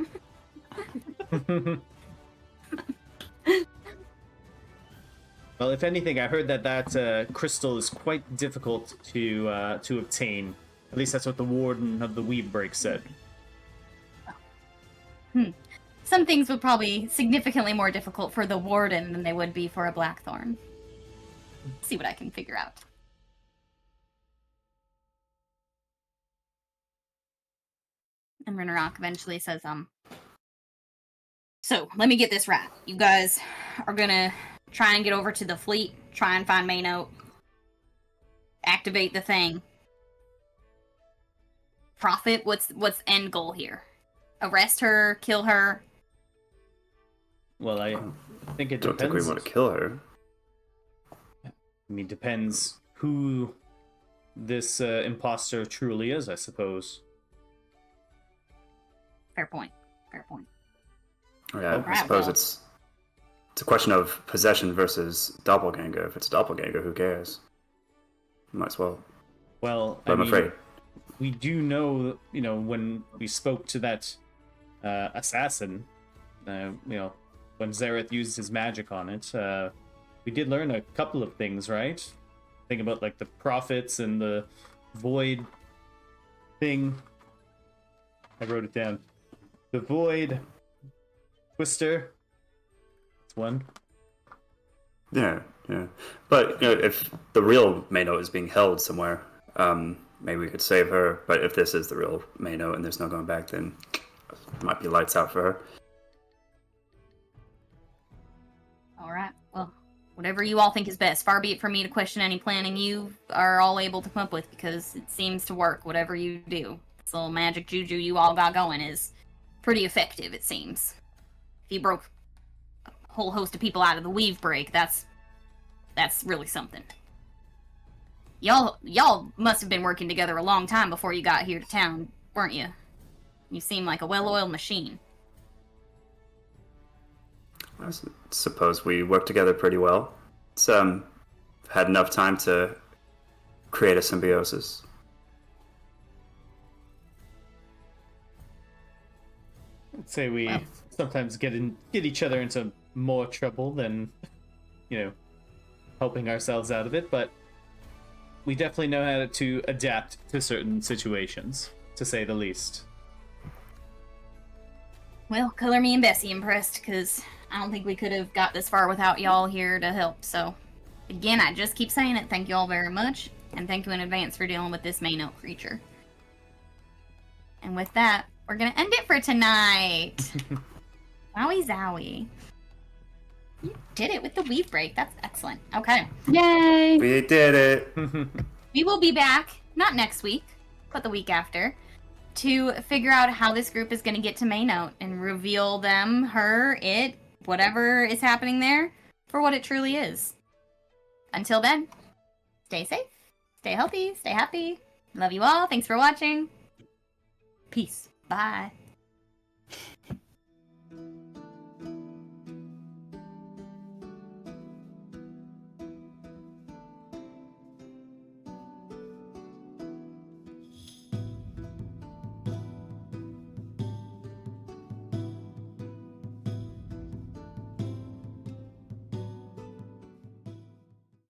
Well, if anything, I heard that crystal is quite difficult to obtain. At least that's what the warden of the Weave Break said. Some things would probably significantly more difficult for the warden than they would be for a Blackthorne. See what I can figure out. And Rinnerock eventually says, so, let me get this right. You guys are gonna try and get over to the fleet, try and find Maynote, activate the thing. Profit? What's end goal here? Arrest her, kill her? Well, I think it Don't depends. think we want to kill her. I mean, depends who this imposter truly is, I suppose. Fair point. Fair point. Yeah, I Alright, suppose well. it's a question of possession versus doppelganger. If it's doppelganger, who cares? Might as well. Well, But I'm afraid. we do know, when we spoke to that assassin, when Zareth used his magic on it, we did learn a couple of things, right? Think about, like, the prophets and the void thing. I wrote it down. The void twister. That's one. Yeah. But if the real Maynote is being held somewhere, maybe we could save her. But if this is the real Maynote and there's no going back, then it might be lights out for her. Alright, well, whatever you all think is best. Far be it from me to question any planning you are all able to come up with, because it seems to work, whatever you do. This little magic juju you all got going is pretty effective, it seems. If you broke a whole host of people out of the Weave Break, that's really something. Y'all must have been working together a long time before you got here to town, weren't you? You seem like a well-oiled machine. I suppose we work together pretty well. It's had enough time to create a symbiosis. I'd say we sometimes get each other into more trouble than, helping ourselves out of it, but we definitely know how to adapt to certain situations, to say the least. Well, color me and Bessie impressed, because I don't think we could have got this far without y'all here to help, so... Again, I just keep saying it, thank you all very much, and thank you in advance for dealing with this Maynote creature. And with that, we're gonna end it for tonight! Wowie zowie. You did it with the Weave Break, that's excellent. Okay. Yay! We did it! We will be back, not next week, but the week after, to figure out how this group is going to get to Maynote and reveal them, her, it, whatever is happening there, for what it truly is. Until then, stay safe, stay healthy, stay happy. Love you all. Thanks for watching. Peace. Bye.